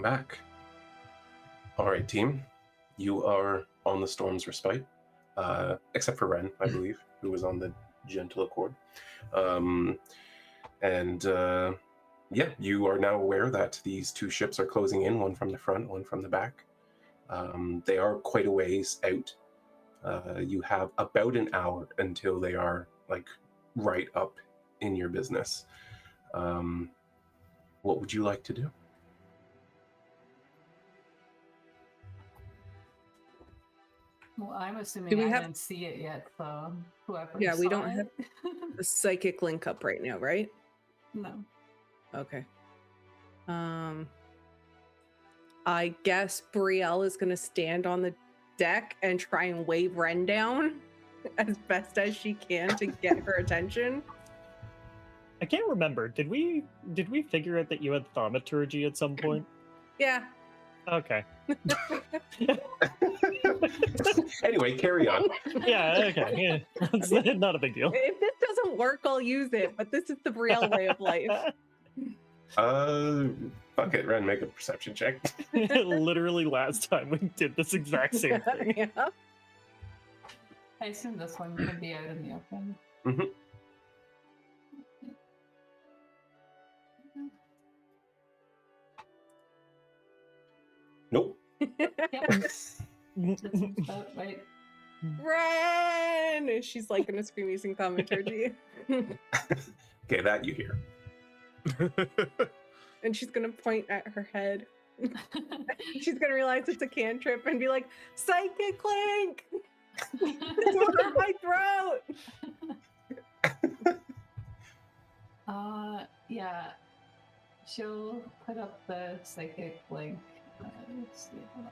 Welcome back. All right, team. You are on the Storm's Respite, except for Wren, I believe, who was on the Gentle Accord. Yeah, you are now aware that these two ships are closing in, one from the front, one from the back. They are quite a ways out. You have about an hour until they are like right up in your business. What would you like to do? Well, I'm assuming didn't see it yet, so whoever Yeah, we don't saw have it. the psychic link up right now, right? No. Okay. I guess Brielle is going to stand on the deck and try and wave Wren down as best as she can to get her attention. I can't remember. Did we figure out that you had thaumaturgy at some point? Yeah. Okay. Anyway, carry on. Yeah, okay. Yeah. It's not a big deal. If this doesn't work, I'll use it, but this is the Brielle way of life. Fuck it, Wren, make a perception check. Literally last time we did this exact same thing. Yeah. I assume this one could be out in the open. Mm-hmm. Nope. Yep. That seems about right. Wren! She's like gonna scream using thaumaturgy. Okay, that you hear. And she's gonna point at her head. She's gonna realize it's a cantrip and be like, "Psychic link! It's over my throat!" Yeah. She'll put up the psychic link. Let's see. Hold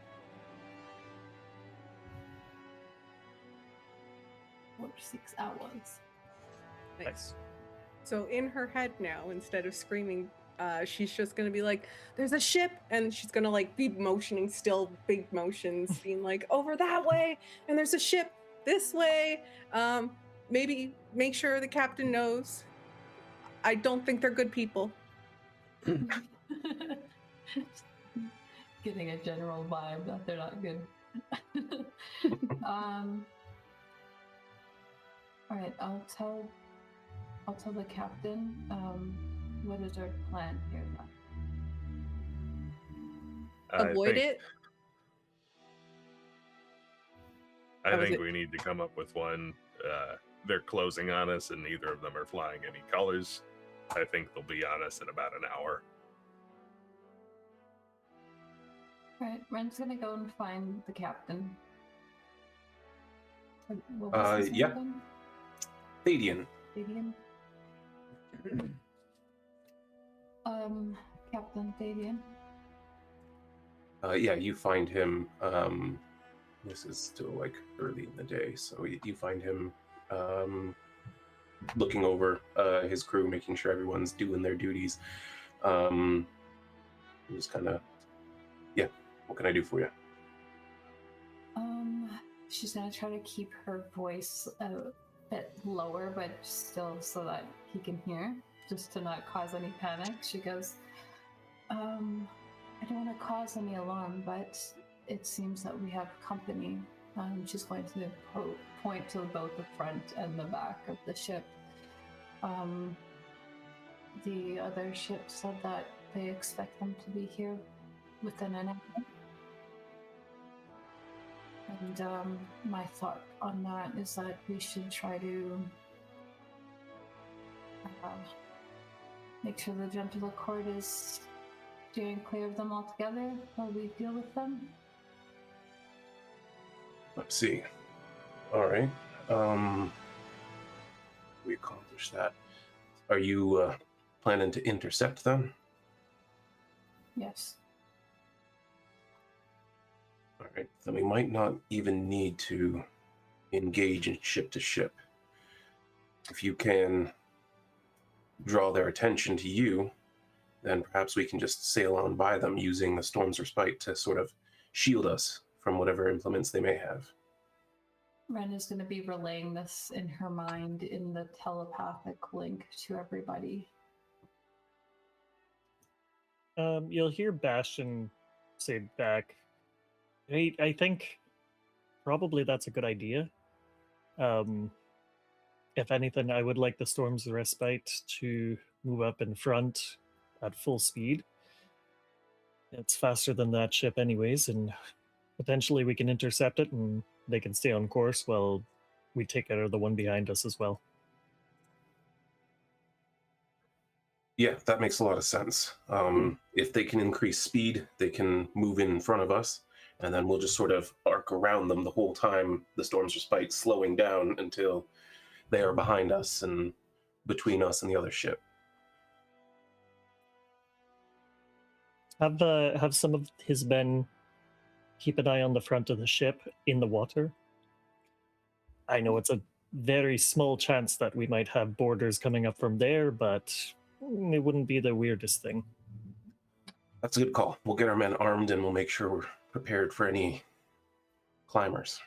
on. 6 hours. Nice. So in her head now, instead of screaming, she's just gonna be like, "There's a ship," and she's gonna like be motioning still, big motions, being like, "Over that way, and there's a ship this way." Maybe make sure the captain knows. I don't think they're good people. Getting a general vibe that they're not good. All right, I'll tell the captain. What is our plan here? Avoid it. I think we need to come up with one. They're closing on us, and neither of them are flying any colors. I think they'll be on us in about an hour. Right, Wren's gonna go and find the captain. What was his name Yeah. again? Thadian. Thadian? Captain Thadian. Yeah, you find him. This is still like early in the day, so you find him looking over his crew, making sure everyone's doing their duties. Just kind of, yeah. What can I do for you? She's gonna try to keep her voice a bit lower, but still so that he can hear, just to not cause any panic. She goes, I don't want to cause any alarm, but it seems that we have company. She's going to point to both the front and the back of the ship. The other ship said that they expect them to be here within an hour. And my thought on that is that we should try to make sure the Gentle Accord is steering clear of them altogether while we deal with them. Let's see. All right. We accomplished that. Are you planning to intercept them? Yes. All right. Then we might not even need to engage in ship to ship. If you can draw their attention to you, then perhaps we can just sail on by them using the Storm's Respite to sort of shield us from whatever implements they may have. Wren is going to be relaying this in her mind in the telepathic link to everybody. You'll hear Bastion say back. I think probably that's a good idea. If anything, I would like the Storm's Respite to move up in front at full speed. It's faster than that ship anyways, and potentially we can intercept it and they can stay on course while we take out the one behind us as well. Yeah, that makes a lot of sense. If they can increase speed, they can move in front of us, and then we'll just sort of arc around them the whole time the Storm's Respite slowing down until they are behind us and between us and the other ship. Have some of his men keep an eye on the front of the ship in the water. I know it's a very small chance that we might have boarders coming up from there, but it wouldn't be the weirdest thing. That's a good call. We'll get our men armed and we'll make sure we're prepared for any climbers.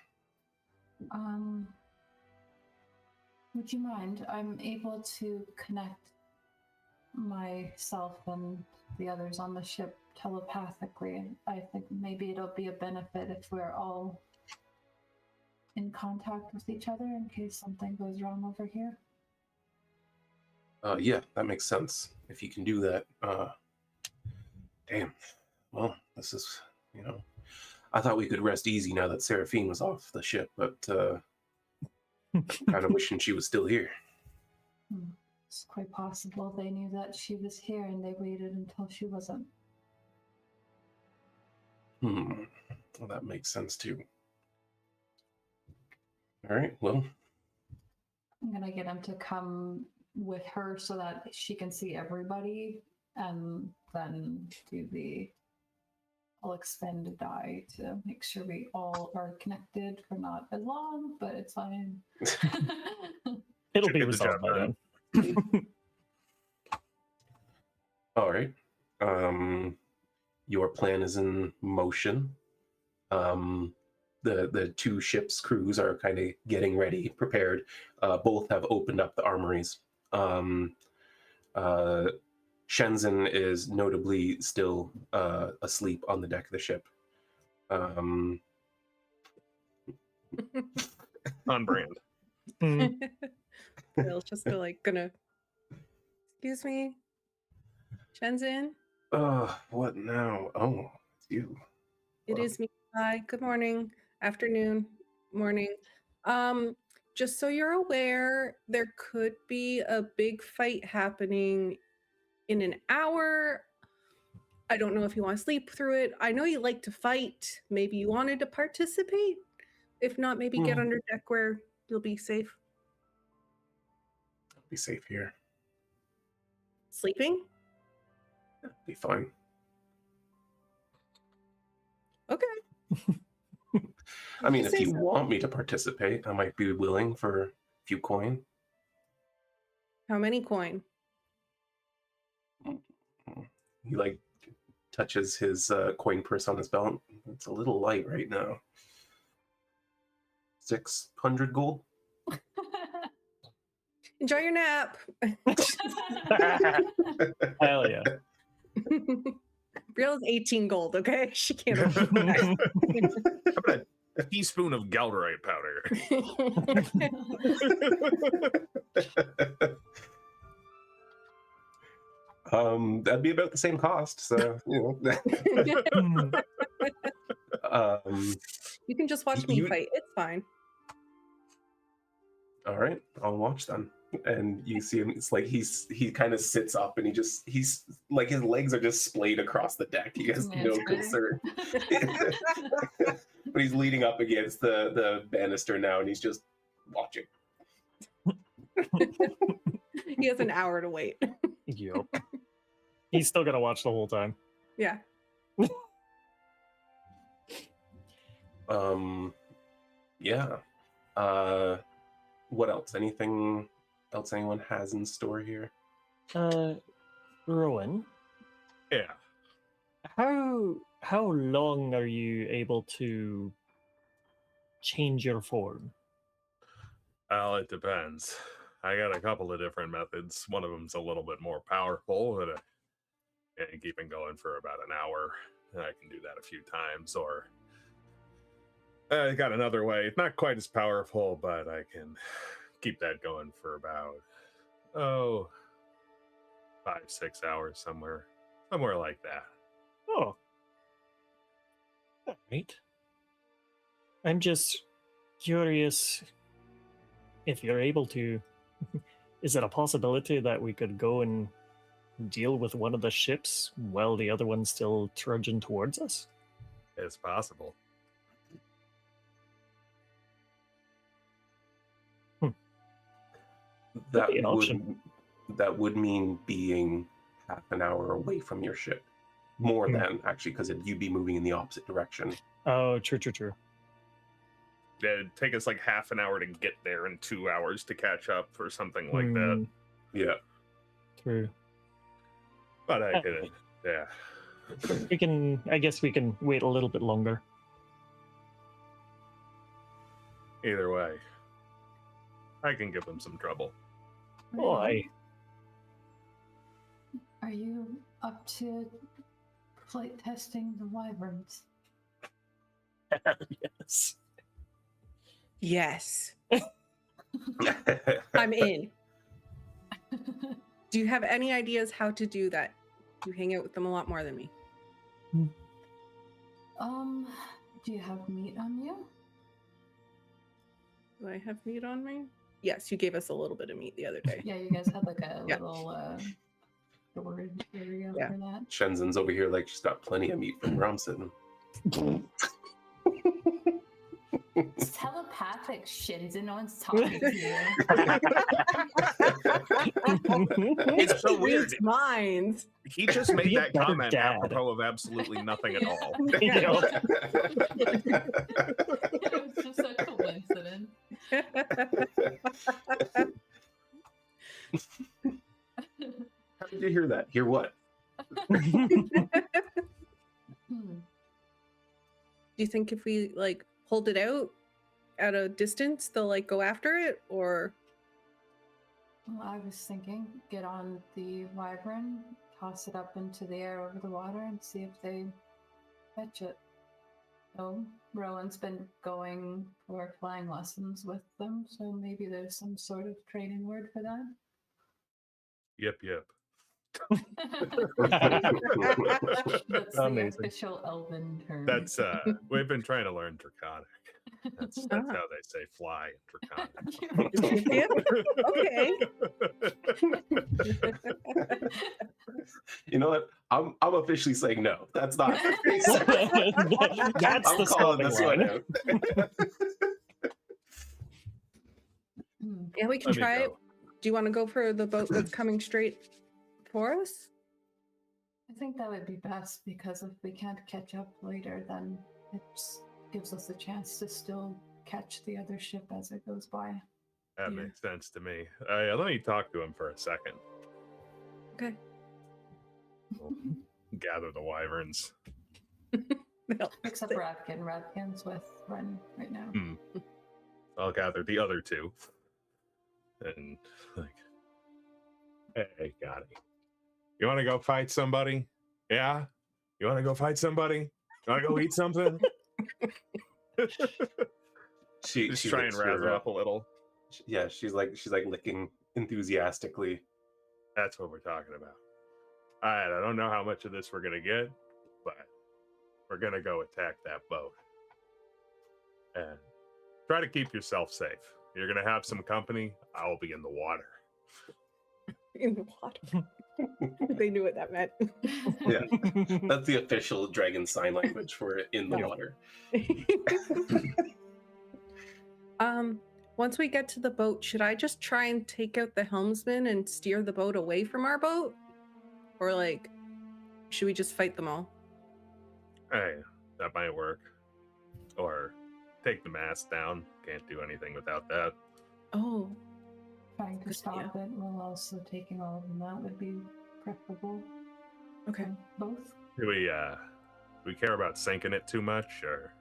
Would you mind? I'm able to connect myself and the others on the ship telepathically. I think maybe it'll be a benefit if we're all in contact with each other in case something goes wrong over here. Yeah, that makes sense. If you can do that. Damn. Well, this is, I thought we could rest easy now that Seraphine was off the ship, but kind of wishing she was still here. It's quite possible they knew that she was here and they waited until she wasn't. Well, that makes sense too. All right, well. I'm going to get him to come with her so that she can see everybody and then I'll expend a die to make sure we all are connected for not as long, but it's fine. It'll be resolved by then. All right. Your plan is in motion. The two ships' crews are kind of getting ready, prepared. Both have opened up the armories. Shenzhen is notably still asleep on the deck of the ship. On brand. Bill's just gonna. Excuse me, Shenzhen. What now? Oh, it's you. It is me. Hi. Good morning, afternoon, morning. Just so you're aware, there could be a big fight happening in an hour. I don't know if you want to sleep through it. I know you like to fight. Maybe you wanted to participate. If not, maybe get under deck where you'll be safe. I'll be safe here. Sleeping? Be fine. Okay. I mean, if you want me to participate, I might be willing for a few coin. How many coin? He touches his coin purse on his belt. It's a little light right now. 600 gold. Enjoy your nap. Hell yeah. Brielle's 18 gold, okay? She can't. How about a teaspoon of Galderite powder? That'd be about the same cost, so you can just watch me fight. It's fine. All right, I'll watch then. And you see him, it's like he kind of sits up and he's like his legs are just splayed across the deck. He has no concern. But he's leaning up against the banister now and he's just watching. He has an hour to wait. Yep. He's still gonna watch the whole time. Yeah. Yeah. What else? Anything else anyone has in store here? Rhowan? Yeah. How long are you able to change your form? Well, it depends. I got a couple of different methods. One of them's a little bit more powerful, but keeping going for about an hour. I can do that a few times, or I got another way. It's not quite as powerful, but I can keep that going for about 5-6 hours, somewhere like that. Oh. All right. I'm just curious if you're able to. Is it a possibility that we could go and deal with one of the ships while the other one's still trudging towards us? It's possible. That be an option. would mean being half an hour away from your ship. More than, actually, because you'd be moving in the opposite direction. Oh, true. It'd take us like half an hour to get there and 2 hours to catch up or something like that. Yeah. True. But I could, yeah. I guess we can wait a little bit longer. Either way, I can give them some trouble. Oh, aye. Are you up to flight testing the Wyverns? Yes. Yes. I'm in. Do you have any ideas how to do that? You hang out with them a lot more than me. Do you have meat on you? Do I have meat on me? Yes, you gave us a little bit of meat the other day. Yeah, you guys had like a Yeah. little storage area Yeah. for that. Shenzen's over here like she's got plenty of meat from where I'm sitting. It's telepathic, Shinzen. No one's talking to you. It's so weird. Reads minds. He just made Be a that better comment dad. apropos of absolutely nothing at all. You know? It was just a coincidence. How did you hear that? Hear what? Do you think if we like hold it out at a distance, they'll like go after it, or? Well, I was thinking, get on the Wyvern, toss it up into the air over the water, and see if they catch it. So, Rowan's been going for flying lessons with them, so maybe there's some sort of training word for that. Yep. That's the Amazing. official Elven term. That's we've been trying to learn Draconic. That's how they say fly in Draconic. Yep. Okay. You know what? I'm officially saying no. That's not. That's I'm the calling stopping this one line. out. Yeah, we can Let me try it. go. Do you want to go for the boat that's coming straight for us? I think that would be best, because if we can't catch up later, then it gives us a chance to still catch the other ship as it goes by. That Yeah. makes sense to me. Let me talk to him for a second. Okay. We'll gather the wyverns. Except Radkin. Radkin's with Wren right now. I'll gather the other two. And like, hey, Gotti, you want to go fight somebody? Yeah? You want to go fight somebody? You want to go eat something? She Just try and licks razz her her up a little. Yeah, she's like licking enthusiastically. That's what we're talking about. All right, I don't know how much of this we're going to get, but we're going to go attack that boat. And try to keep yourself safe. You're going to have some company. I'll be in the water. In the water. They knew what that meant. Yeah, that's the official dragon sign language for in the Yeah. water. Once we get to the boat, should I just try and take out the helmsman and steer the boat away from our boat? Or like, should we just fight them all? Hey, that might work. Or take the mast down. Can't do anything without that. Oh, Trying to Good stop idea. it while also taking all of them out would be preferable. okay. Both. Do we care about sinking it too much, or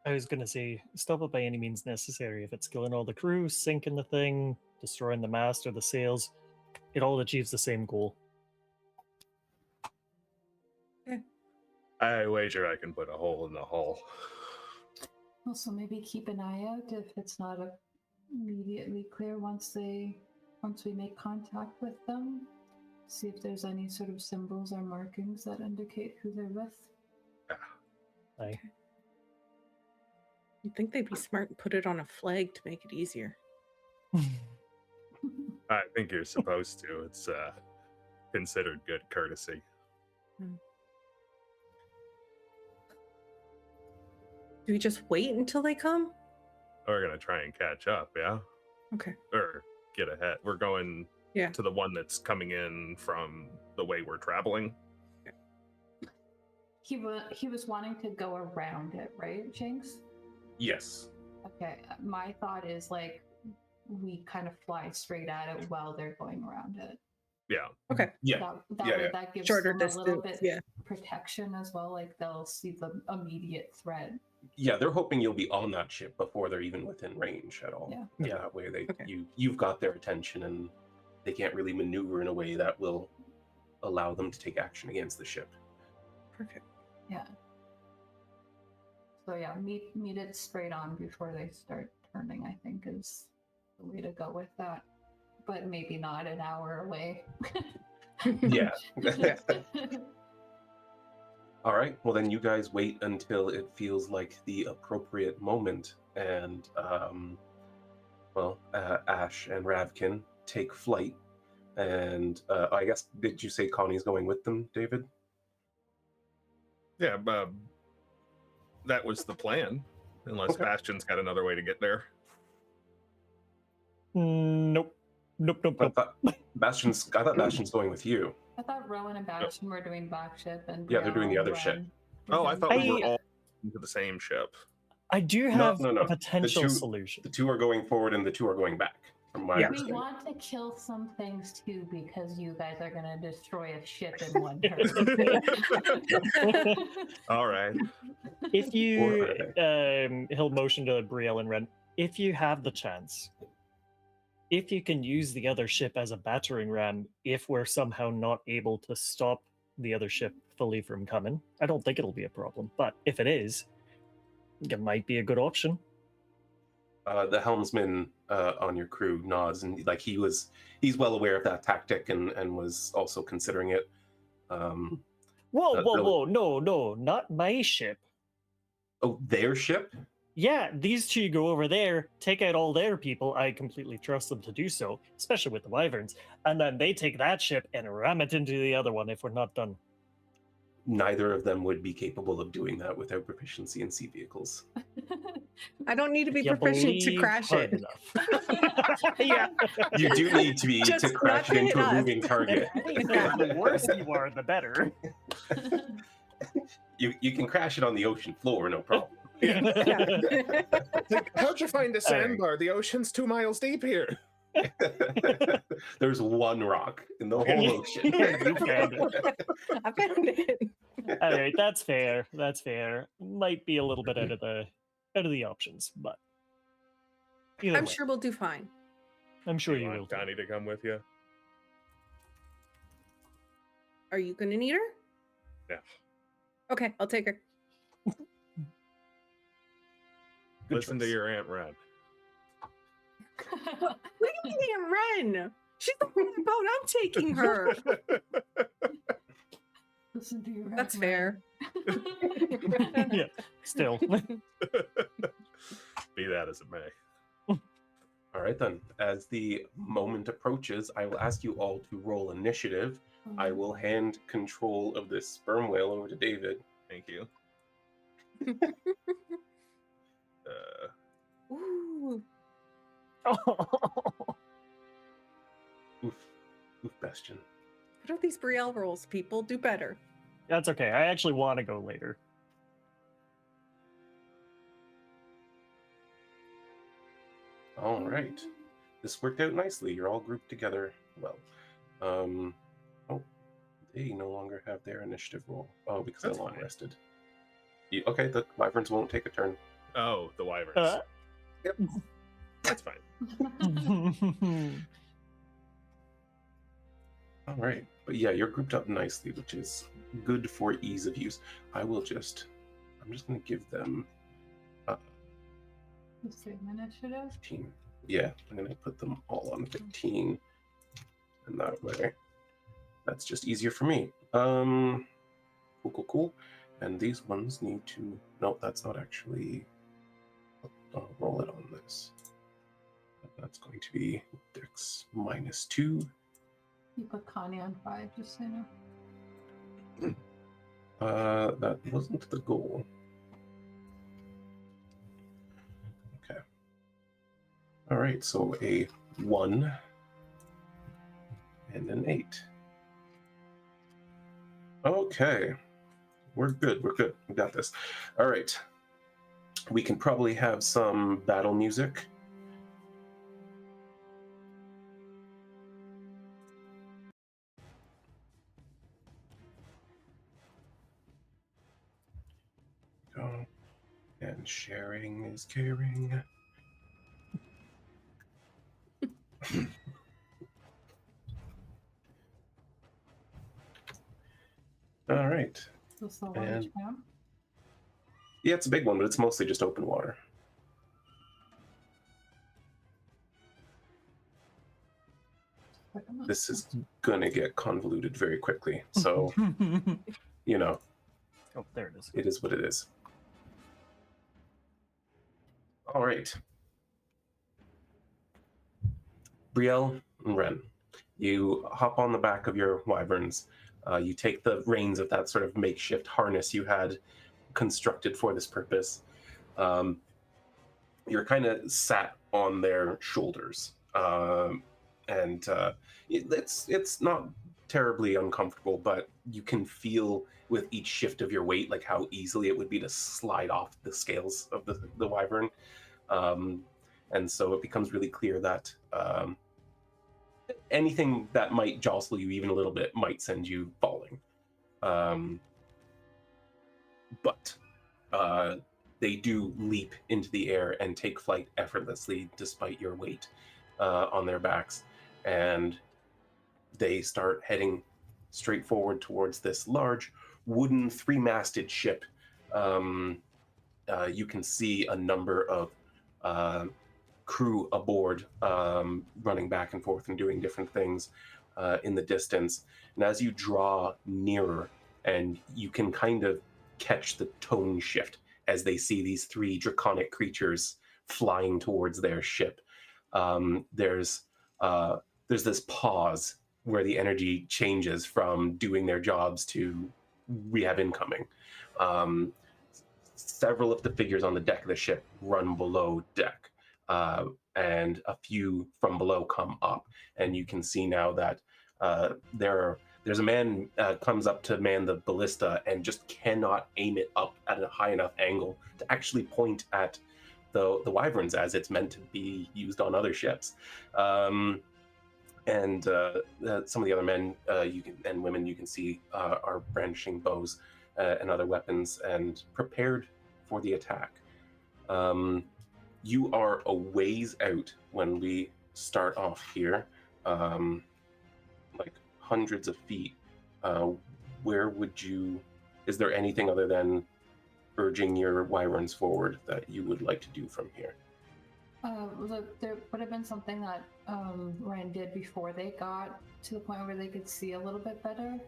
I was going to say, stop it by any means necessary. If it's killing all the crew, sinking the thing, destroying the mast or the sails, it all achieves the same goal. I wager I can put a hole in the hull. Also, maybe keep an eye out if it's not immediately clear once we make contact with them. See if there's any sort of symbols or markings that indicate who they're with. Aye. You'd think they'd be smart and put it on a flag to make it easier. I think you're supposed to. It's considered good courtesy. Do we just wait until they come? We're gonna try and catch up, yeah? Okay. Or get ahead. We're going to the one that's coming in from the way we're traveling. He was wanting to go around it, right, Shanks? Yes. Okay, my thought is like we kind of fly straight at it while they're going around it. Yeah. Okay. Yeah. That gives Shorter them a little distance, bit protection as well. Like they'll see the immediate threat. Yeah, they're hoping you'll be on that ship before they're even within range at all. Yeah. And Yeah. that way you've got their attention and they can't really maneuver in a way that will allow them to take action against the ship. Perfect. Yeah. So yeah, meet it straight on before they start turning, I think is the way to go with that. But maybe not an hour away. Yeah. All right. Well, then you guys wait until it feels like the appropriate moment, and Ash and Ravkin take flight. And I guess, did you say Connie's going with them, David? Yeah, that was the plan. Unless Okay. Bastion's got another way to get there. Nope. I thought Bastion's going with you. I thought Rhowan and Bastion were doing back ship and Yeah, they're doing the Brielle other and ship. Wren Oh, I thought we were I- all into the same ship. I do have no. a potential The two- solution. The two are going forward and the two are going back, from my We understanding. want to kill some things too because you guys are going to destroy a ship in one turn. All right. If you, Or he'll motion to Brielle and Wren. If you have the chance, if you can use the other ship as a battering ram, if we're somehow not able to stop the other ship fully from coming, I don't think it'll be a problem. But if it is, it might be a good option. The helmsman on your crew nods, and like he's well aware of that tactic and was also considering it. Whoa, no, not my ship. Oh, their ship? Yeah, these two go over there, take out all their people. I completely trust them to do so, especially with the Wyverns. And then they take that ship and ram it into the other one if we're not done. Neither of them would be capable of doing that without proficiency in sea vehicles. I don't need to be You proficient to believe crash hard it. enough. Yeah. You do need to be Just to crash it not into a hit us. moving target. The worse you are, the better. You can crash it on the ocean floor, no problem. How'd you find the Alright. sandbar? The ocean's 2 miles deep here. There's one rock in the whole ocean. You found it. I found it. All right, that's fair. That's fair. Might be a little bit out of the options, but either I'm way, sure we'll do fine. I'm sure You you will. want Connie to come with you? Are you gonna need her? Yeah. Okay, I'll take her. Good Listen to choice. your Aunt Red. What do you mean, Ren? She's the one on the boat. I'm taking her. Listen to your That's fair. Yeah, still. Be that as it may. All right, then. As the moment approaches, I will ask you all to roll initiative. I will hand control of this sperm whale over to David. Thank you. Ooh. Oof, Bastion. What are these Brielle rolls? People do better. That's okay. I actually want to go later. All right. This worked out nicely. You're all grouped together well. Oh, they no longer have their initiative roll. Oh, because That's they're long fine. rested. Okay, the Wyverns won't take a turn. Oh, the Wyverns. That's fine. All right. But yeah, you're grouped up nicely, which is good for ease of use. I'm just going to give them The same initiative. 15. Yeah, I'm going to put them all on 15. And that way, that's just easier for me. Cool. And these ones need to... No, that's not actually... I'll roll it on this. That's going to be Dex -2. You put Connie on 5, just so you know. That wasn't the goal. Okay. All right, so a 1 and an 8. Okay. We're good. We got this. All right. We can probably have some battle music. Go. And sharing is caring. All right. This the And- large map. Yeah, it's a big one, but it's mostly just open water. This is gonna get convoluted very quickly. So, you know, Oh, there it is. it is what it is. All right. Brielle and Wren, you hop on the back of your wyverns. You take the reins of that sort of makeshift harness you had constructed for this purpose. You're kind of sat on their shoulders, and it's not terribly uncomfortable, but you can feel with each shift of your weight like how easily it would be to slide off the scales of the wyvern. And so it becomes really clear that anything that might jostle you even a little bit might send you falling. But they do leap into the air and take flight effortlessly despite your weight on their backs. And they start heading straight forward towards this large wooden 3-masted ship. You can see a number of crew aboard, running back and forth and doing different things in the distance. And as you draw nearer, and you can kind of catch the tone shift as they see these 3 draconic creatures flying towards their ship. There's this pause where the energy changes from doing their jobs to we have incoming. Several of the figures on the deck of the ship run below deck, and a few from below come up, and you can see now that there's a man comes up to man the ballista and just cannot aim it up at a high enough angle to actually point at the wyverns as it's meant to be used on other ships. And some of the other men and women you can see are brandishing bows and other weapons and prepared for the attack. You are a ways out when we start off here, like hundreds of feet. Where would you... Is there anything other than urging your wyverns forward that you would like to do from here? There would have been something that Ryan did before they got to the point where they could see a little bit better.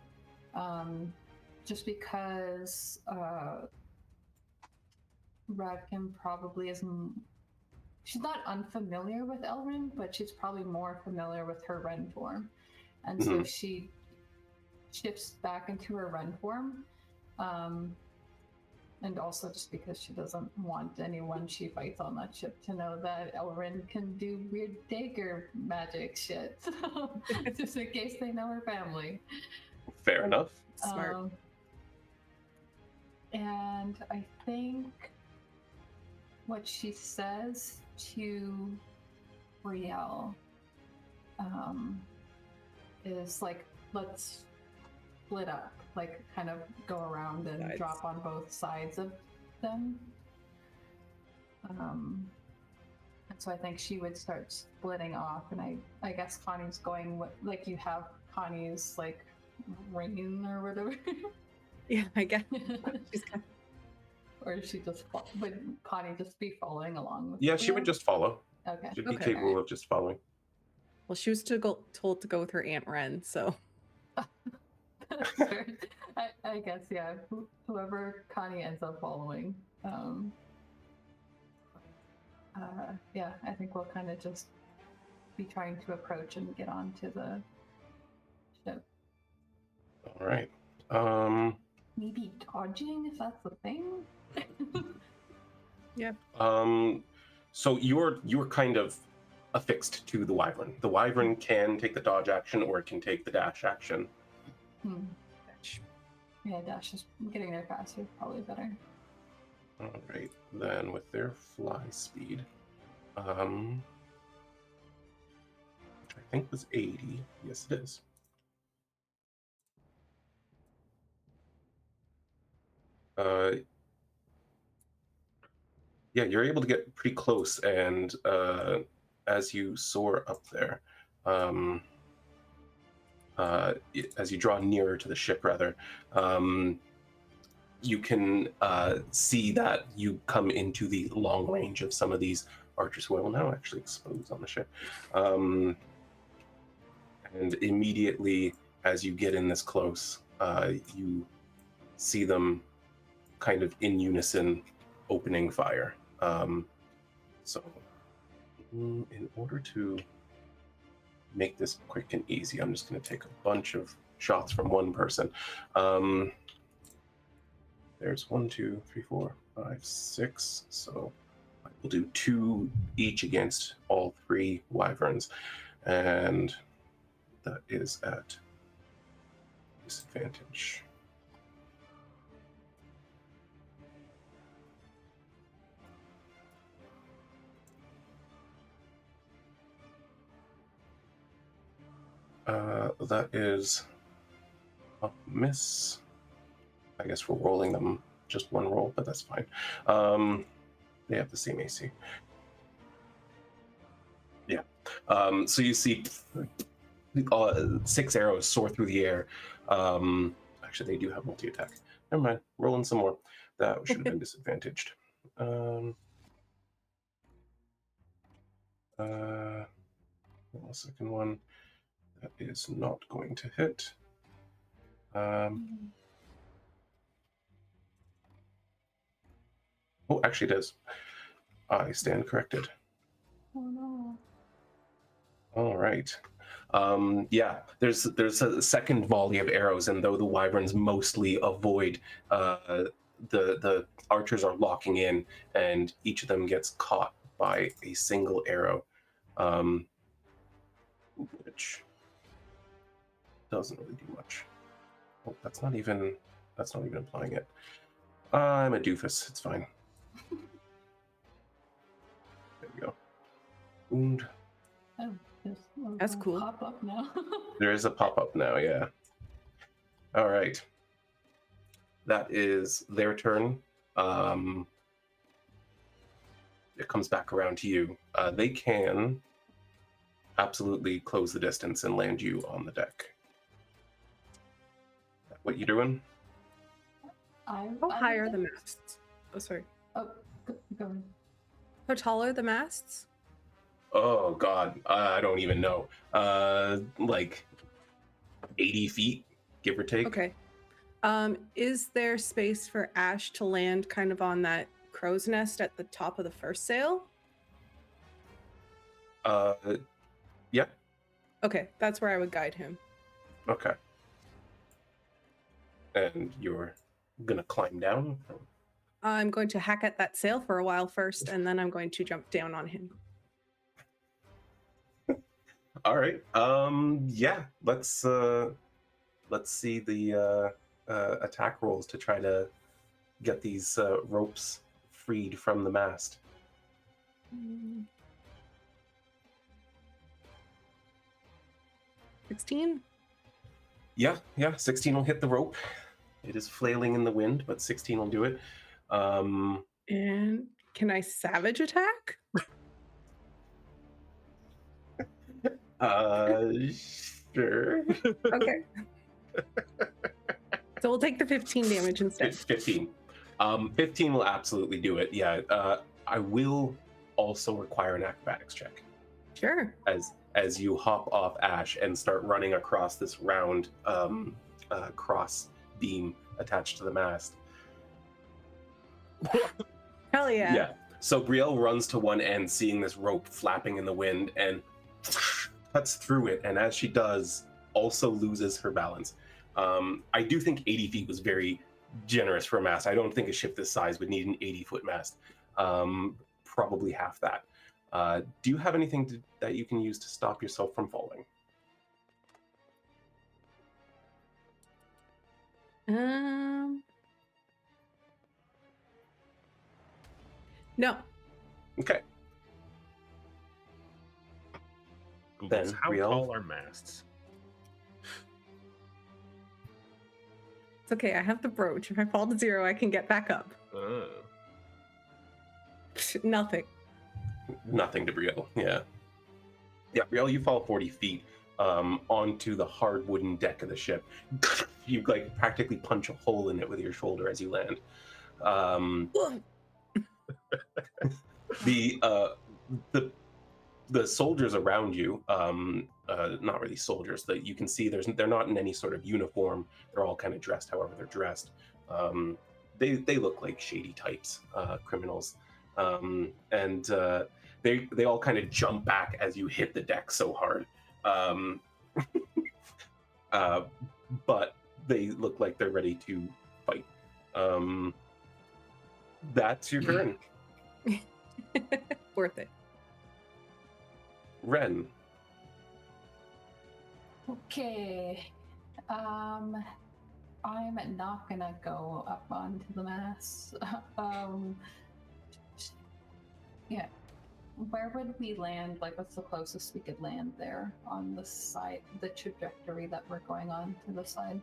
Just because Radkin probably isn't... She's not unfamiliar with Elrin, but she's probably more familiar with her Wren form. And so she shifts back into her Wren form. And also just because she doesn't want anyone she fights on that ship to know that Elrin can do weird dagger magic shit. So, just in case they know her family. Fair enough. Smart. And I think what she says to Brielle is like, let's split up, like kind of go around and Sides. drop on both sides of them. And so I think she would start splitting off, and I guess Connie's going with, like, you have Connie's like rain or whatever. Yeah, I guess. She's kind Or is she just would Connie just be following along with Yeah, she would just follow. Okay. She'd be Okay. capable of just following. well, she was told to go with her Aunt Wren, so Sure. I guess, yeah. Whoever Connie ends up following. Yeah, I think we'll kind of just be trying to approach and get onto the ship. All right. Maybe dodging if that's the thing. So you're kind of affixed to the Wyvern. The Wyvern can take the dodge action, or it can take the dash action. Yeah, dash is getting there faster, probably better. All right. Then with their fly speed, which I think was 80. Yes, it is. Yeah, you're able to get pretty close, and as you soar up there, as you draw nearer to the ship, rather, you can see that you come into the long range of some of these archers who I will now actually expose on the ship. And immediately, as you get in this close, you see them kind of in unison opening fire. So in order to make this quick and easy, I'm just going to take a bunch of shots from one person. There's 1, 2, 3, 4, 5, 6. So I will do 2 each against all 3 wyverns, and that is at disadvantage. That is a miss. I guess we're rolling them just one roll, but that's fine. They have the same AC. Yeah. So you see 6 arrows soar through the air. Actually, they do have multi-attack. Never mind. Rolling some more. That should have been disadvantaged. The second one, that is not going to hit. Oh, actually it is. I stand corrected. Oh no. All right. Yeah, there's a second volley of arrows, and though the wyverns mostly avoid, the archers are locking in, and each of them gets caught by a single arrow, which doesn't really do much. Oh, that's not even applying it. I'm a doofus. It's fine. There we go. Wound. Oh, That's cool. Pop up now. There is a pop-up now, yeah. All right. That is their turn. It comes back around to you. They can absolutely close the distance and land you on the deck. What you doing? how high are the masts? Oh, sorry. Oh, go on. How tall are the masts? Oh, God. I don't even know. Like 80 feet, give or take. Okay. Is there space for Ash to land kind of on that crow's nest at the top of the first sail? Yeah. Okay, that's where I would guide him. Okay. And you're gonna climb down? I'm going to hack at that sail for a while first, and then I'm going to jump down on him. All right. Yeah. Let's see the attack rolls to try to get these ropes freed from the mast. 16? Yeah. 16 will hit the rope. It is flailing in the wind, but 16 will do it. And can I savage attack? Sure. Okay. So we'll take the 15 damage instead. 15. 15 will absolutely do it. Yeah. I will also require an acrobatics check Sure. as you hop off Ash and start running across this round cross beam attached to the mast. Hell yeah. Yeah. So Brielle runs to one end, seeing this rope flapping in the wind, and cuts through it. And as she does, also loses her balance. I do think 80 feet was very generous for a mast. I don't think a ship this size would need an 80-foot mast. Probably half that. Do you have anything that you can use to stop yourself from falling? No. Okay. Google's, Then, how Brielle? tall are masts? It's okay. I have the brooch. If I fall to 0, I can get back up. Oh. Nothing. Nothing to Brielle. Yeah. Yeah, Brielle, you fall 40 feet onto the hard wooden deck of the ship. You like practically punch a hole in it with your shoulder as you land. The soldiers around you, not really soldiers, that you can see they're not in any sort of uniform. They're all kind of dressed however they're dressed. They look like shady types, criminals, and they all kind of jump back as you hit the deck so hard. But they look like they're ready to fight. That's your turn. Worth it. Wren. Okay. I'm not gonna go up onto the mast. Yeah. Where would we land? Like, what's the closest we could land there on the side, the trajectory that we're going on to the side?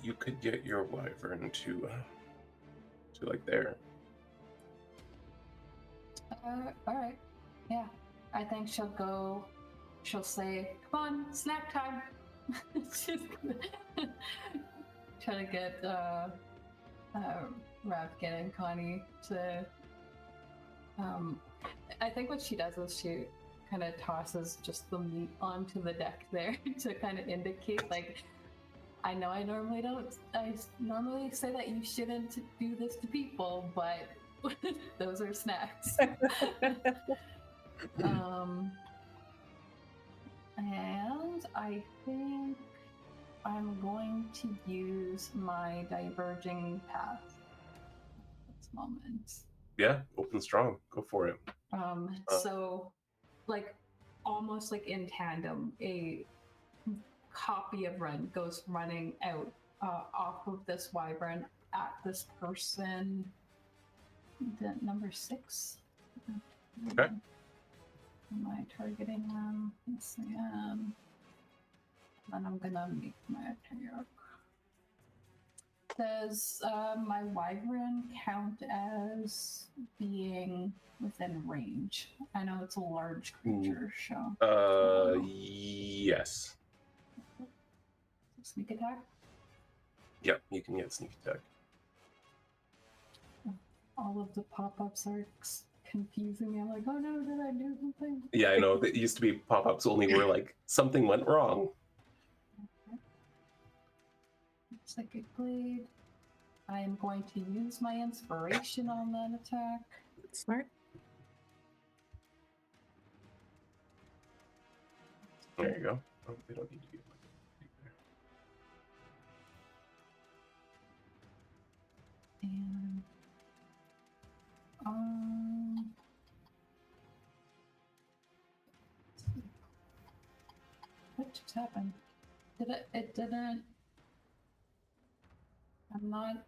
You could get your wyvern to like there. All right. Yeah. I think she'll say, "Come on, snack time." She's gonna try to get Ravkin and Connie to. I think what she does is she kind of tosses just the meat onto the deck there to kind of indicate, like, I know I normally don't. I normally say that you shouldn't do this to people, but those are snacks. And I think I'm going to use my diverging path at this moment. Yeah, open strong. Go for it. So, like, almost like in tandem, a copy of Wren goes running out off of this wyvern at this person. Number 6. Okay. Am I targeting them? Yes, I am. Then I'm gonna make my attack. Does my wyvern count as being within range? I know it's a large creature, so. Yes. Sneak attack? Yep, you can get sneak attack. All of the pop-ups are confusing me. I'm like, oh no, did I do something? Yeah, I know. It used to be pop-ups only where like something went wrong. Psychic Blade. I am going to use my inspiration on that attack. Smart. There you go. Oh, they don't need to be. And what just happened? It didn't. I'm not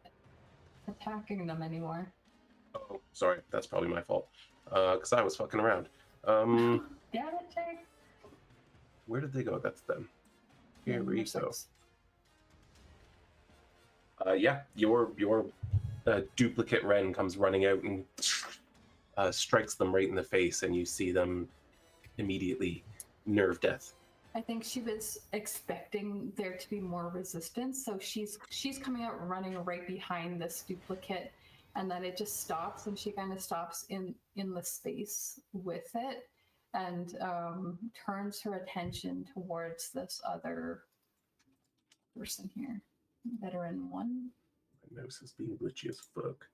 attacking them anymore. Oh, sorry. That's probably my fault. Because I was fucking around. Damn it, Jake. Where did they go? That's them. Here we go. Yeah, your duplicate Wren comes running out and strikes them right in the face, and you see them immediately nerve death I think she was expecting there to be more resistance, so she's coming out running right behind this duplicate, and then it just stops, and she kind of stops in the space with it, and turns her attention towards this other person here, veteran 1. My mouse is being glitchy as fuck.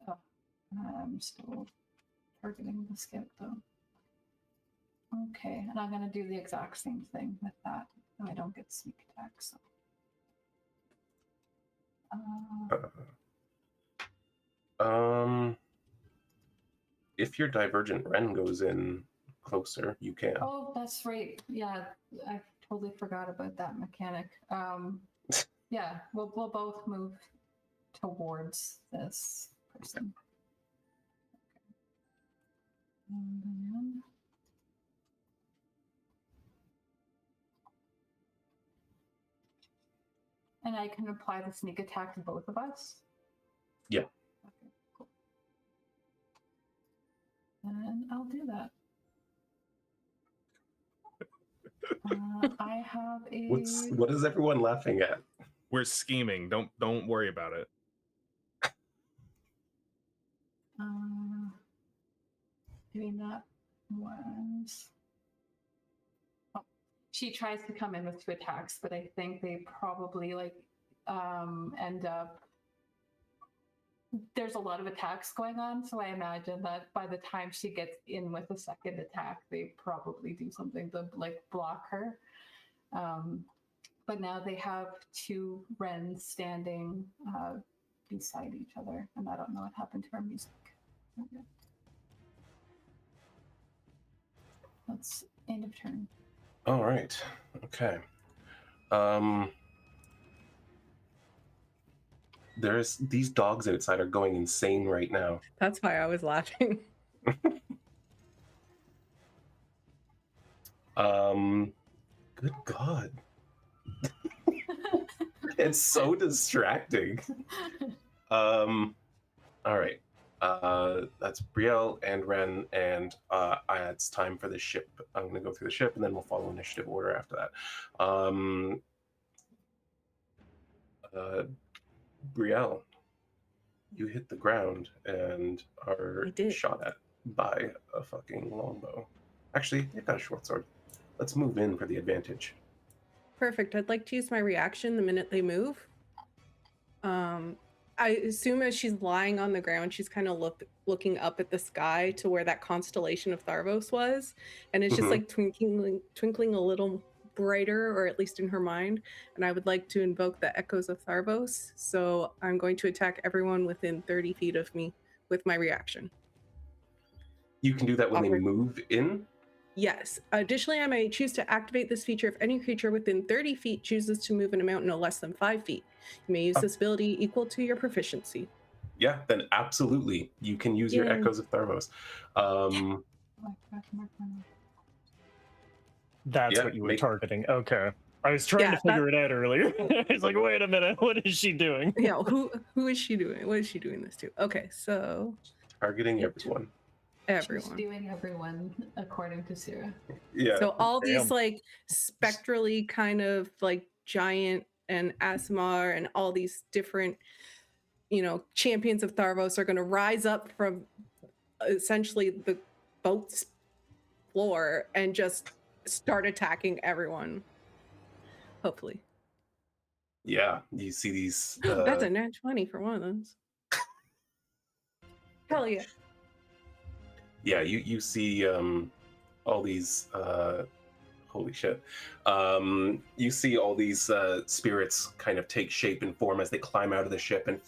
Oh, I'm still targeting the skip though. Okay, and I'm gonna do the exact same thing with that, so I don't get sneak attacks. So. If your Divergent Wren goes in closer, you can. Oh, that's right. Yeah, I totally forgot about that mechanic. Yeah, we'll both move towards this person. Okay. And I can apply the sneak attack to both of us? Yeah. Okay, cool. And I'll do that. I have a... What is everyone laughing at? We're scheming. Don't worry about it. Doing that was... Oh, she tries to come in with 2 attacks, but I think they probably end up... There's a lot of attacks going on, so I imagine that by the time she gets in with a second attack, they probably do something to block her. But now they have 2 wrens standing beside each other, and I don't know what happened to our music. Okay. That's end of turn. All right. Okay. There's these dogs outside are going insane right now. That's why I was laughing. Good God. It's so distracting. All right. That's Brielle and Wren, and it's time for the ship. I'm going to go through the ship, and then we'll follow initiative order after that. Brielle, you hit the ground and are shot at by a fucking longbow. Actually, they've got a short sword. Let's move in for the advantage. Perfect. I'd like to use my reaction the minute they move. I assume as she's lying on the ground, she's kind of looking up at the sky to where that constellation of Tharvos was, and it's just like twinkling a little brighter, or at least in her mind. And I would like to invoke the echoes of Tharvos, so I'm going to attack everyone within 30 feet of me with my reaction. You can do that when they move in? Yes. Additionally, I may choose to activate this feature if any creature within 30 feet chooses to move an amount no less than 5 feet. You may use this ability equal to your proficiency. Yeah, then absolutely. You can use your Echoes of Tharvos. That's what you were targeting. Okay. I was trying to figure it out earlier. I was like, wait a minute, what is she doing? Yeah, who is she doing? What is she doing this to? Okay, so... Targeting everyone. Everyone. She's doing everyone, according to Sarah. Yeah. So all these spectrally kind of giant and Aasimar and all these different, champions of Tharvos are going to rise up from essentially the boat's floor and just start attacking everyone. Hopefully. Yeah, you see these. That's a nat 20 for one of those. Hell yeah. Yeah, you see all these. Holy shit! You see all these spirits kind of take shape and form as they climb out of the ship, and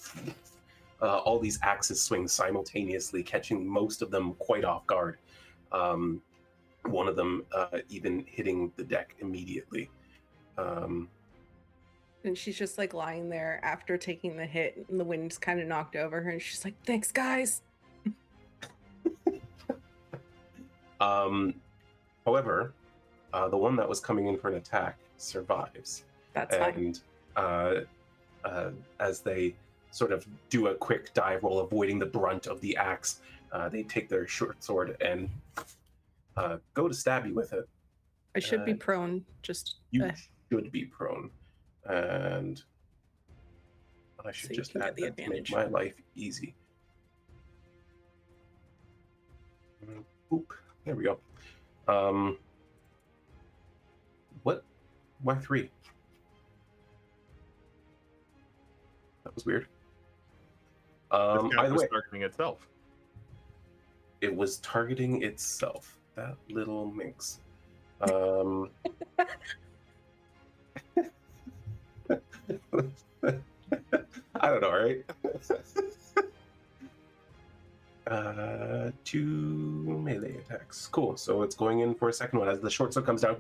all these axes swing simultaneously, catching most of them quite off guard. One of them even hitting the deck immediately. And she's just lying there after taking the hit, and the wind's kind of knocked over her, and she's like, "Thanks, guys." However, the one that was coming in for an attack survives. That's fine. And as they sort of do a quick dive roll, avoiding the brunt of the axe, they take their short sword and go to stab you with it. I should be Uh, prone. Just You should be prone, and I should So you just can get add the that to make advantage. my life easy. Oop, there we go. What? Why 3? That was weird. This guy Either was way, targeting itself. it was targeting itself. That little minx. I don't know, right? 2 melee attacks. Cool. So it's going in for a second one as the short sword comes down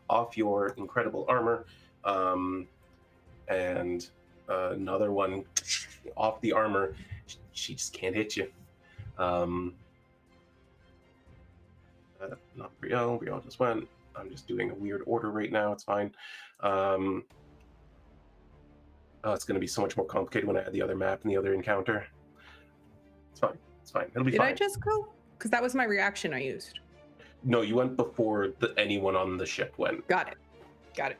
off your incredible armor, and another one off the armor. She just can't hit you. Not Brielle. Brielle just went. I'm just doing a weird order right now. It's fine. It's going to be so much more complicated when I add the other map and the other encounter. It's fine. It's fine. It'll be Did fine. I just go? Because that was my reaction I used. No, you went before anyone on the ship went. Got it. Got it.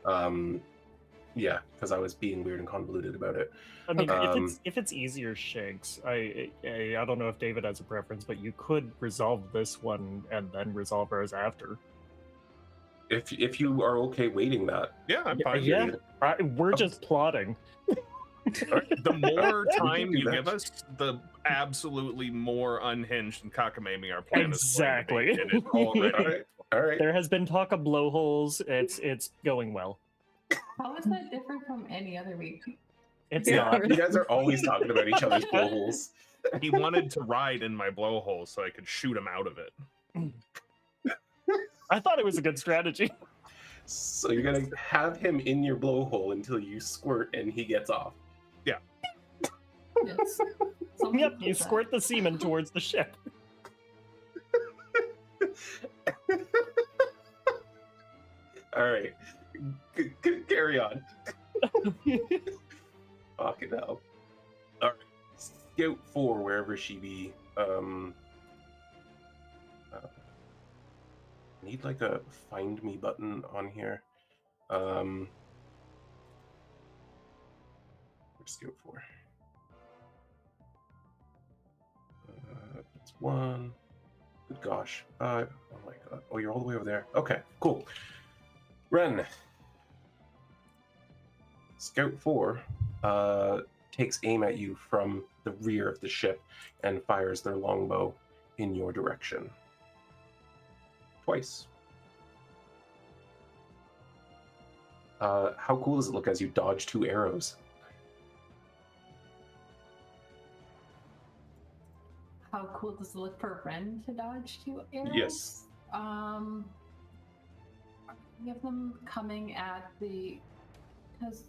Yeah, because I was being weird and convoluted about it. I mean, Okay. if it's easier, Shanks, I don't know if David has a preference, but you could resolve this one and then resolve ours after. If you are okay waiting that. Yeah, I'm fine. Yeah, we're just plotting. The more time do you that. give us, the absolutely more unhinged and cockamamie our plan Exactly. is going to be. It is already. All right. There has been talk of blowholes. It's going well. How is that different from any other week? It's Yeah. not. You guys are always talking about each other's blowholes. He wanted to ride in my blowhole so I could shoot him out of it. I thought it was a good strategy. So you're gonna have him in your blowhole until you squirt and he gets off. Yes. Some Yep, people you say. squirt the semen towards the ship. All right, carry on. Fucking hell. All right, Scout 4, wherever she be. Need like a find me button on here. Where's Scout 4? That's 1. Good gosh. Oh my god. Oh, you're all the way over there. Okay, cool. Wren. Scout 4 takes aim at you from the rear of the ship and fires their longbow in your direction. Twice. How cool does it look as you dodge 2 arrows? How cool does it look for Wren to dodge 2 arrows? Yes. We have them coming at the, because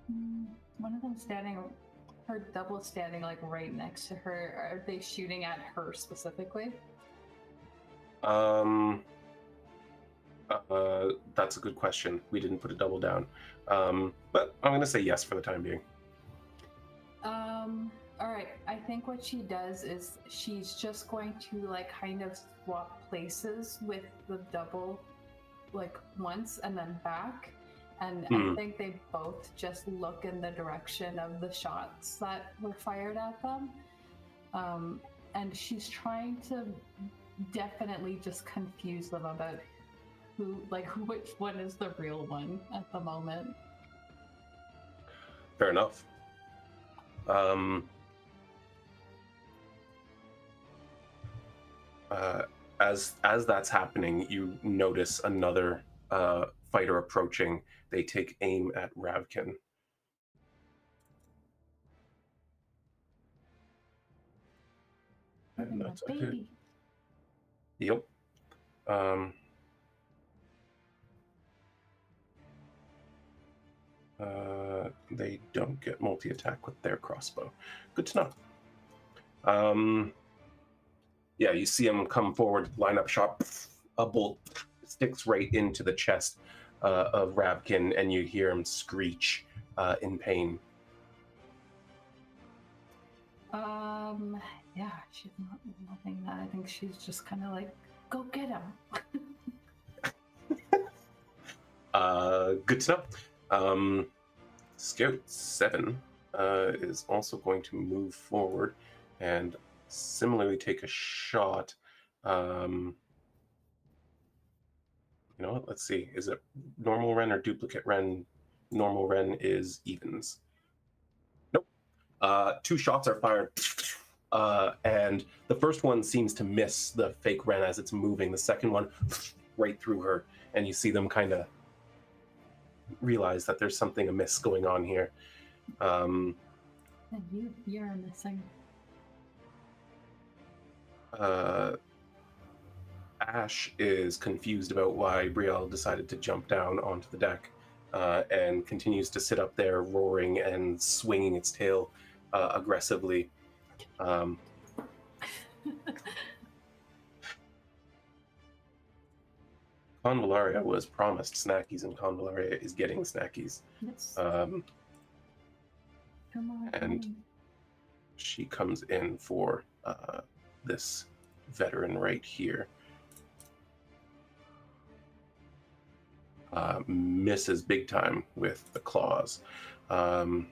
one of them standing, her double standing like right next to her. Are they shooting at her specifically? That's a good question. We didn't put a double down. But I'm gonna say yes for the time being. All right. I think what she does is she's just going to like kind of swap places with the double, like once and then back. And I think they both just look in the direction of the shots that were fired at them. And she's trying to definitely just confuse them about which one is the real one at the moment. Fair enough. As that's happening, you notice another fighter approaching. They take aim at Ravkin. And that's a hit. Baby. Yep. They don't get multi-attack with their crossbow. Good to know. Yeah, you see him come forward, line up shot. A bolt sticks right into the chest of Ravkin, and you hear him screech in pain. Yeah, she's not loving that. I think she's just kind of like go get him. Good to know. Scout 7 is also going to move forward and similarly take a shot. You know what? Let's see. Is it normal Wren or duplicate Wren? Normal Wren is evens. Nope. 2 shots are fired. And the first one seems to miss the fake Wren as it's moving. The second one right through her. And you see them kind of realize that there's something amiss going on here. And you're missing. Ash is confused about why Brielle decided to jump down onto the deck and continues to sit up there roaring and swinging its tail aggressively. Convalaria was promised snackies, and Convalaria is getting snackies. Yes. Come on. and she comes in for this veteran right here. Misses big time with the claws. Come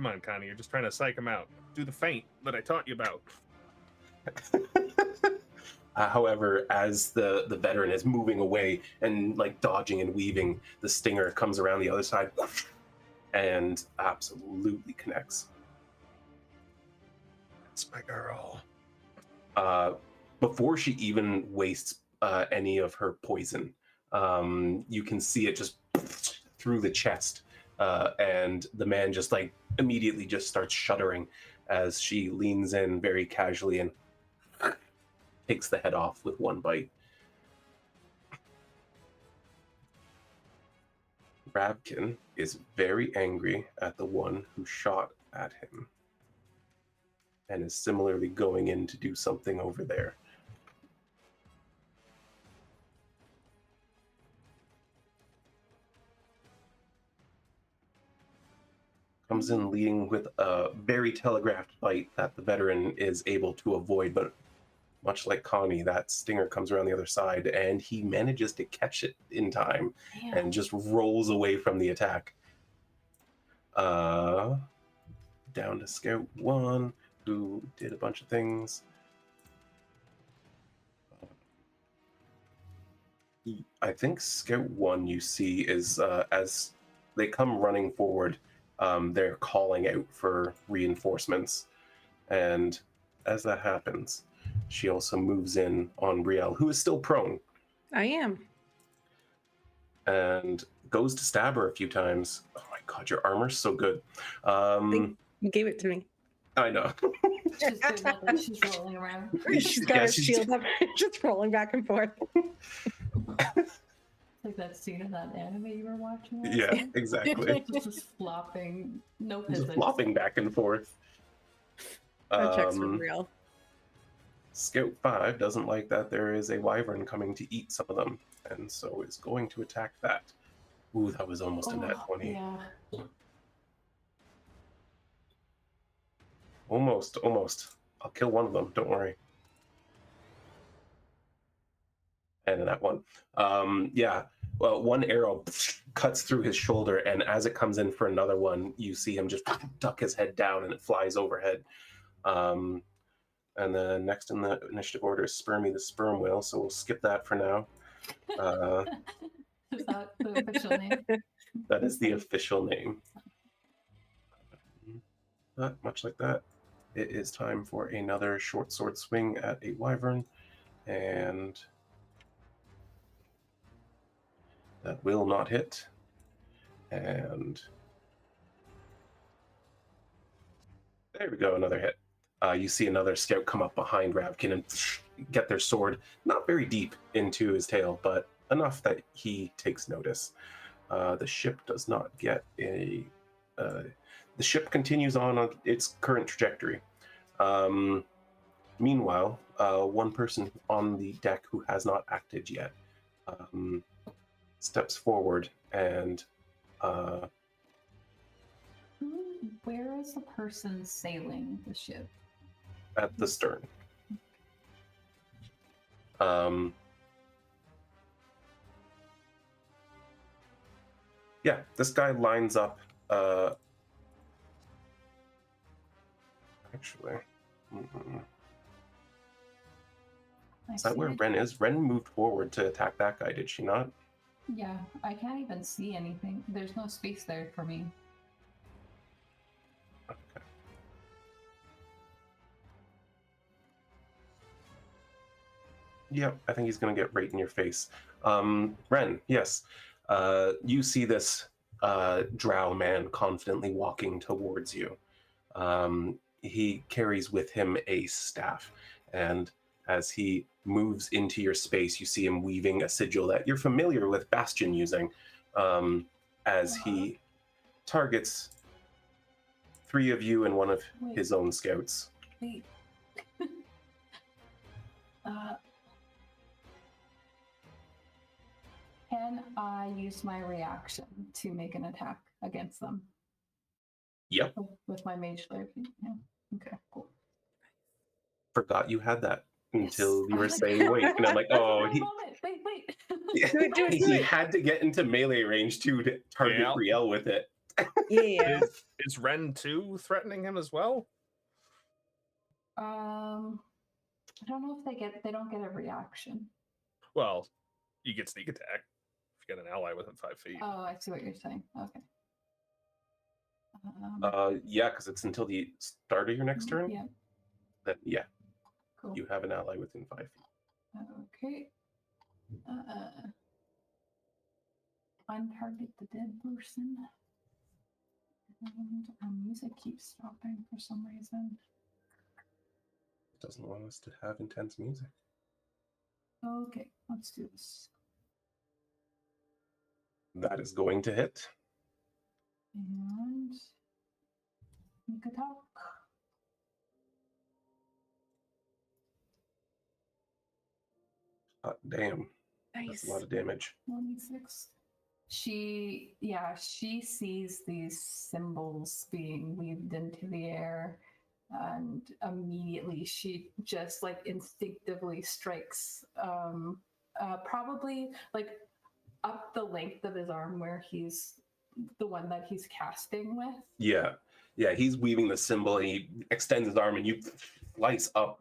on, Connie, you're just trying to psych him out. Do the feint that I taught you about. However, as the veteran is moving away and like dodging and weaving, the stinger comes around the other side and absolutely connects. That's my girl. Before she even wastes any of her poison, you can see it just through the chest, and the man just like immediately just starts shuddering as she leans in very casually and takes the head off with one bite. Rabkin is very angry at the one who shot at him and is similarly going in to do something over there. Comes in leading with a very telegraphed bite that the veteran is able to avoid, but much like Connie, that stinger comes around the other side and he manages to catch it in time. Damn. And just rolls away from the attack. Down to Scout 1, who did a bunch of things. I think Scout 1 you see is as they come running forward, they're calling out for reinforcements. And as that happens, she also moves in on Brielle, who is still prone. I am. And goes to stab her a few times. Oh my god, your armor's so good. You gave it to me. I know. She's doing nothing. She's rolling around. She's got her shield up, just rolling back and forth. Like that scene in that anime you were watching. Yeah, exactly. Just flopping. No Just physics. flopping back and forth. That checks for real. Scout 5 doesn't like that there is a wyvern coming to eat some of them, and so is going to attack that. Ooh, that was almost a net 20. Yeah. Almost. I'll kill one of them, don't worry. And that one. Yeah, well, one arrow cuts through his shoulder, and as it comes in for another one, you see him just duck his head down, and it flies overhead. And then next in the initiative order is Spermy the Sperm Whale, so we'll skip that for now. Is that the official name? That is the official name. But much like that, it is time for another short sword swing at a wyvern, and that will not hit. And there we go, another hit. You see another scout come up behind Rabkin and get their sword, not very deep into his tail, but enough that he takes notice. The ship does not get a... the ship continues on its current trajectory. Meanwhile, one person on the deck who has not acted yet steps forward and... Where is the person sailing the ship? at the stern. Yeah, this guy lines up. Actually, is that where Wren is? Wren moved forward to attack that guy, did she not? Yeah, I can't even see anything. There's no space there for me. Okay. Yep, I think he's going to get right in your face. Wren, yes. You see this drow man confidently walking towards you. He carries with him a staff, and as he moves into your space, you see him weaving a sigil that you're familiar with Bastion using, as he targets 3 of you and 1 of his own scouts. Wait. Can I use my reaction to make an attack against them? Yep. With my mage lair? Yeah. Okay, cool. Forgot you had that until you were saying wait, and I'm like, oh, wait. He had to get into melee range too to target Brielle with it. Yeah. Is Wren 2 threatening him as well? I don't know if they don't get a reaction. Well, you get sneak attack if you get an ally within 5 feet. Oh, I see what you're saying. Okay. Yeah, because it's until the start of your next turn. Yeah. Then yeah, Cool. you have an ally within 5 feet. Okay. Untarget the dead person. And our music keeps stopping for some reason. It doesn't want us to have intense music. Okay, let's do this. That is going to hit. And make a talk. Damn. Nice. That's a lot of damage. 26. She sees these symbols being weaved into the air, and immediately she just like instinctively strikes probably like up the length of his arm where he's the one that he's casting with. Yeah, he's weaving the symbol and he extends his arm and you slice up,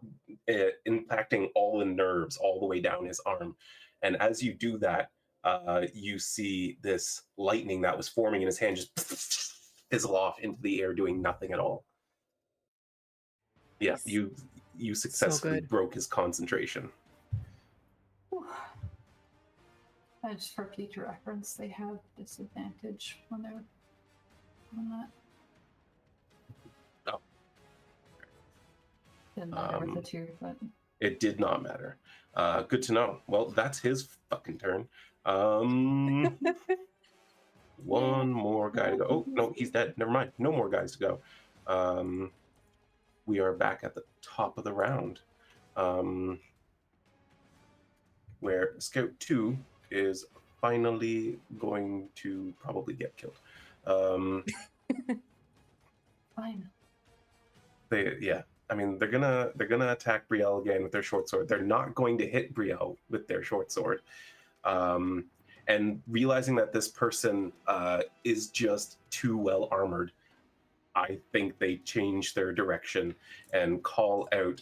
impacting all the nerves all the way down his arm. And as you do that, you see this lightning that was forming in his hand just fizzle off into the air, doing nothing at all. Yeah, Nice. you successfully good. broke his concentration. Just for future reference, they have disadvantage when they're on that. Oh. Didn't matter with the 2, but It did not matter. Good to know. Well, that's his fucking turn. One more guy to go. Oh, no, he's dead. Never mind. No more guys to go. We are back at the top of the round, where Scout 2 is finally going to probably get killed. fine. I mean, they're gonna attack Brielle again with their short sword. They're not going to hit Brielle with their short sword. And realizing that this person is just too well armored, I think they change their direction and call out.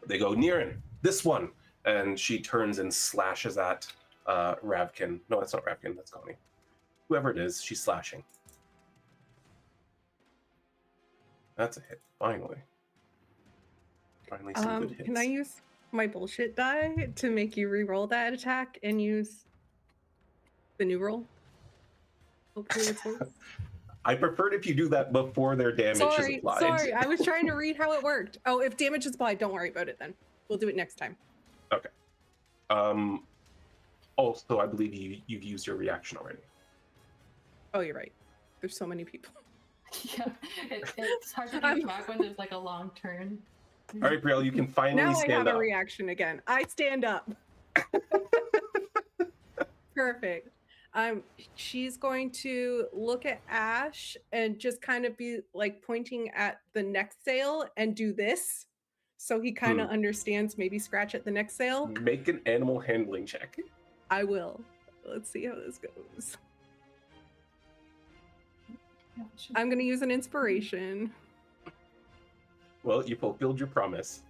They go, Niren, this one. And she turns and slashes at Ravkin. No, that's not Ravkin, that's Connie. Whoever it is, she's slashing. That's a hit, finally. Finally some good hits. Can I use my bullshit die to make you re-roll that attack and use the new roll? Hopefully it's works. I preferred if you do that before their damage is applied. Sorry, I was trying to read how it worked. Oh, if damage is applied, don't worry about it then. We'll do it next time. Okay. Also, I believe you've used your reaction already. Oh, you're right. There's so many people. Yeah, it's hard to keep track when there's like a long turn. All right, Brielle, you can finally Now I stand have up. a reaction again. I stand up. Perfect. She's going to look at Ash and just kind of be like pointing at the neck sail and do this so he kind of understands. Maybe scratch at the next sail. Make an animal handling check. I will. Let's see how this goes. I'm going to use an inspiration. Well, you fulfilled your promise.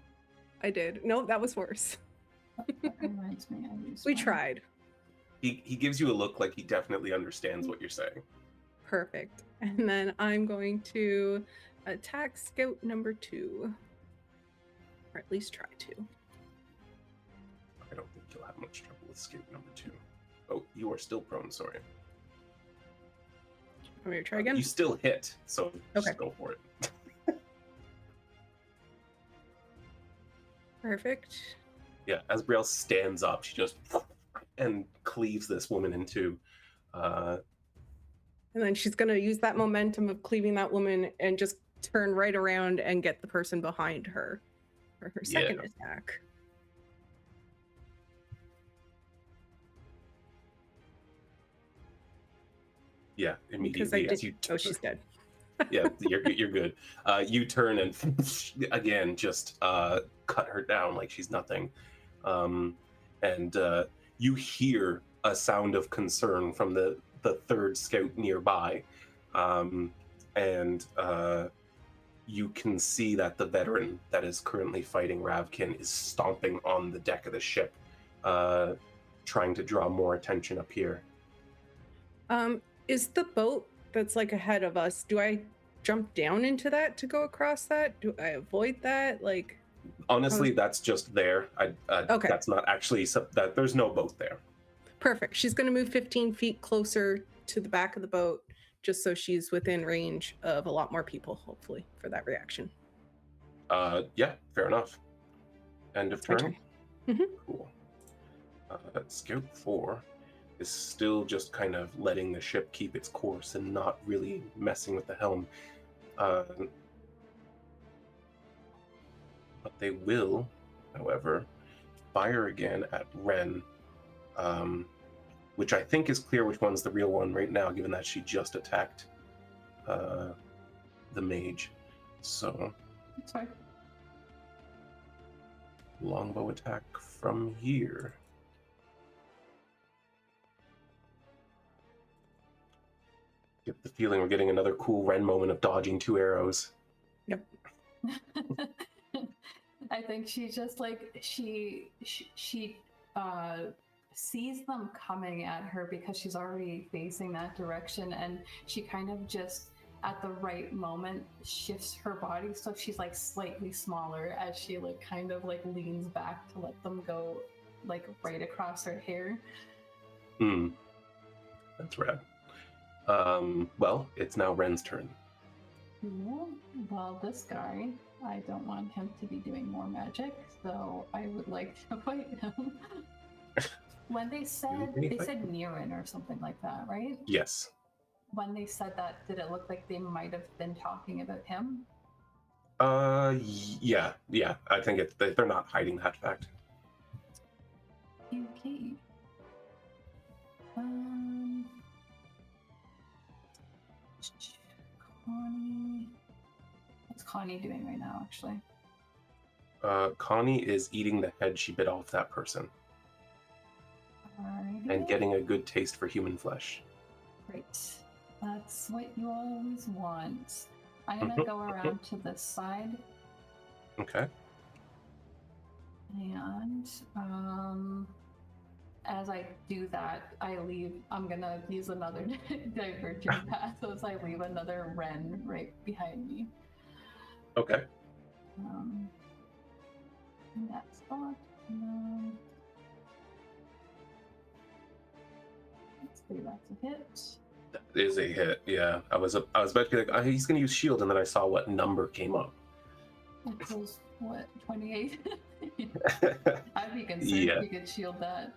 I did. No, that was worse. That reminds me, We tried. He gives you a look like he definitely understands what you're saying. Perfect. And then I'm going to attack scout number 2. Or at least try to. I don't think you'll have much trouble with scout number 2. Oh, you are still prone, sorry. I'm going to try again. You still hit, so just Okay. go for it. Perfect. Yeah, as Brielle stands up, she just and cleaves this woman in two. And then she's going to use that momentum of cleaving that woman and just turn right around and get the person behind her for her second attack. Yeah, Because I immediately as did. you Oh, she's dead. yeah, you're good. You turn and again just cut her down like she's nothing, and you hear a sound of concern from the third scout nearby, and you can see that the veteran that is currently fighting Ravkin is stomping on the deck of the ship, trying to draw more attention up here. Is the boat that's like ahead of us, do I jump down into that to go across that? Do I avoid that? Like, honestly, that's just there. Okay. That's not actually that. There's no boat there. Perfect. She's going to move 15 feet closer to the back of the boat, just so she's within range of a lot more people, hopefully, for that reaction. Yeah, fair enough. End of My turn. turn. Mhm. Cool. Scout 4 is still just kind of letting the ship keep its course and not really messing with the helm. But they will, however, fire again at Wren, which I think is clear which one's the real one right now, given that she just attacked the mage. So, Sorry. longbow attack from here. Get the feeling we're getting another cool Wren moment of dodging 2 arrows. Yep. I think she just like she sees them coming at her because she's already facing that direction, and she kind of just at the right moment shifts her body so she's like slightly smaller as she like kind of like leans back to let them go like right across her hair. That's rad. Well, it's now Wren's turn. Cool. Well, this guy, I don't want him to be doing more magic, so I would like to fight him. When they said Niran or something like that, right? Yes. When they said that, did it look like they might have been talking about him? Yeah. I think they're not hiding that fact. Okay. Connie. What's Connie doing right now, actually? Connie is eating the head she bit off that person Alrighty. and getting a good taste for human flesh. Great. That's what you always want. I'm gonna go around to this side. Okay. And as I do that, I'm gonna use another divergent path as I leave another Wren right behind me. Okay. In that spot. Let's see, that's a hit. That is a hit. Yeah. I was about to be like, he's gonna use shield, and then I saw what number came up. It was what, 28? I'd be concerned Yeah. if you could shield that.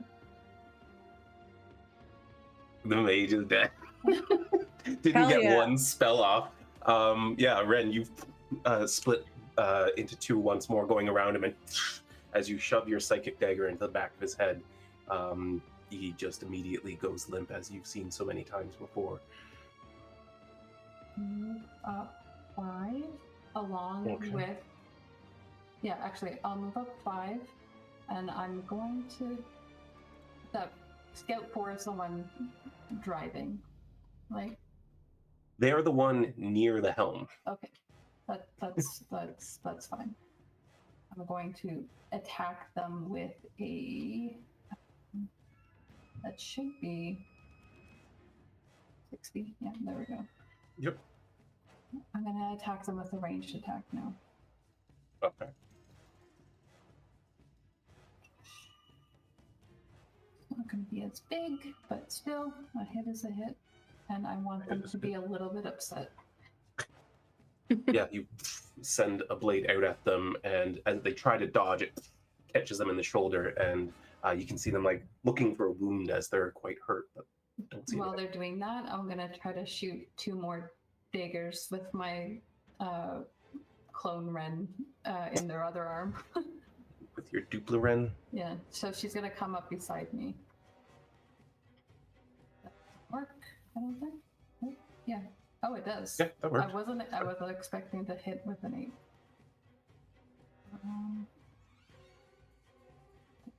The mage is dead. Didn't Hell get yeah. one spell off. Yeah, Wren, you split into 2 once more, going around him, and as you shove your psychic dagger into the back of his head, he just immediately goes limp, as you've seen so many times before. Move up 5 along Okay. with Yeah, actually, I'll move up 5, and I'm going to that scout 4 is the one driving, like. They are the one near the helm. Okay, that's fine. I'm going to attack them with a. That should be 60. Yeah, there we go. Yep. I'm gonna attack them with a ranged attack now. Okay. Not gonna be as big, but still, a hit is a hit, and I want them to be a little bit upset. Yeah, you send a blade out at them, and as they try to dodge, it catches them in the shoulder, and you can see them like looking for a wound as they're quite hurt, but don't see While anything. they're doing that, I'm gonna try to shoot 2 more daggers with my clone Wren in their other arm. With your dupla Wren. Yeah, so she's gonna come up beside me. That doesn't work, I don't think. Oh, yeah. Oh, it does. Yeah, that works. I wasn't expecting to hit with an 8.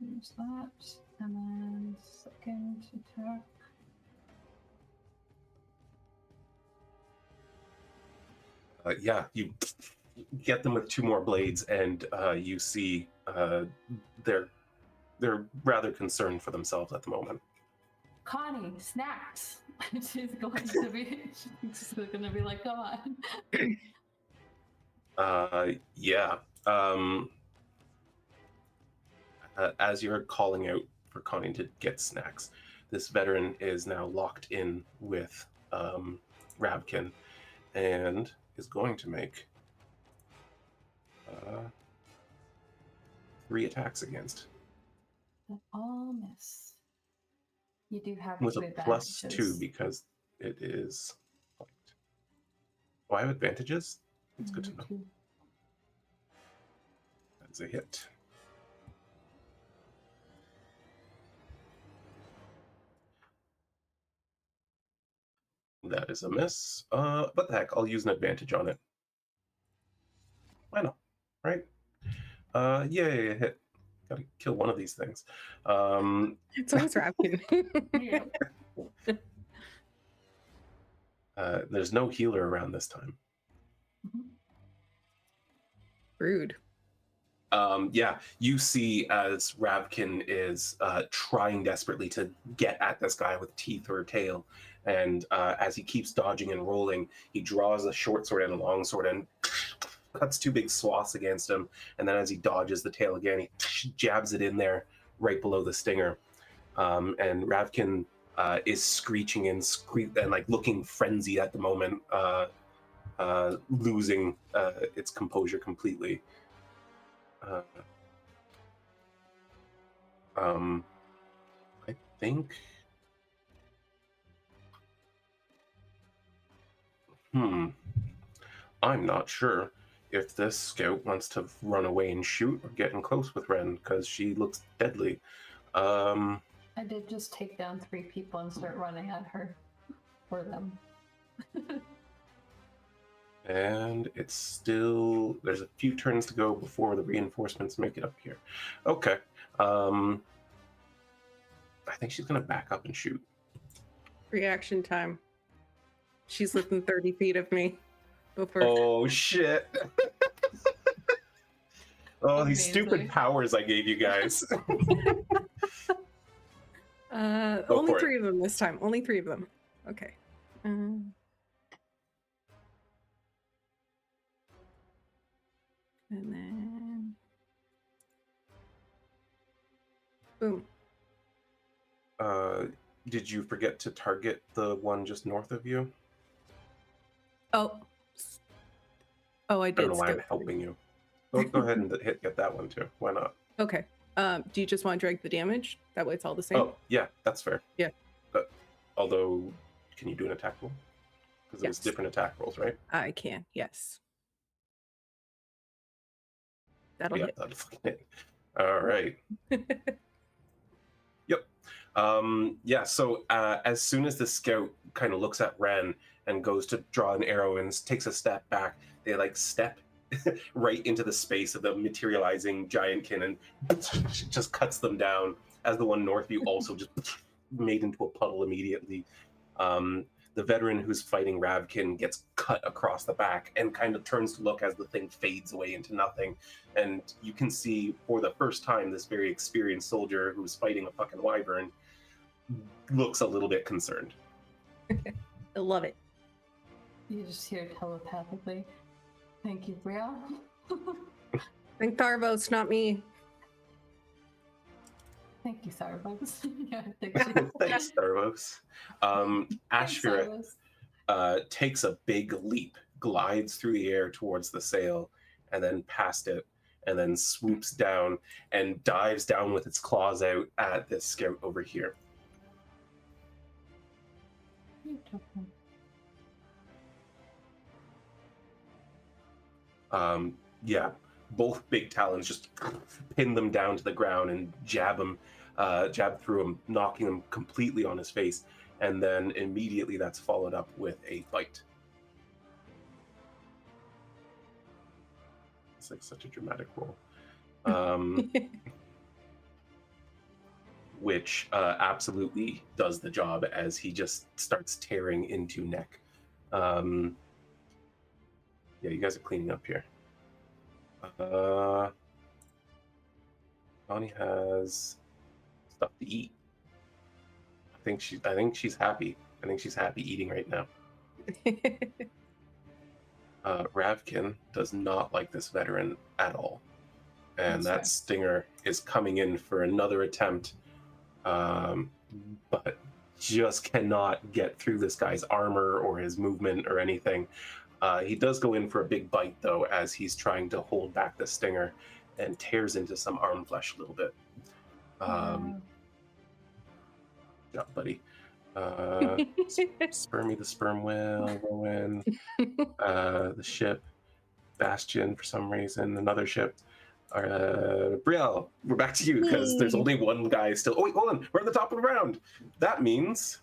Use that, and then second attack. Yeah, you get them with 2 more blades, and you see they're rather concerned for themselves at the moment. Connie, snacks. she's going to be like, come on. Yeah. As you're calling out for Connie to get snacks, this veteran is now locked in with Rabkin, and is going to make 3 attacks against. They all miss. You do have With 2 a advantages. +2 because it is flanked. Oh, I have advantages? It's good to know. 2. That's a hit. That is a miss. What the heck? I'll use an advantage on it. Why not? Right? Yeah, hit. Gotta kill one of these things. It's always Rabkin. Yeah. There's no healer around this time. Rude. Yeah, you see as Rabkin is trying desperately to get at this guy with teeth or tail, and as he keeps dodging and rolling, he draws a short sword and a long sword and cuts 2 big swaths against him, and then as he dodges the tail again, he jabs it in there right below the stinger, and Rabkin is screeching and like looking frenzied at the moment, losing its composure completely. I think. I'm not sure if this scout wants to run away and shoot or get in close with Wren because she looks deadly. I did just take down 3 people and start running at her for them. And it's still, there's a few turns to go before the reinforcements make it up here. Okay. I think she's gonna back up and shoot. Reaction time. She's within 30 feet of me. Before. Oh shit. Oh, these Amazing. stupid powers I gave you guys. Only 3 of them this time. Only 3 of them. Okay. And then boom. Did you forget to target the one just north of you? Oh, I I did. don't know why I'm helping you. Go ahead and get that one too. Why not? Okay. Do you just want to drag the damage? That way it's all the same. Oh, yeah, that's fair. Yeah. Although, can you do an attack roll? Because Yes. there's different attack rolls, right? I can. Yes. That'll Yeah, hit. that'll fucking hit. All right. Yep. Yeah, so as soon as the scout kind of looks at Wren and goes to draw an arrow and takes a step back, they like step right into the space of the materializing giantkin and just cuts them down, as the one north of you also just made into a puddle immediately. The veteran who's fighting Ravkin gets cut across the back and kind of turns to look as the thing fades away into nothing. And you can see for the first time this very experienced soldier who's fighting a fucking wyvern looks a little bit concerned. I love it. You just hear telepathically, "Thank you, Brielle." Thank Tharvos, not me. Thank you, Starbucks. Yeah, Thanks, Tharvos. Ashfira takes a big leap, glides through the air towards the sail, and then past it, and then swoops down and dives down with its claws out at this scout over here. Yeah, both big talons just pin them down to the ground and jab through him, knocking him completely on his face, and then immediately that's followed up with a bite. It's like such a dramatic roll. Which absolutely does the job as he just starts tearing into neck. Yeah, you guys are cleaning up here. Bonnie has stuff to eat. I think she's happy. I think she's happy eating right now. Ravkin does not like this veteran at all. And that stinger is coming in for another attempt. But just cannot get through this guy's armor or his movement or anything. He does go in for a big bite, though, as he's trying to hold back the stinger and tears into some arm flesh a little bit. Yeah, buddy. Spermy the sperm whale, Rhowan, the ship, Bastion for some reason, another ship. Brielle, we're back to you because there's only one guy still. Oh wait, hold on, we're at the top of the round. That means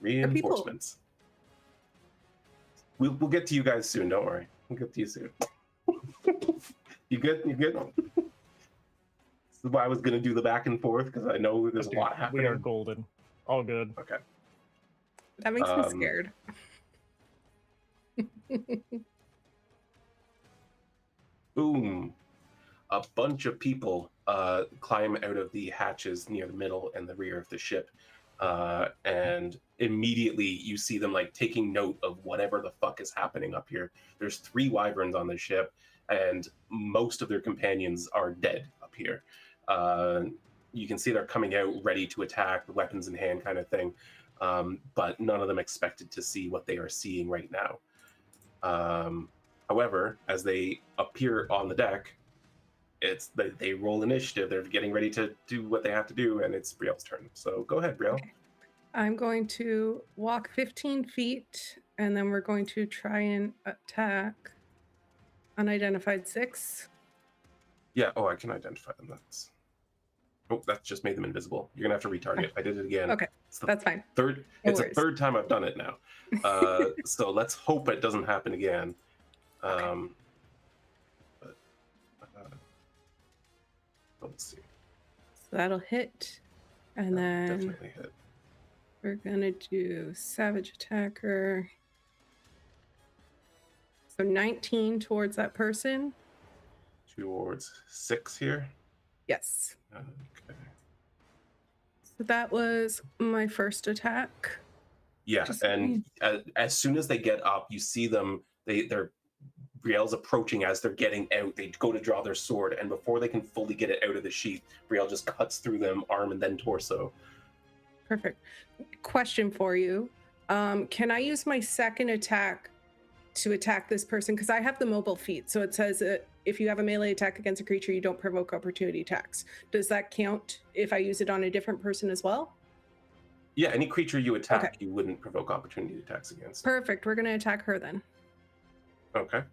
reinforcements. We'll get to you guys soon. Don't worry, we'll get to you soon. You good? You good? This is why I was gonna do the back and forth because I know there's a lot happening. We are golden. All good. Okay. That makes me scared. Boom. A bunch of people climb out of the hatches near the middle and the rear of the ship. And immediately you see them like taking note of whatever the fuck is happening up here. There's 3 wyverns on the ship, and most of their companions are dead up here. You can see they're coming out ready to attack, weapons in hand kind of thing. But none of them expected to see what they are seeing right now. However, as they appear on the deck, they roll initiative. They're getting ready to do what they have to do, and it's Brielle's turn. So go ahead, Brielle. Okay. I'm going to walk 15 feet, and then we're going to try and attack unidentified 6. Yeah, oh, I can identify them. That just made them invisible. You're gonna have to retarget. I did it again. Okay, that's fine. It's a third time I've done it now. So let's hope it doesn't happen again. Let's see. So that'll hit, and then Definitely hit. we're gonna do Savage Attacker. So 19 towards that person. Towards 6 here. Yes. Okay. So that was my first attack. Yeah, and as soon as they get up, you see them. They're Brielle's approaching as they're getting out. They go to draw their sword, and before they can fully get it out of the sheath, Brielle just cuts through them, arm and then torso. Perfect. Question for you. Can I use my second attack to attack this person? Because I have the mobile feat. So it says if you have a melee attack against a creature, you don't provoke opportunity attacks. Does that count if I use it on a different person as well? Yeah, any creature you attack, you wouldn't provoke opportunity attacks against. Perfect. We're going to attack her then. Okay. I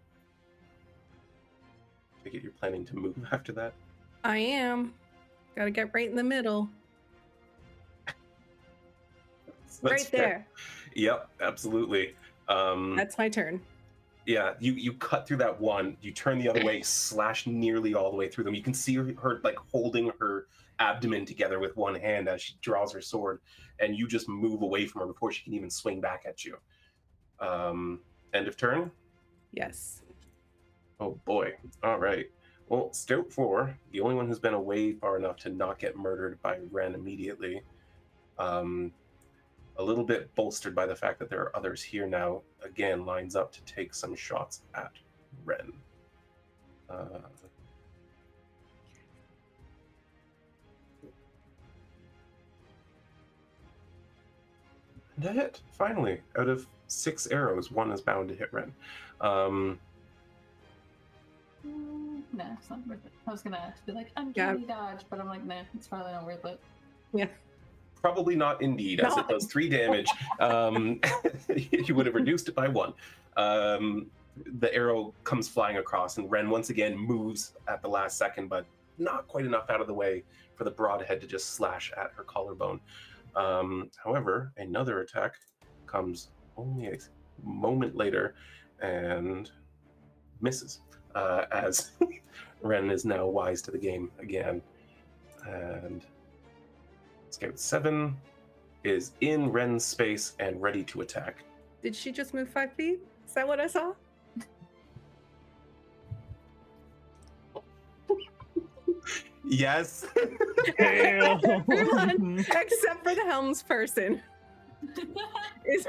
think you're planning to move after that? I am. Got to get right in the middle. That's right fair. there. Yep, absolutely. That's my turn. Yeah, you cut through that one, you turn the other way, slash nearly all the way through them. You can see her like holding her abdomen together with one hand as she draws her sword, and you just move away from her before she can even swing back at you. End of turn? Yes. Oh boy. All right. Well, Stout 4, the only one who's been away far enough to not get murdered by Wren immediately. A little bit bolstered by the fact that there are others here now, again, lines up to take some shots at Wren. And a hit, finally. Out of 6 arrows, 1 is bound to hit Wren. No, it's not worth it. I was gonna be like, uncanny dodge, but I'm like, nah, it's probably not worth it. Yeah. Probably not indeed, as it does 3 damage. You would have reduced it by 1. The arrow comes flying across, and Wren once again moves at the last second, but not quite enough out of the way for the broadhead to just slash at her collarbone. However, another attack comes only a moment later and misses, as Wren is now wise to the game again. And Scout 7 is in Wren's space and ready to attack. Did she just move 5 feet? Is that what I saw? Yes. Everyone except for the helms person. Is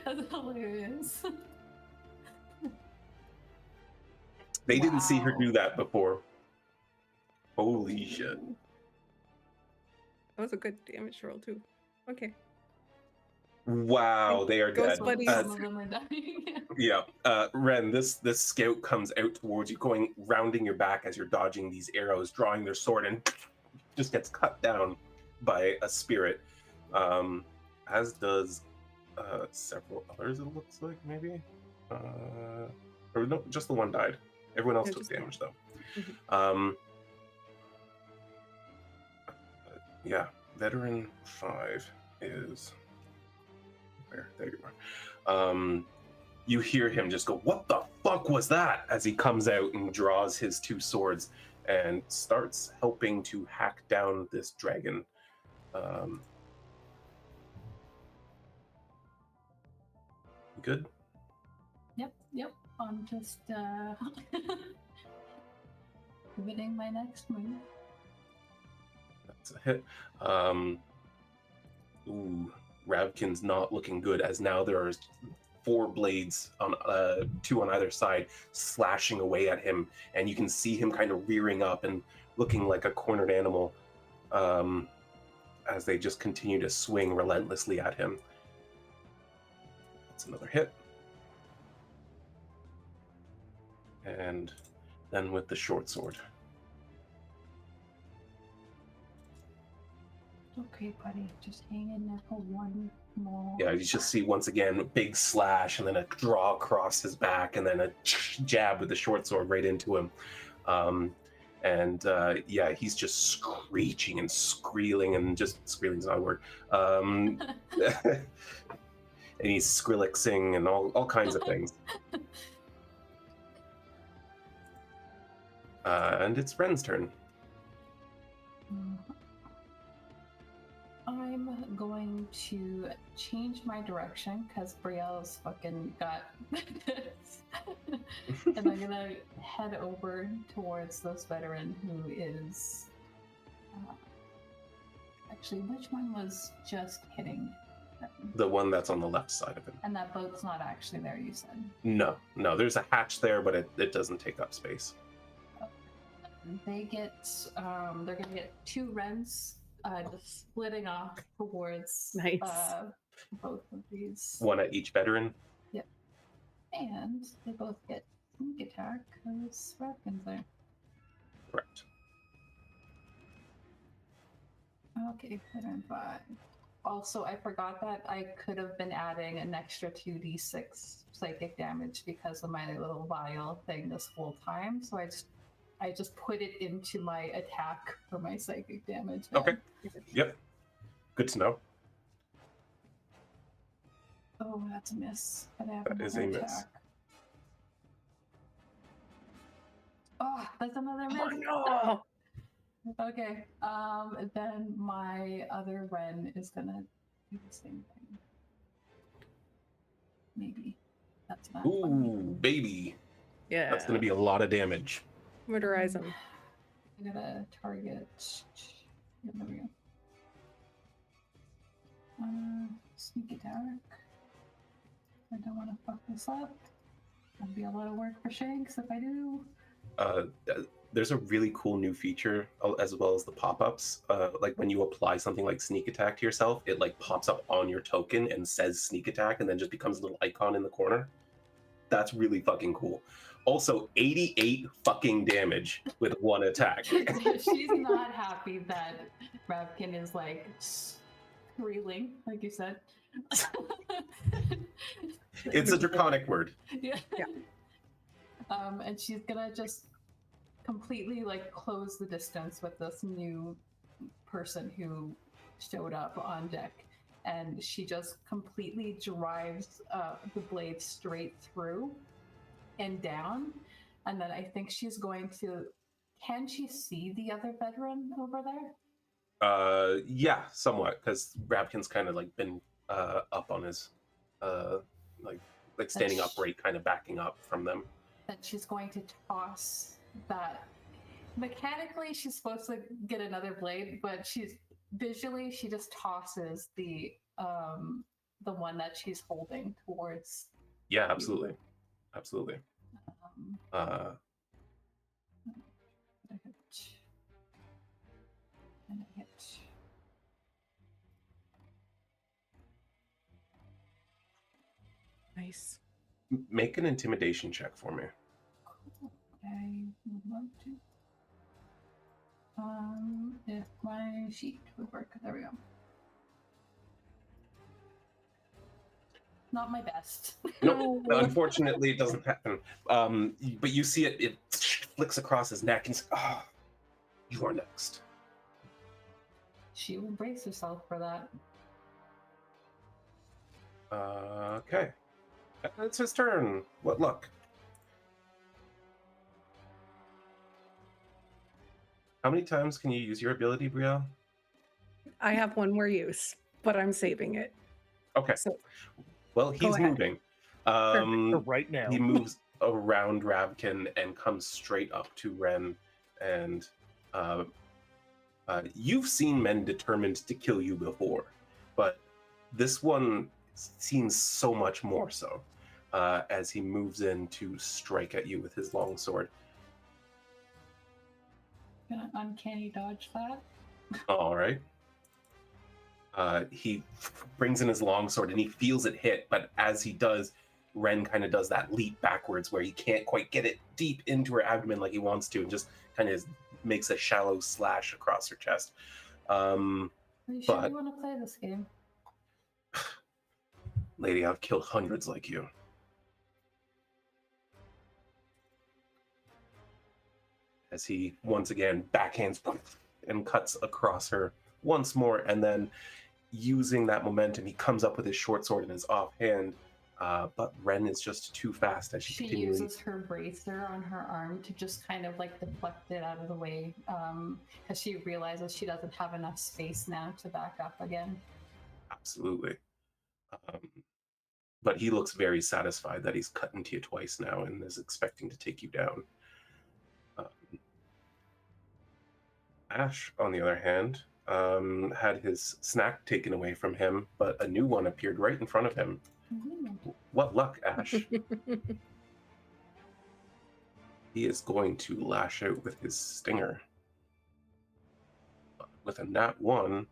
That's hilarious. They didn't see her Wow. do that before. Holy shit. that was a good damage roll too. Okay. Wow, they are Ghost dead. buddies. Some of them are dying. Yeah, Wren, this scout comes out towards you, going rounding your back as you're dodging these arrows, drawing their sword, and just gets cut down by a spirit. As does several others, it looks like, maybe? Or no, just the one died. Everyone else Yeah, took just damage, though. Mhm. Yeah, Veteran 5 is... Where? There you are. You hear him just go, "What the fuck was that?" as he comes out and draws his 2 swords and starts helping to hack down this dragon. Good? Yep. I'm just pivoting my next move. That's a hit. Ooh, Ravkin's not looking good, as now there are 4 blades on 2 on either side slashing away at him, and you can see him kind of rearing up and looking like a cornered animal as they just continue to swing relentlessly at him. That's another hit. And then with the short sword. Okay, buddy, just hang in there for one more. Yeah, you just see once again a big slash and then a draw across his back and then a jab with the short sword right into him. Yeah, he's just screeching and squealing, and just squealing's not a word. And he's skrillexing and all kinds of things. And it's Wren's turn. I'm going to change my direction because Brielle's fucking got this. And I'm gonna head over towards this veteran who is actually, which one was just hitting him? The one that's on the left side of him. And that boat's not actually there, you said? No, there's a hatch there, but it doesn't take up space. They get they're gonna get 2 Wrens just splitting off towards Nice. Both of these. One at each veteran. Yep. And they both get sneak attack because Ravkin's there. Correct. Okay, veteran 5. Also, I forgot that I could have been adding an extra 2d6 psychic damage because of my little vial thing this whole time. So I just put it into my attack for my psychic damage. Okay. Yep. Good to know. Oh, that's a miss. But I have That is another a miss. attack. Oh, that's another miss. Oh no! Okay. Then my other Wren is gonna do the same thing. Maybe. That's not funny. Ooh, baby. Yeah. That's going to be a lot of damage. Murderize him. I'm gonna target. Yeah, there we go. Sneak attack. I don't want to fuck this up. That'd be a lot of work for Shanks if I do. There's a really cool new feature as well as the pop-ups. Like when you apply something like sneak attack to yourself, it like pops up on your token and says sneak attack and then just becomes a little icon in the corner. That's really fucking cool. Also, 88 fucking damage with one attack. She's not happy that Ravkin is like reeling, like you said. It's a draconic word. Yeah. Yeah. And she's gonna just completely like close the distance with this new person who showed up on deck, and she just completely drives the blade straight through and down. And then I think she's going to. Can she see the other veteran over there? Yeah, somewhat, because Rabkin's kind of like been up on his like standing upright, kind of backing up from them. That she's going to toss that. Mechanically, she's supposed to get another blade, but she just tosses the one that she's holding towards. Yeah, absolutely, absolutely. And a hit. Nice. Make an intimidation check for me. Cool. I would love to. If my sheet would work, there we go. Not my best. No, unfortunately, it doesn't happen. But you see it flicks across his neck, and he's like, "Oh, you are next." She will brace herself for that. Okay. It's his turn. What luck? How many times can you use your ability, Brielle? I have one more use, but I'm saving it. Okay. So Well, he's ahead. moving. For right now. He moves around Ravkin and comes straight up to Wren. And you've seen men determined to kill you before, but this one seems so much more so as he moves in to strike at you with his long sword. Gonna uncanny dodge that. All right. He brings in his longsword and he feels it hit, but as he does, Wren kind of does that leap backwards where he can't quite get it deep into her abdomen like he wants to, and just kind of makes a shallow slash across her chest. Are you sure you want to play this game? Lady, I've killed hundreds like you. As he once again backhands and cuts across her once more, and then using that momentum, he comes up with his short sword in his offhand. But Wren is just too fast as she continually uses her bracer on her arm to just kind of like deflect it out of the way, because she realizes she doesn't have enough space now to back up again. Absolutely. But he looks very satisfied that he's cut into you twice now and is expecting to take you down. Ash, on the other hand, had his snack taken away from him, but a new one appeared right in front of him. Mm-hmm. What luck, Ash. He is going to lash out with his stinger. With a nat 1.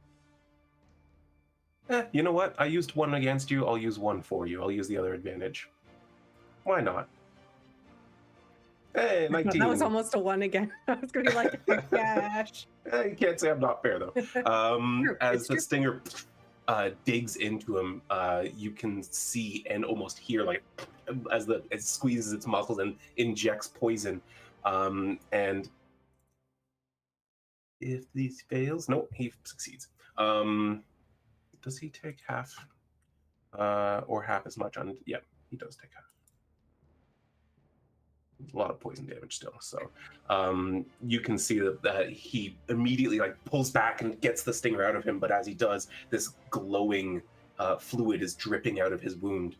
You know what? I used one against you. I'll use one for you. I'll use the other advantage. Why not? Hey, 19. That was almost a 1 again. I was going to be like, gosh. You can't say I'm not fair, though. As the true. stinger digs into him, you can see and almost hear, like, as it squeezes its muscles and injects poison. And if these fails, no, he succeeds. Does he take half? or half as much on. Yeah, he does take half. A lot of poison damage still. So you can see that he immediately like pulls back and gets the stinger out of him. But as he does, this glowing fluid is dripping out of his wound.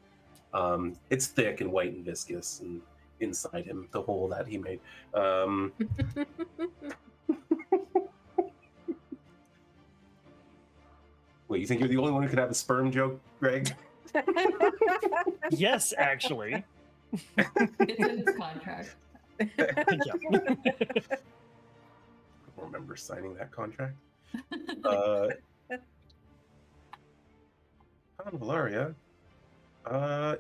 It's thick and white and viscous, and inside him, the hole that he made. Wait, you think you're the only one who could have a sperm joke, Greg? Yes, actually. It's in his contract. Yeah. I don't remember signing that contract. Valaria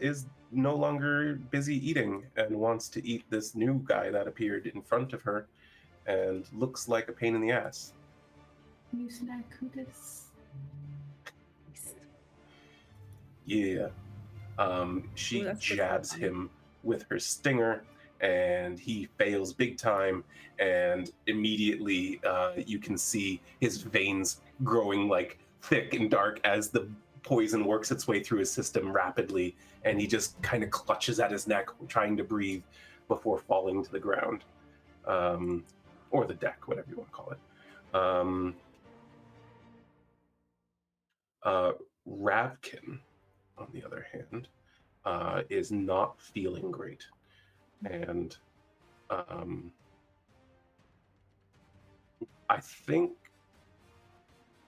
is no longer busy eating and wants to eat this new guy that appeared in front of her and looks like a pain in the ass. New snack, Kutis. Yeah. She Ooh, that's jabs fun. him with her stinger, and he fails big time. And immediately, you can see his veins growing like thick and dark as the poison works its way through his system rapidly. And he just kind of clutches at his neck, trying to breathe before falling to the ground, or the deck, whatever you want to call it. Ravkin, on the other hand, is not feeling great. And I think,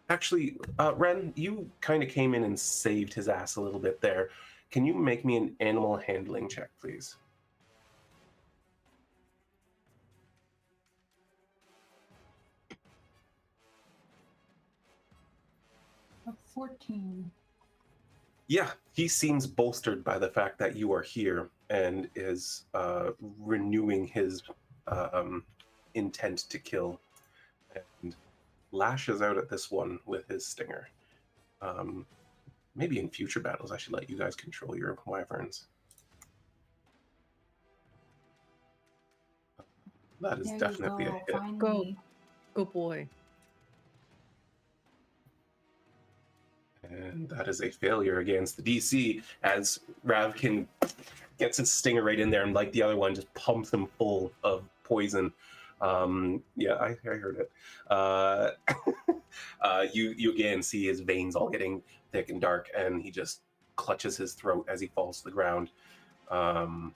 actually, Wren, you kind of came in and saved his ass a little bit there. Can you make me an animal handling check, please? A 14. Yeah, he seems bolstered by the fact that you are here and is renewing his intent to kill, and lashes out at this one with his stinger. Maybe in future battles, I should let you guys control your wyverns. That is There definitely you a go. hit. Finally. Good boy. And that is a failure against the DC, as Ravkin gets his stinger right in there, and like the other one, just pumps him full of poison. Yeah, I heard it. You again see his veins all getting thick and dark, and he just clutches his throat as he falls to the ground. Not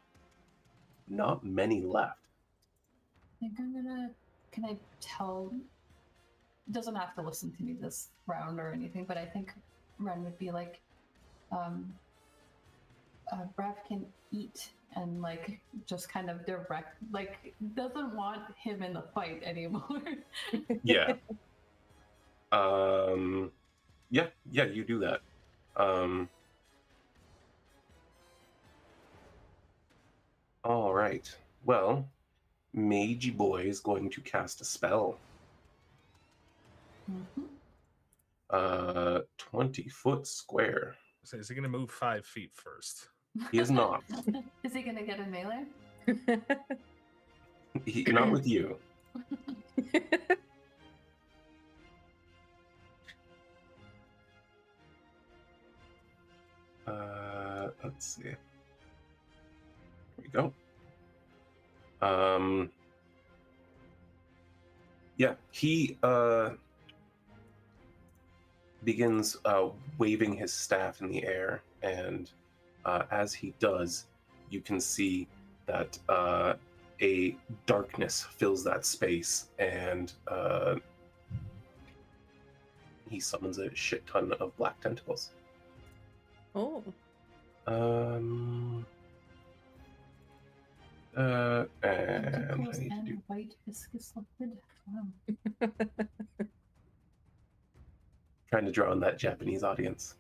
many left. I think I'm gonna. Can I tell? Doesn't have to listen to me this round or anything, but I think Wren would be like, Brav can eat and like just kind of direct, like doesn't want him in the fight anymore. Yeah. Yeah, you do that. All right. Well, Magey Boy is going to cast a spell. 20-foot square. So is he going to move 5 feet first? He is not. Is he gonna get a melee? Not with you. Let's see. Here we go. Yeah, he begins waving his staff in the air, and as he does, you can see that a darkness fills that space, and he summons a shit ton of black tentacles. Oh. And I Tentacles need to and do white viscous liquid. Wow. trying to draw on that Japanese audience.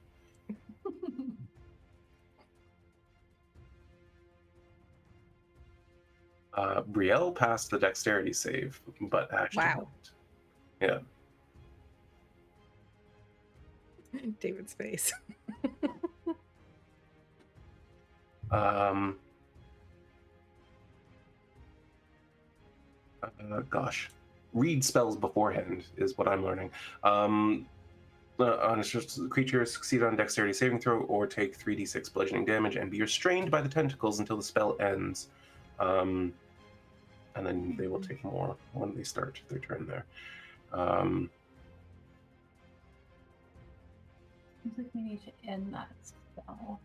Brielle passed the dexterity save, but Ash did Wow. not. Yeah. David's face. Gosh, read spells beforehand is what I'm learning. The creature succeed on dexterity saving throw or take 3d6 bludgeoning damage and be restrained by the tentacles until the spell ends. And then they will take more when they start their turn there. Seems like we need to end that spell.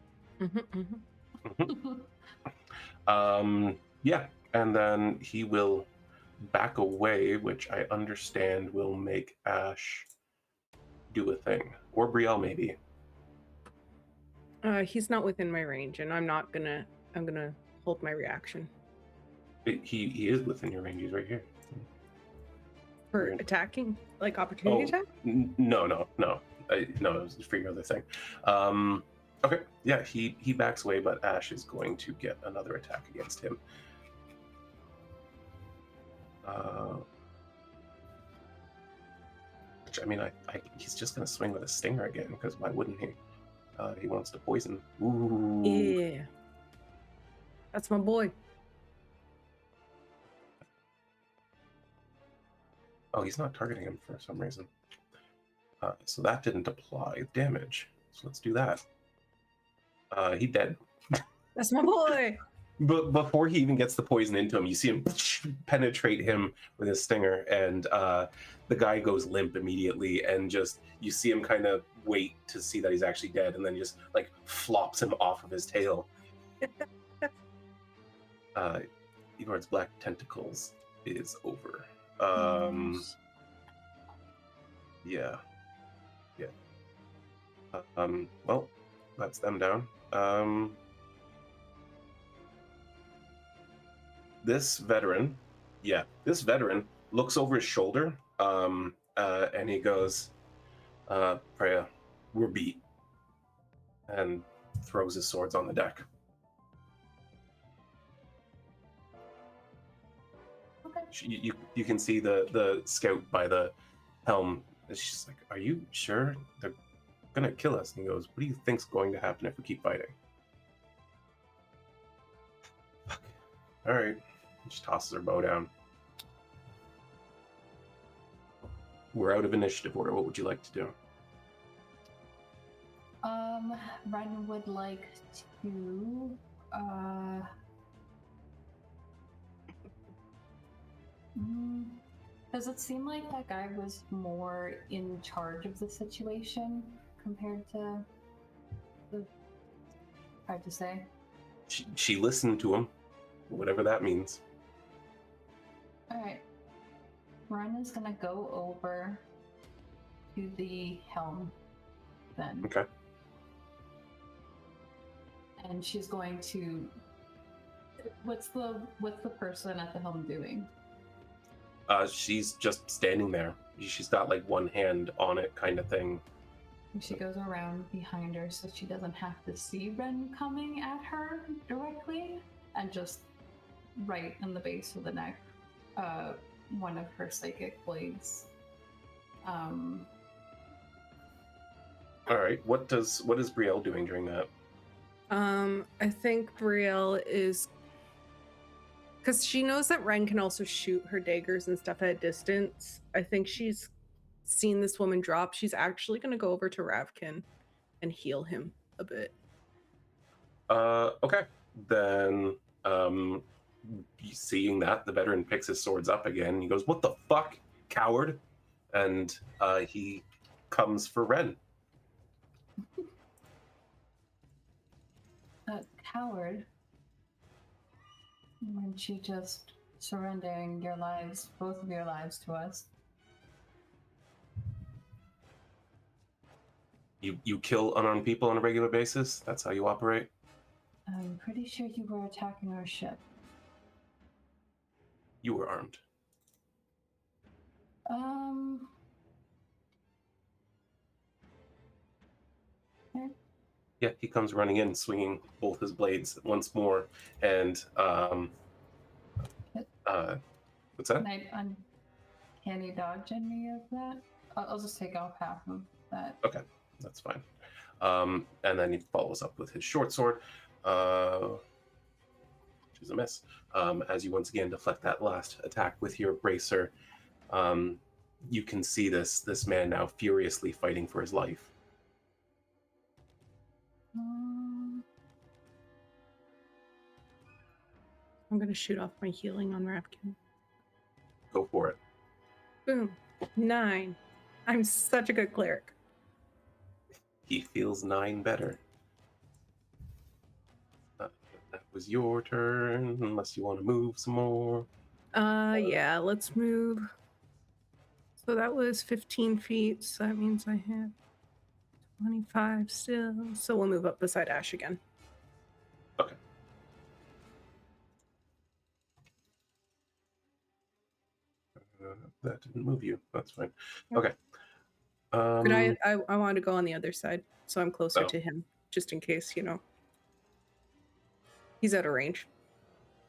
Yeah, and then he will back away, which I understand will make Ash do a thing, or Brielle maybe. He's not within my range, and I'm gonna hold my reaction He is within your range. He's right here. for attacking, like opportunity attack. No, it was for your other thing. Okay, yeah, he backs away, but Ash is going to get another attack against him. Which, I mean, he's just going to swing with a stinger again, because why wouldn't he? He wants to poison. Ooh. Yeah, that's my boy. Oh, he's not targeting him for some reason. So that didn't apply damage. So let's do that. He dead. That's my boy. But before he even gets the poison into him, you see him penetrate him with his stinger, and the guy goes limp immediately, and just you see him kind of wait to see that he's actually dead, and then just like flops him off of his tail. Igor's black tentacles is over. Yeah. Well, that's them down. This veteran looks over his shoulder, and he goes, Freya, we're beat, and throws his swords on the deck. Okay. You can see the scout by the helm. She's like, are you sure they're gonna kill us? And he goes, what do you think's going to happen if we keep fighting? Fuck. All right. She tosses her bow down. We're out of initiative order. What would you like to do? Ren would like to does it seem like that guy was more in charge of the situation compared to the hard to say? She listened to him, whatever that means. Alright. Ren is gonna go over to the helm then. Okay. And she's going to what's the person at the helm doing? She's just standing there. She's got like one hand on it kind of thing. And she goes around behind her so she doesn't have to see Ren coming at her directly, and just right in the base of the neck, one of her psychic blades. All right. What is Brielle doing during that? I think Brielle is, because she knows that Ren can also shoot her daggers and stuff at a distance. I think she's seen this woman drop. She's actually going to go over to Ravkin and heal him a bit. Okay. Then, seeing that, the veteran picks his swords up again. He goes, what the fuck, coward? And he comes for Ren. Coward? Weren't you just surrendering your lives, both of your lives, to us? You kill unarmed people on a regular basis? That's how you operate? I'm pretty sure you were attacking our ship. You were armed. Okay. Yeah, he comes running in, swinging both his blades once more, and what's that? Can you dodge any of that? I'll just take off half of that. Okay, that's fine. And then he follows up with his short sword, which is a miss. As you once again deflect that last attack with your bracer, you can see this man now furiously fighting for his life. I'm gonna shoot off my healing on Rapkin. Go for it. Boom. 9. I'm such a good cleric. He feels 9 better. That was your turn, unless you want to move some more. Yeah, let's move. So that was 15 feet, so that means I have 25 still. So we'll move up beside Ash again. Okay. That didn't move you. That's fine. Yep. Okay. But I want to go on the other side, so I'm closer Oh. to him, just in case, he's out of range.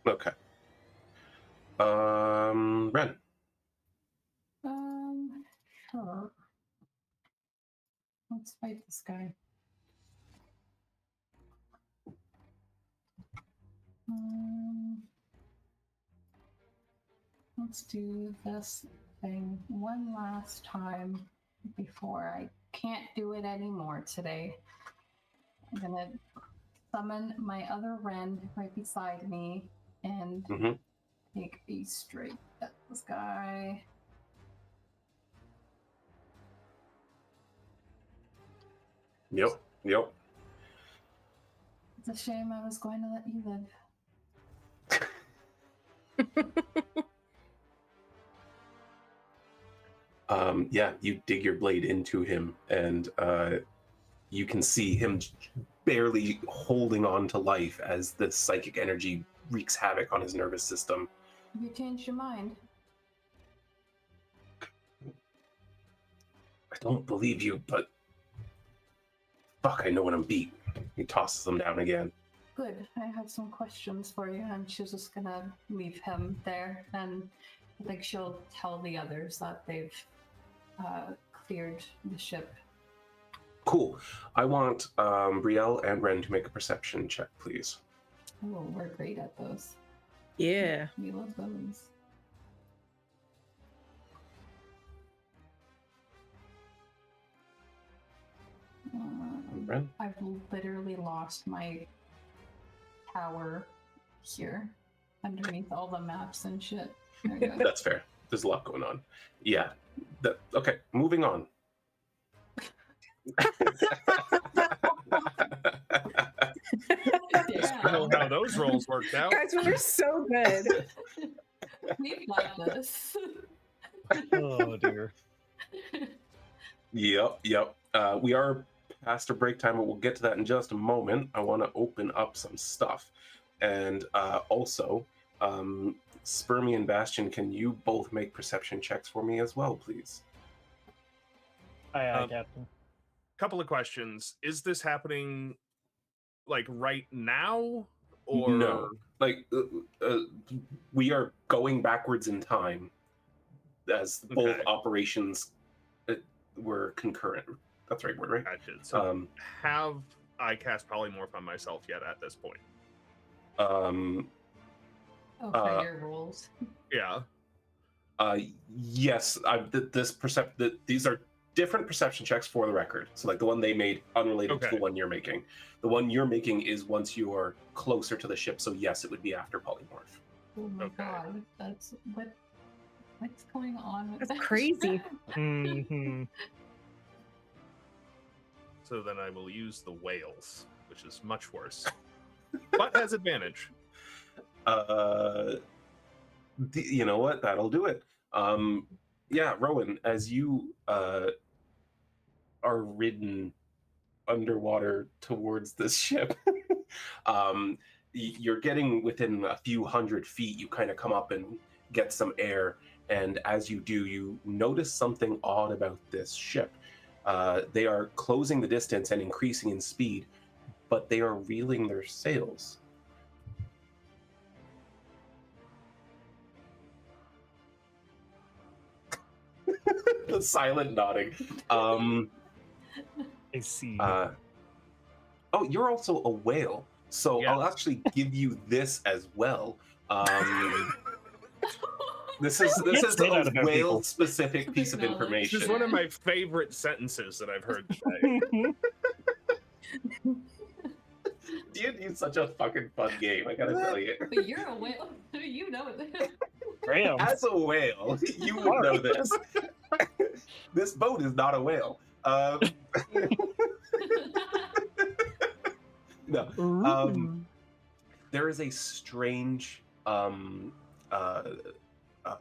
Okay. Wren. Sure. Let's fight this guy. Let's do this thing one last time before I can't do it anymore today. I'm gonna summon my other Wren right beside me and take a straight at this guy. Yep. It's a shame I was going to let you live. Yeah, you dig your blade into him, and you can see him barely holding on to life as the psychic energy wreaks havoc on his nervous system. You changed your mind. I don't believe you, but fuck, I know when I'm beat. He tosses them down again. Good. I have some questions for you, and she's just gonna leave him there, and I think she'll tell the others that they've cleared the ship. Cool. I want Brielle and Wren to make a perception check, please. Oh, we're great at those. Yeah. We love those. Wren? I've literally lost my tower here underneath all the maps and shit. There we go. That's fair. There's a lot going on. Yeah. Okay, moving on. I don't know how those rolls worked out. Guys, we're so good. We've got this. Oh dear. Yep. We are past our break time, but we'll get to that in just a moment. I want to open up some stuff. And also, Spermy and Bastion, can you both make perception checks for me as well, please? Aye, Captain. Couple of questions. Is this happening like right now? Or No. Like, we are going backwards in time as both Okay. operations were concurrent. That's the right word, right? Gotcha. So have I cast polymorph on myself yet at this point? Okay, your rules. Yeah. Yes. These are different perception checks for the record. So, like the one they made, unrelated to Okay. the one you're making. The one you're making is once you're closer to the ship. So, yes, it would be after polymorph. Oh my Okay. god, that's what's going on with That's that crazy. ship? Mm-hmm. So then I will use the whales, which is much worse, but has advantage. You know what? That'll do it. Yeah, Rowan, as you are ridden underwater towards this ship, you're getting within a few hundred feet. You kind of come up and get some air, and as you do, you notice something odd about this ship. They are closing the distance and increasing in speed, but they are reeling their sails. The silent nodding. I see. Oh, you're also a whale, so Yes. I'll actually give you this as well. This is Can't say that a about whale people. specific piece of Knowledge. information. This is one of my favorite sentences that I've heard today. D&D's such a fucking fun game, I gotta tell you. But you're a whale. You know it. Graham. As a whale, you would know this. This boat is not a whale. No. There is a strange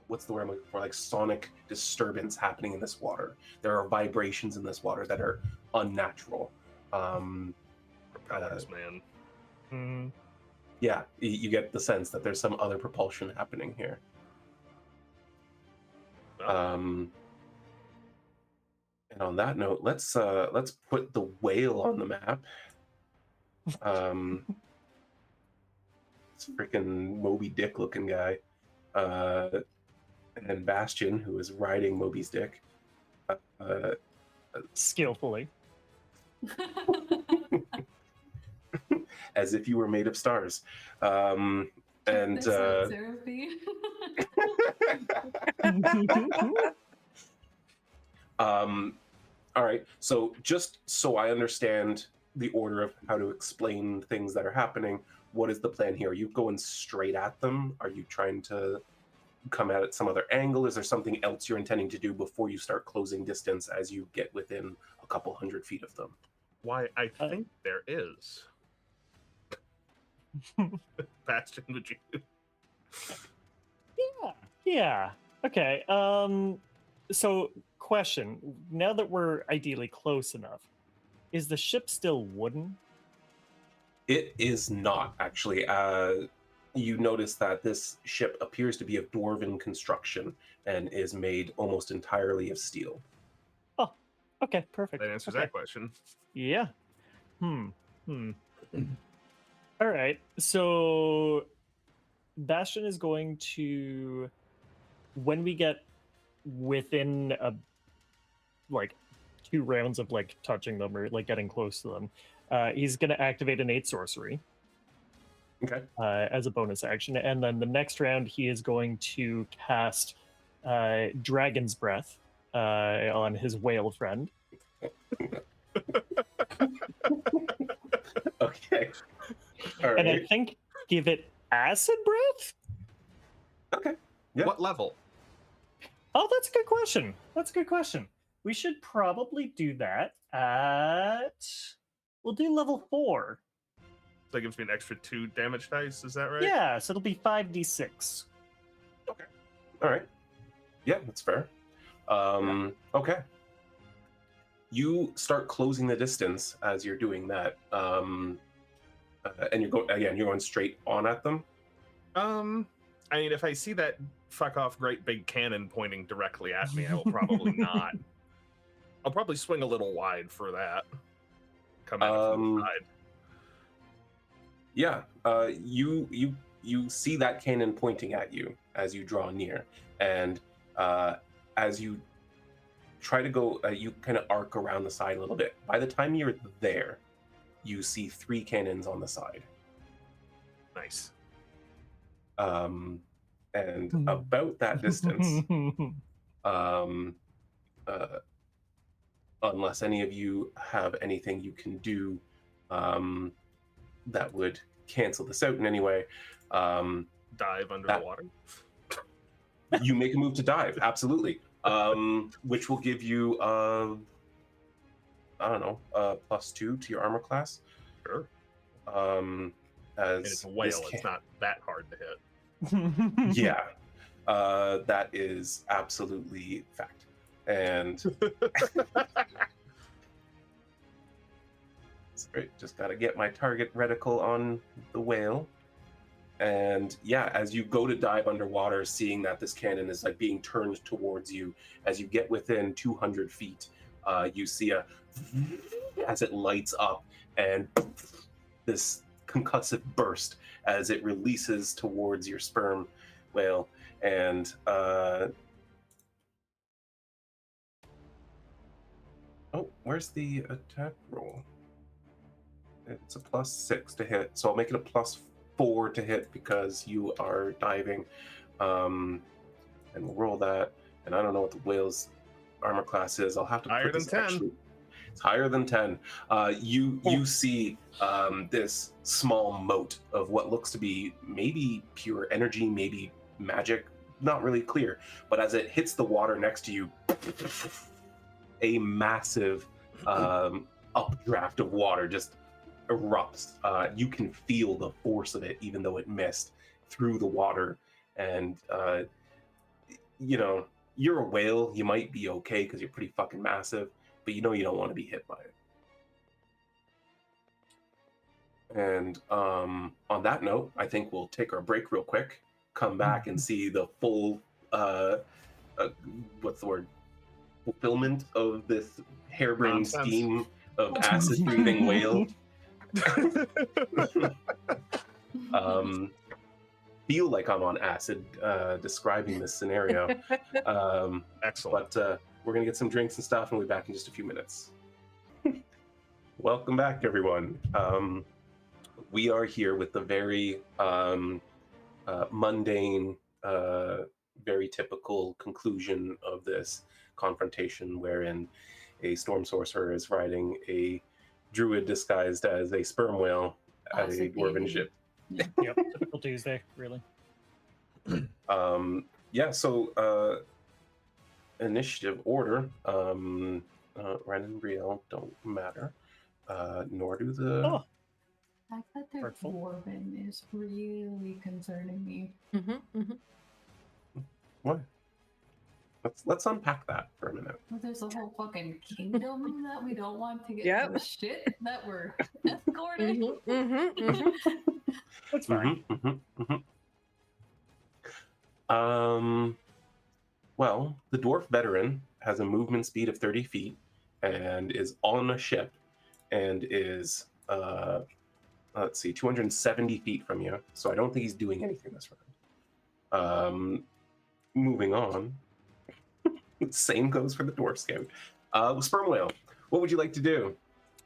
what's the word I'm looking for? Like sonic disturbance happening in this water. There are vibrations in this water that are unnatural. Propellers, man. Yeah, you get the sense that there's some other propulsion happening here. And on that note, let's put the whale on the map. This freaking Moby Dick looking guy, and Bastion, who is riding Moby's dick, Skillfully. as if you were made of stars. And That's not therapy. all right, so just so I understand the order of how to explain things that are happening, what is the plan here? Are you going straight at them? Are you trying to come at it some other angle? Is there something else you're intending to do before you start closing distance as you get within a couple 100 feet of them? Why, I think there is. Bastion, would you? Yeah. Okay. So, question: now that we're ideally close enough, is the ship still wooden? It is not, actually. You notice that this ship appears to be of dwarven construction and is made almost entirely of steel. Oh, okay, perfect. That answers Okay. that question. Yeah. All right. So Bastion is going to, when we get within like 2 rounds of like touching them or like getting close to them, he's going to activate innate sorcery. Okay. As a bonus action, and then the next round he is going to cast Dragon's Breath on his whale friend. Okay. All right. And I think give it acid breath. Okay. Yeah. What level? Oh, that's a good question. That's a good question. We should probably do that at. We'll do level 4. So that gives me an extra 2 damage dice, is that right? Yeah, so it'll be 5d6. Okay. All right. Yeah, that's fair. Okay. You start closing the distance as you're doing that, and you're going straight on at them. I mean, if I see that fuck off great big cannon pointing directly at me, I will probably not. I'll probably swing a little wide for that. Come at it from the side. Yeah, you see that cannon pointing at you as you draw near, and as you try to go, you kind of arc around the side a little bit. By the time you're there, you see 3 cannons on the side. Nice. And about that distance, unless any of you have anything you can do that would cancel this out in any way, Dive under the water. you make a move to dive, absolutely, which will give you I don't know, +2 to your armor class. Sure. As It's a whale, it's not that hard to hit. Yeah, that is absolutely fact. And sorry, just gotta get my target reticle on the whale. And yeah, as you go to dive underwater, seeing that this cannon is like being turned towards you, as you get within 200 feet, you see as it lights up, and this concussive burst as it releases towards your sperm whale. And oh, where's the attack roll? It's a +6 to hit, so I'll make it a +4 to hit because you are diving. and we'll roll that. And I don't know what the whale's armor class is. I'll have to Higher put than this 10. actually. It's higher than 10. You see this small mote of what looks to be maybe pure energy, maybe magic, not really clear. But as it hits the water next to you, a massive updraft of water just erupts. You can feel the force of it, even though it missed through the water. And you know, you're a whale, you might be okay because you're pretty fucking massive, but you know you don't want to be hit by it. And on that note, I think we'll take our break real quick, come back and see the full what's the word, fulfillment of this harebrained Nonsense. scheme of acid breathing whale. Feel like I'm on acid describing this scenario. Excellent. But we're gonna get some drinks and stuff, and we'll be back in just a few minutes. Welcome back, everyone. We are here with the very mundane, very typical conclusion of this confrontation, wherein a storm sorcerer is riding a druid disguised as a sperm whale at a dwarven ship. Yep, typical Tuesday, really. Yeah, so initiative order, Wren and Brielle don't matter, nor do the... Oh, The fact that they're Hurtful. dwarven is really concerning me. What? Let's unpack that for a minute. Well, there's a whole fucking kingdom that we don't want to get Yep. the shit that we're escorting. that's fine. Well, the dwarf veteran has a movement speed of 30 feet and is on a ship and is, let's see, 270 feet from you. So I don't think he's doing anything this round. Moving on. Same goes for the dwarf scout. Sperm whale, what would you like to do?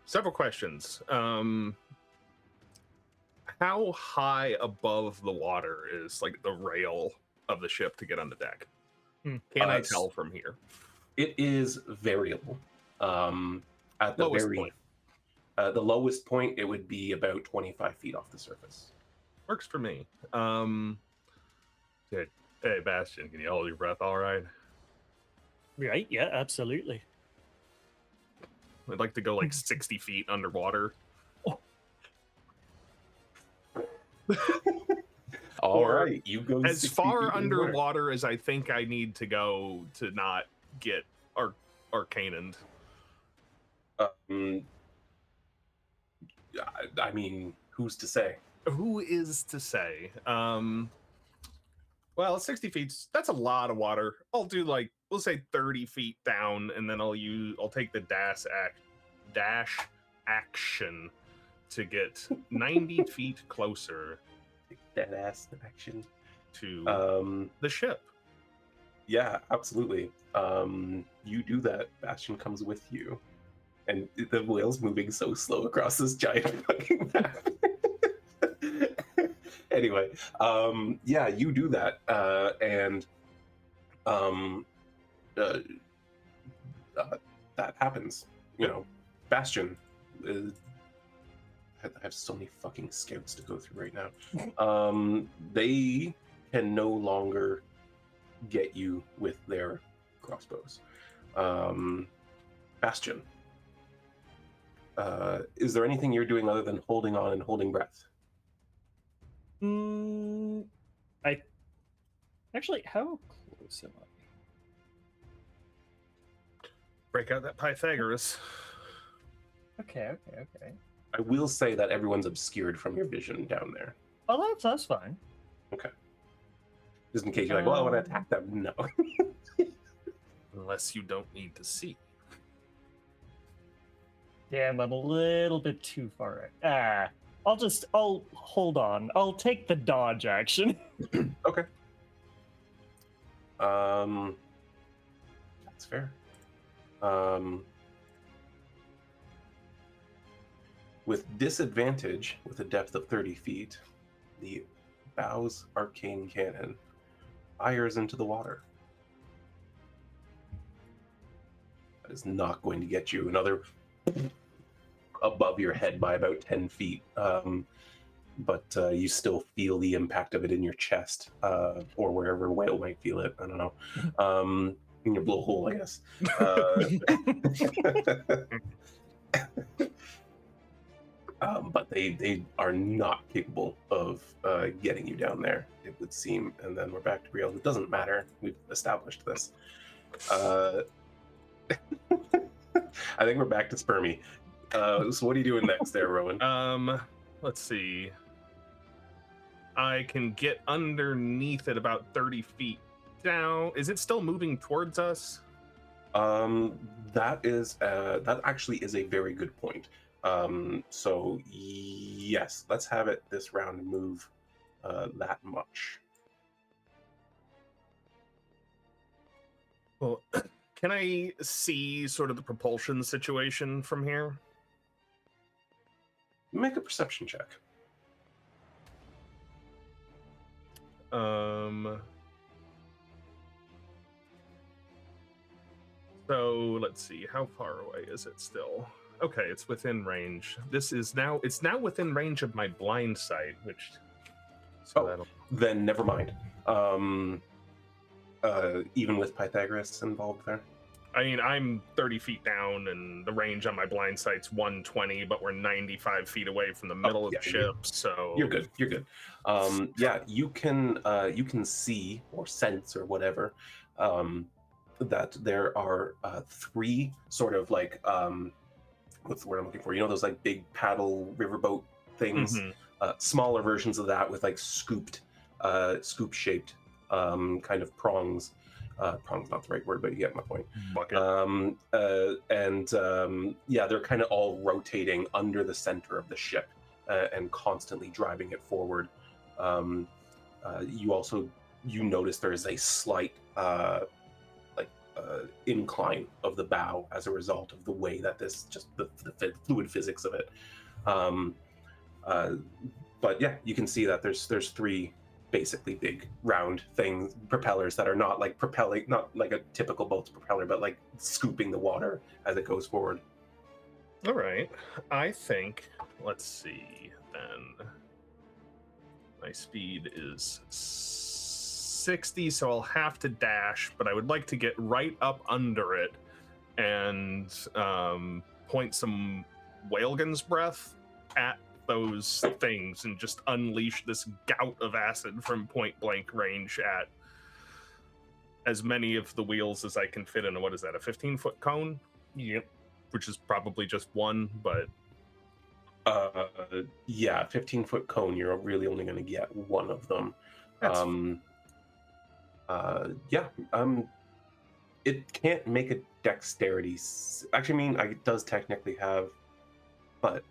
Several questions. How high above the water is like the rail of the ship to get on the deck? Can I tell from here? It is variable. At the Lowest very point. The lowest point, it would be about 25 feet off the surface. Works for me. Hey, Bastion, can you hold your breath all right? Right, yeah, absolutely. I'd like to go like 60 feet underwater. All Or right, you go As 60 far feet underwater. underwater as I think I need to go to not get arcaned. I mean, who's to say? Who is to say? Well, 60 feet, that's a lot of water. I'll do like, we'll say 30 feet down, and then I'll take the dash action to get 90 feet closer Dead ass action to the ship. Yeah, absolutely. You do that. Bastion comes with you, and the whale's moving so slow across this giant fucking map. Anyway, yeah, you do that, and that happens. You know, Bastion. I have so many fucking scouts to go through right now. They can no longer get you with their crossbows. Bastion, is there anything you're doing other than holding on and holding breath? I actually, how close am I? Break out that Pythagoras. Okay. I will say that everyone's obscured from your vision down there. Oh, that's fine. Okay. Just in case you're like, well, I want to attack them. No. Unless you don't need to see. Damn, I'm a little bit too far out. I'll hold on. I'll take the dodge action. Okay. That's fair. With disadvantage, with a depth of 30 feet, the bow's arcane cannon fires into the water. That is not going to get you another above your head by about 10 feet. But you still feel the impact of it in your chest, or wherever a whale might feel it. I don't know. In your blowhole, I guess. But they are not capable of getting you down there, it would seem. And then we're back to Brielle. It doesn't matter. We've established this. I think we're back to Spermy. So what are you doing next there, Rhowan? Let's see. I can get underneath it about 30 feet down. Is it still moving towards us? That actually is a very good point. So yes, let's have it this round move that much. Well, can I see sort of the propulsion situation from here? Make a perception check. So let's see, how far away is it still? Okay, it's within range. It's now within range of my blind sight, which Then never mind. Even with Pythagoras involved there. I mean, I'm 30 feet down, and the range on my blind sight's 120, but we're 95 feet away from the middle of the ship, so you're good. You're good. Yeah, you can see or sense or whatever that there are three sort of like what's the word I'm looking for? You know those like big paddle riverboat things, smaller versions of that with like scoop shaped kind of prongs. Prong's not the right word, but you get my point. Bucket. Yeah, they're kind of all rotating under the center of the ship and constantly driving it forward. You notice there is a slight incline of the bow as a result of the way that this just the fluid physics of it. But yeah, you can see that there's three basically big round things, propellers that are not like propelling, not like a typical boat's propeller, but like scooping the water as it goes forward. All right, I think, let's see then. My speed is 60, so I'll have to dash, but I would like to get right up under it and point some whalgun's breath at those things and just unleash this gout of acid from point blank range at as many of the wheels as I can fit in. What is that, a 15-foot cone? Yep. Which is probably just one, but yeah, 15-foot cone, you're really only going to get one of them. It can't make a dexterity. Actually, I mean, it does technically have, but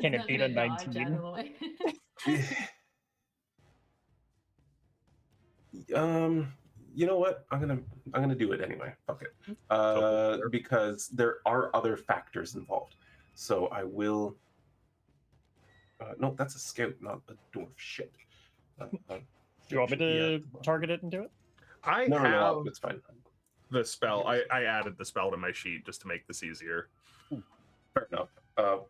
Can it It's beat not a gonna dodge 19? out of the way. you know what? I'm gonna do it anyway. Fuck it. Because there are other factors involved. So I will. No, that's a scout, not a dwarf. Shit. Do you want me to target it and do it? No, it's fine. The spell. I added the spell to my sheet just to make this easier. Fair enough.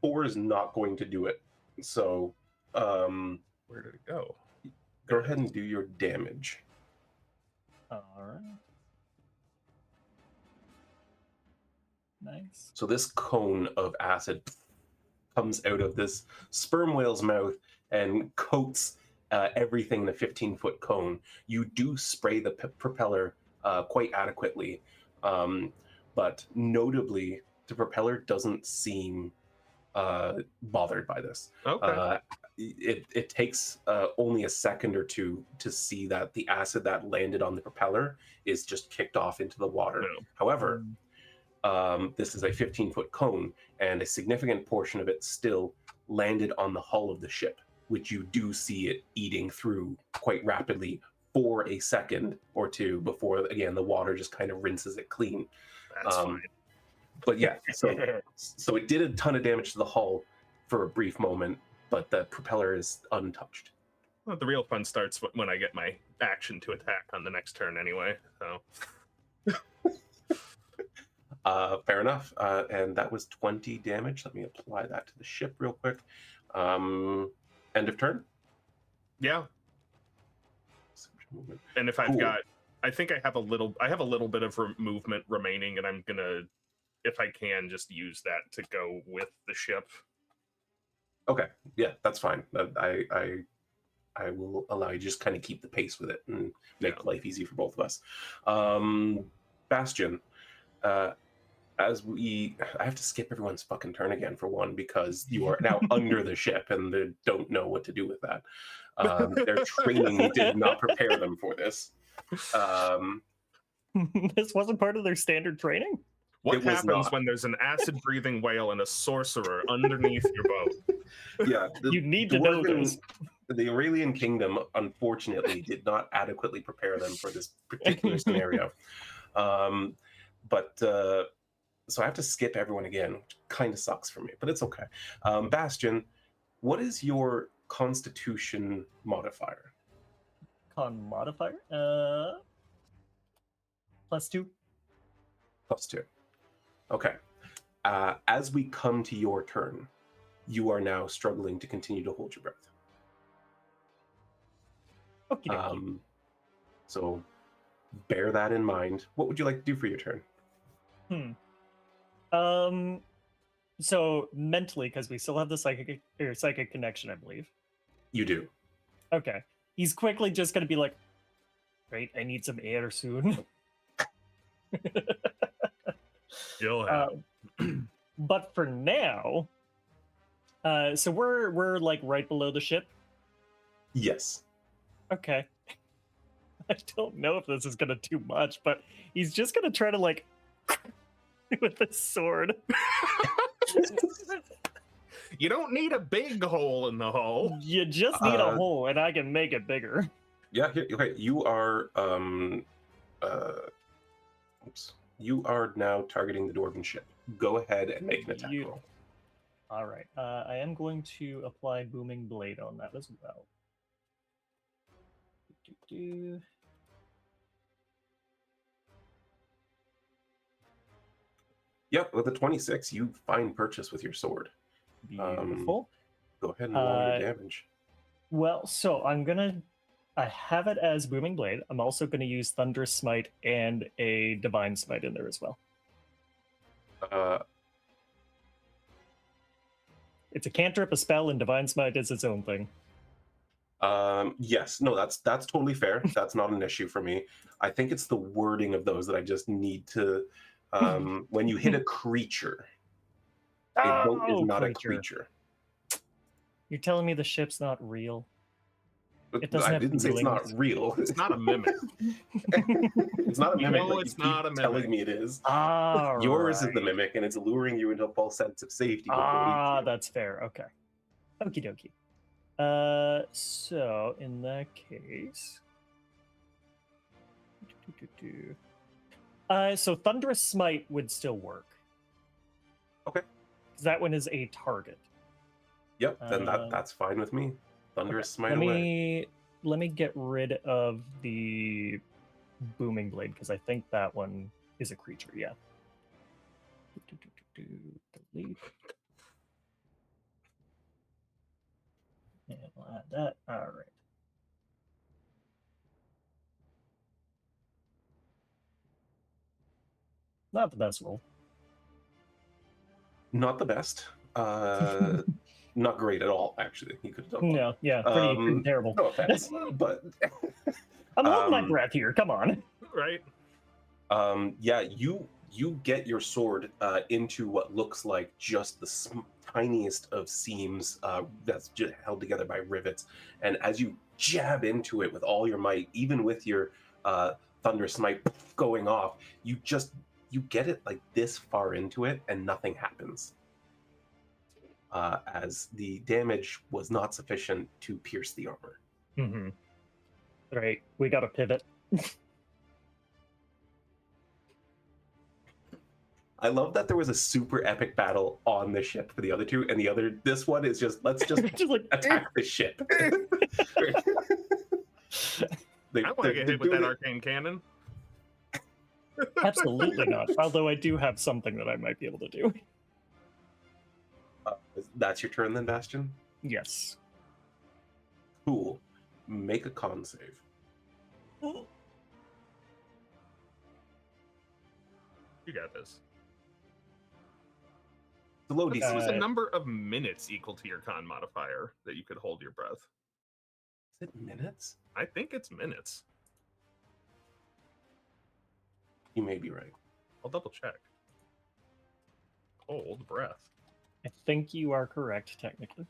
4 is not going to do it. So, where did it go? Go ahead and do your damage. All right. Nice. So this cone of acid comes out of this sperm whale's mouth and coats everything in a 15-foot cone. You do spray the propeller quite adequately, but notably, the propeller doesn't seem bothered by this. Okay. It takes only a second or two to see that the acid that landed on the propeller is just kicked off into the water. No. However, this is a 15-foot cone, and a significant portion of it still landed on the hull of the ship, which you do see it eating through quite rapidly for a second or two before, again, the water just kind of rinses it clean. That's fine. But yeah, so it did a ton of damage to the hull for a brief moment, but the propeller is untouched. Well, the real fun starts when I get my action to attack on the next turn anyway. So fair enough. And that was 20 damage. Let me apply that to the ship real quick. End of turn. yeah. And if I've Cool. got, I think I have a little bit of movement remaining, and I'm gonna, if I can, just use that to go with the ship. Okay, yeah, that's fine. I will allow you to just kind of keep the pace with it and make life easy for both of us. Bastion, I have to skip everyone's fucking turn again for one, because you are now under the ship and they don't know what to do with that. Their training did not prepare them for this. This wasn't part of their standard training? What It was happens not. when there's an acid-breathing whale and a sorcerer underneath your boat? Yeah, You need to know this. The Aurelian Kingdom, unfortunately, did not adequately prepare them for this particular scenario. So I have to skip everyone again, which kind of sucks for me, but it's okay. Bastion, what is your Constitution modifier? Con modifier? +2. +2. Okay. As we come to your turn, you are now struggling to continue to hold your breath. Okay. So bear that in mind. What would you like to do for your turn? So mentally, because we still have the psychic connection, I believe. You do. Okay. He's quickly just gonna be like, "Great, I need some air soon." You'll have. But for now, so we're like right below the ship. Yes. Okay. I don't know if this is gonna do much, but he's just gonna try to like with the sword. You don't need a big hole in the hull. You just need a hole, and I can make it bigger. Yeah. Okay. You are. You are now targeting the dwarven ship. Go ahead and make an attack roll. All right. I am going to apply Booming Blade on that as well. Yep, with a 26, you find purchase with your sword. Beautiful. Go ahead and roll your damage. Well, so I have it as Booming Blade. I'm also going to use Thunderous Smite and a Divine Smite in there as well. It's a cantrip, a spell, and Divine Smite is its own thing. Yes, no, that's totally fair. That's not an issue for me. I think it's the wording of those that I just need to. When you hit a creature, a boat is not a creature. You're telling me the ship's not real? It doesn't I have didn't say it's not feelings. real. It's not a mimic. It's not a You mimic. know But it's you not keep a telling mimic. me it is. Yours Yours is the mimic, and it's luring you into a false sense of safety. before it eats you. That's fair. Okay. Okie dokie. So in that case, so Thunderous Smite would still work. Okay. Because that one is a target. Yep, then that's fine with me. Thunderous Smite away. Let me get rid of the Booming Blade, because I think that one is a creature. Yeah. Delete. And we'll add that. All right. Not the best roll. Not the best. Not great at all, actually. You could have done No, yeah, pretty terrible. No offense, but I'm holding my breath here. Come on. Right? yeah, you get your sword into what looks like just the tiniest of seams that's just held together by rivets, and as you jab into it with all your might, even with your Thunderous Smite going off, you get it like this far into it, and nothing happens. As the damage was not sufficient to pierce the armor. Mm-hmm. Right, we got to pivot. I love that there was a super epic battle on the ship for the other two, and this one is just let's just Just like attack the ship. I want to get hit with that arcane cannon. Absolutely not. Although I do have something that I might be able to do. That's your turn then, Bastion? Yes. Cool. Make a con save. You got this. The low This DC. was a number of minutes equal to your con modifier that you could hold your breath. Is it minutes? I think it's minutes. You may be right. I'll double check. Hold breath. I think you are correct, technically.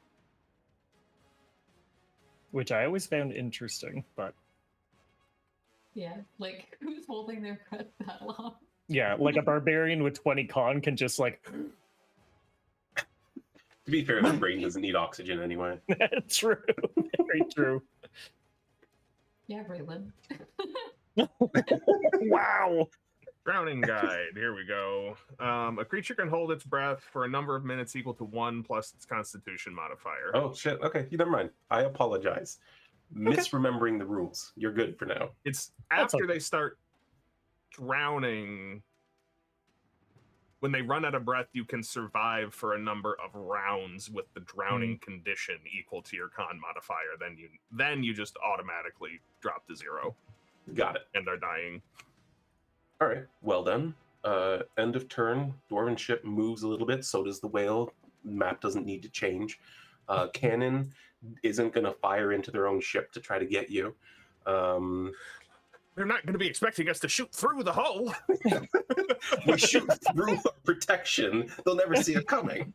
Which I always found interesting, but... Yeah, like, who's holding their breath that long? Yeah, like a barbarian with 20 con can just, like... To be fair, the brain doesn't need oxygen anyway. True. Very true. Yeah, Raylan. Wow! Drowning guide. Here we go. A creature can hold its breath for a number of minutes equal to 1 plus its constitution modifier. Oh, shit. Okay, never mind. I apologize. Misremembering the rules. You're good for now. It's That's after okay. they start drowning. When they run out of breath, you can survive for a number of rounds with the drowning condition equal to your con modifier. Then you just automatically drop to 0 Got it. and are dying. All right. Well done. End of turn. Dwarven ship moves a little bit. So does the whale. Map doesn't need to change. Cannon isn't going to fire into their own ship to try to get you. They're not going to be expecting us to shoot through the hull. We shoot through protection. They'll never see it coming.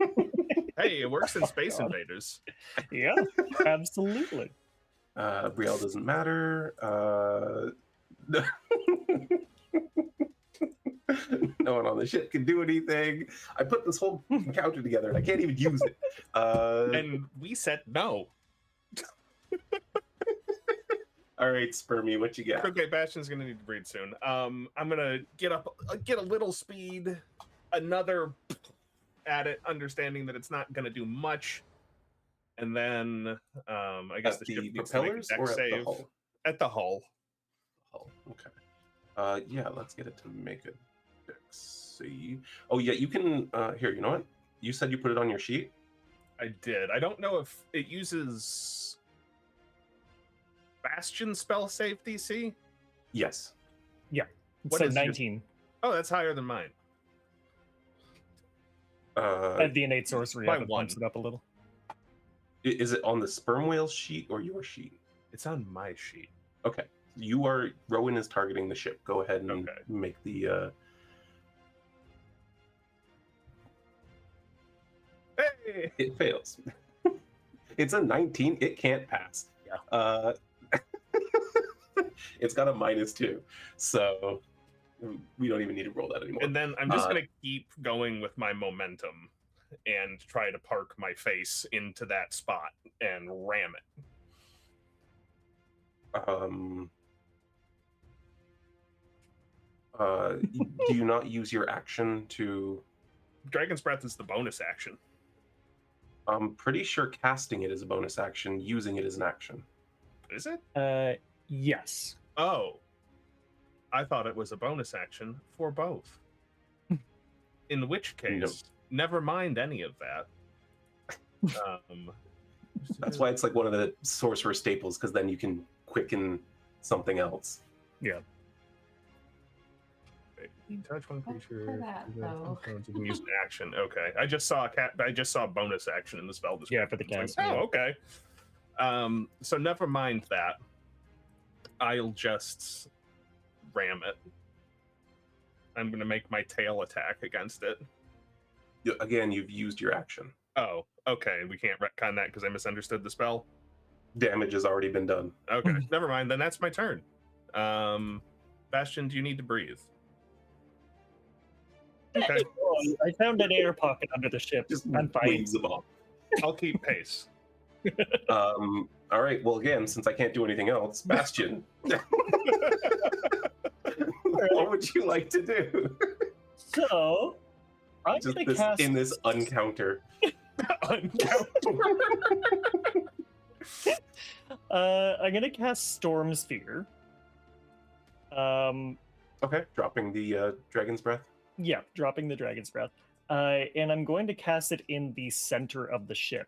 Hey, it works in Space Invaders. Yeah, absolutely. Brielle doesn't matter. No one on the ship can do anything. I put this whole encounter together and I can't even use it. And we said no. All right, Spermy, what you got? Okay, Bastion's gonna need to breathe soon. I'm gonna get a little speed, another at it, understanding that it's not gonna do much, and then I guess At the ship the needs to make a propellers deck or at save. the hull? At the hull. Hull. Okay. Yeah, let's get it to make a deck save. Oh yeah, you can. Here, you know what? You said you put it on your sheet. I did. I don't know if it uses Bastion spell save DC. Yes. What So is your- 19. Oh, that's higher than mine. At the innate sorcery, by I would one. bumps it up a little. Is it on the sperm whale sheet or your sheet? It's on my sheet. Okay. Rhowan is targeting the ship. Go ahead and Okay. make the. Hey! It fails. It's a 19. It can't pass. Yeah. It's got a -2, so we don't even need to roll that anymore. And then I'm just gonna keep going with my momentum and try to park my face into that spot and ram it. Do you not use your action to? Dragon's Breath is the bonus action. I'm pretty sure casting it is a bonus action. Using it is an action. Is it? Yes. Oh. I thought it was a bonus action for both. In which case, never mind any of that. That's why it's like one of the sorcerer staples, because then you can quicken something else. Yeah. Touch one creature. For that, though. You can use an action. Okay. I just saw a bonus action in the spell description. Yeah, for the It's cast. like, oh, okay. So never mind that. I'll just ram it. I'm gonna make my tail attack against it. Again, you've used your action. Oh, okay. We can't retcon that because I misunderstood the spell. Damage has already been done. Okay, never mind. Then that's my turn. Bastion, do you need to breathe? Okay, I found an air pocket under the ship. Just I'm fine. waves the ball. I'll keep pace. All right. Well, again, since I can't do anything else, Bastion, what would you like to do? So, I'm Just going this, to cast... in this encounter. I'm going to cast Storm Sphere. Okay, dropping the Dragon's Breath. Yeah, dropping the Dragon's Breath. And I'm going to cast it in the center of the ship.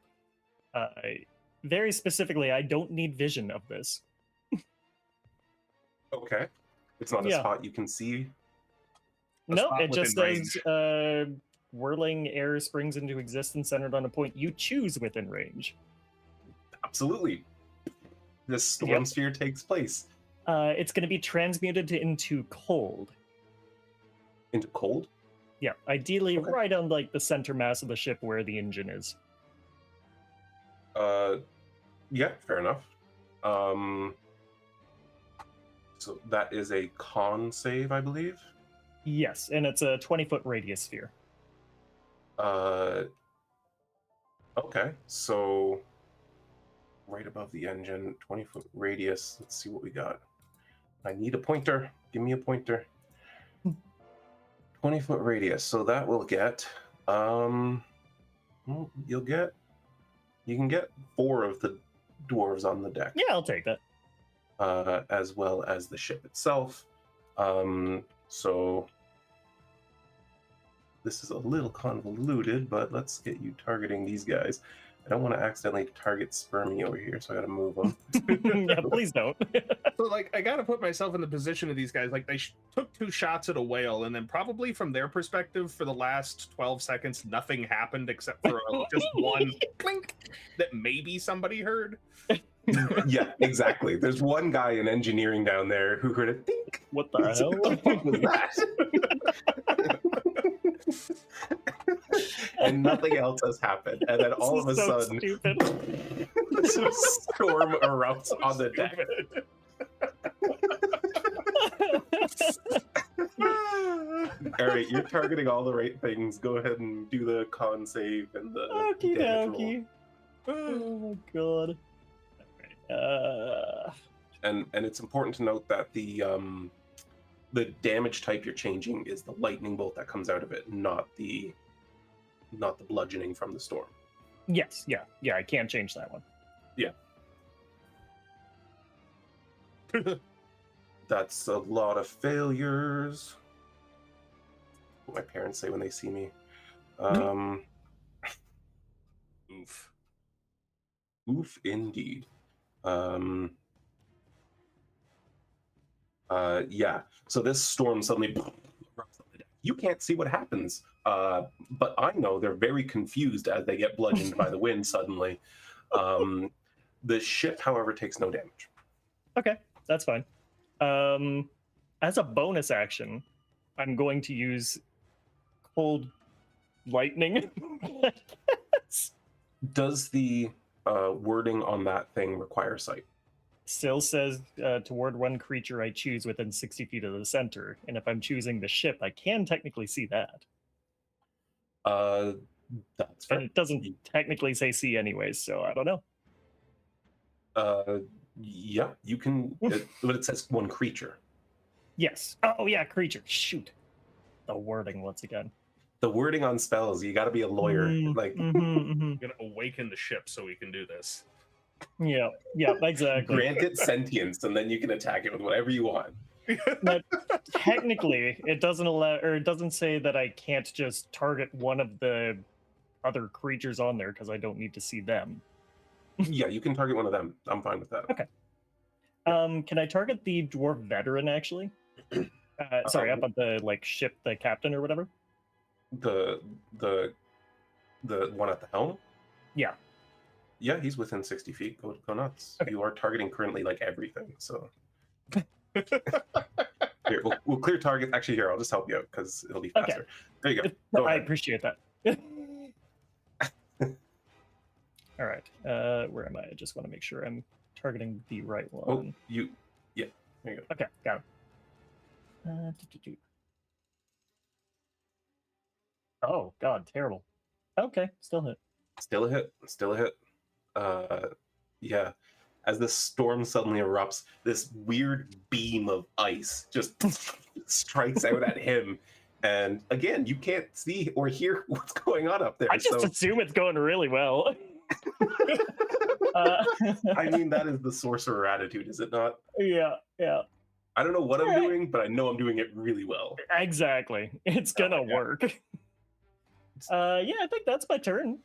Very specifically, I don't need vision of this. Okay. It's not a Yeah. spot you can see. No, spot it just within says whirling air springs into existence centered on a point you choose within range. Absolutely. This storm sphere takes place. It's going to be transmuted into cold. Into cold? Yeah, ideally Okay. right on like the center mass of the ship where the engine is. Yeah, fair enough. So that is a con save, I believe. Yes, and it's a 20-foot radius sphere. Okay, so right above the engine, 20-foot radius. Let's see what we got. I need a pointer. Give me a pointer. 20-foot radius. So that will get you can get 4 of the dwarves on the deck. Yeah, I'll take that. As well as the ship itself. So this is a little convoluted, but let's get you targeting these guys. I don't want to accidentally target Spermy over here, so I got to move them. Yeah, please don't. So, like, I gotta put myself in the position of these guys. Like, they took 2 shots at a whale, and then probably from their perspective, for the last 12 seconds, nothing happened except for just one clink that maybe somebody heard. Yeah, exactly. There's one guy in engineering down there who heard a think. What the hell? What the fuck was that? And nothing else has happened. And then all of a This is so sudden, stupid. a storm erupts on the deck. All right, you're targeting all the right things. Go ahead and do the con save and the Okie damage roll. dokie. Oh my god. Alright. And it's important to note that the damage type you're changing is the lightning bolt that comes out of it, not the bludgeoning from the storm. Yes, yeah, I can't change that one. That's a lot of failures. What my parents say when they see me. Oof. Oof, indeed. Yeah. So this storm suddenly erupts on the deck. You can't see what happens, but I know they're very confused as they get bludgeoned by the wind suddenly. The ship, however, takes no damage. Okay, that's fine. As a bonus action, I'm going to use cold lightning. Does the wording on that thing require sight? Still says toward one creature I choose within 60 feet of the center, and if I'm choosing the ship, I can technically see that. That's fair. And it doesn't technically say see anyways, so I don't know. Yeah, you can, but it says one creature. Yes. Oh yeah, creature. Shoot. The wording once again. The wording on spells, you got to be a lawyer. Like, I'm gonna awaken the ship so we can do this. Yeah, exactly. grant it sentience, and then you can attack it with whatever you want. But technically, it doesn't allow, or it doesn't say that I can't just target one of the other creatures on there because I don't need to see them. Yeah, you can target one of them. I'm fine with that. Okay. Can I target the dwarf veteran actually? Sorry, up at the like ship, the captain or whatever. The one at the helm. Yeah. Yeah, he's within 60 feet. Go nuts. Okay. You are targeting currently like everything. So here, we'll clear target. Actually, here I'll just help you out because it'll be faster. Okay. There you go. Go I ahead. appreciate that. All right. Where am I? I just want to make sure I'm targeting the right Oh, one. yeah. There you go. Okay, got it. Oh God, terrible. Okay, still hit. Still a hit. Still a hit. Yeah. As this storm suddenly erupts, this weird beam of ice just strikes out at him. And again, you can't see or hear what's going on up there. I just assume it's going really well. I mean, that is the sorcerer attitude, is it not? Yeah. I don't know what I'm Alright. doing, but I know I'm doing it really well. Exactly. It's gonna yeah. work. Yeah, I think that's my turn.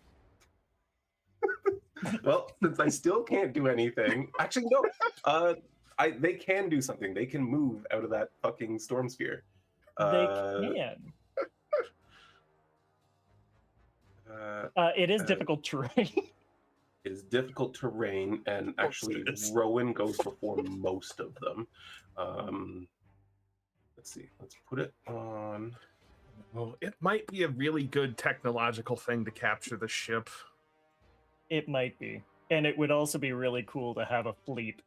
Well, since I still can't do anything, actually no. They can do something. They can move out of that fucking storm sphere. They can. It is difficult terrain. It is difficult terrain, and actually, it is. Rhowan goes before most of them. Let's see. Let's put it on. Well, it might be a really good technological thing to capture the ship. It might be. And it would also be really cool to have a fleet.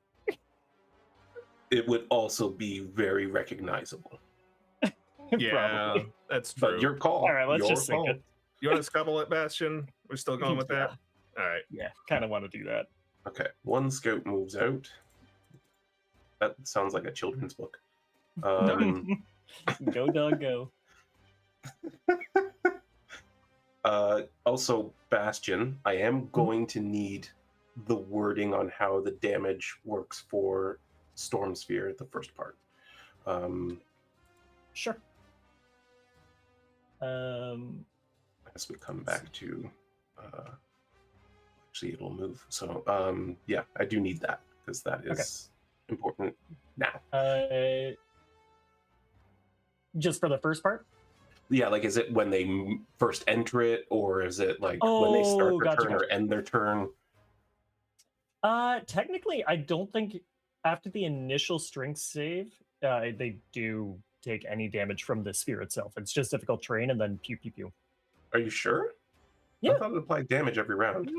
It would also be very recognizable. Yeah, Probably. that's true. But your call. All right, let's your just sink call. it. You want to scuttle it, Bastion? We're still going with that? All right. Yeah, kind of want to do that. Okay, one scout moves out. That sounds like a children's book. Go, dog, go. Also, Bastion, I am going to need the wording on how the damage works for Storm Sphere, the first part. Sure. I guess we come back to... actually, it'll move. So, yeah, I do need that, because that is important now. Just for the first part? Yeah, like, is it when they first enter it, or is it like when they start their gotcha, turn or end their turn? Technically, I don't think after the initial strength save, they do take any damage from the sphere itself. It's just difficult terrain and then pew pew pew. Are you sure? Yeah. I thought it applied damage every round.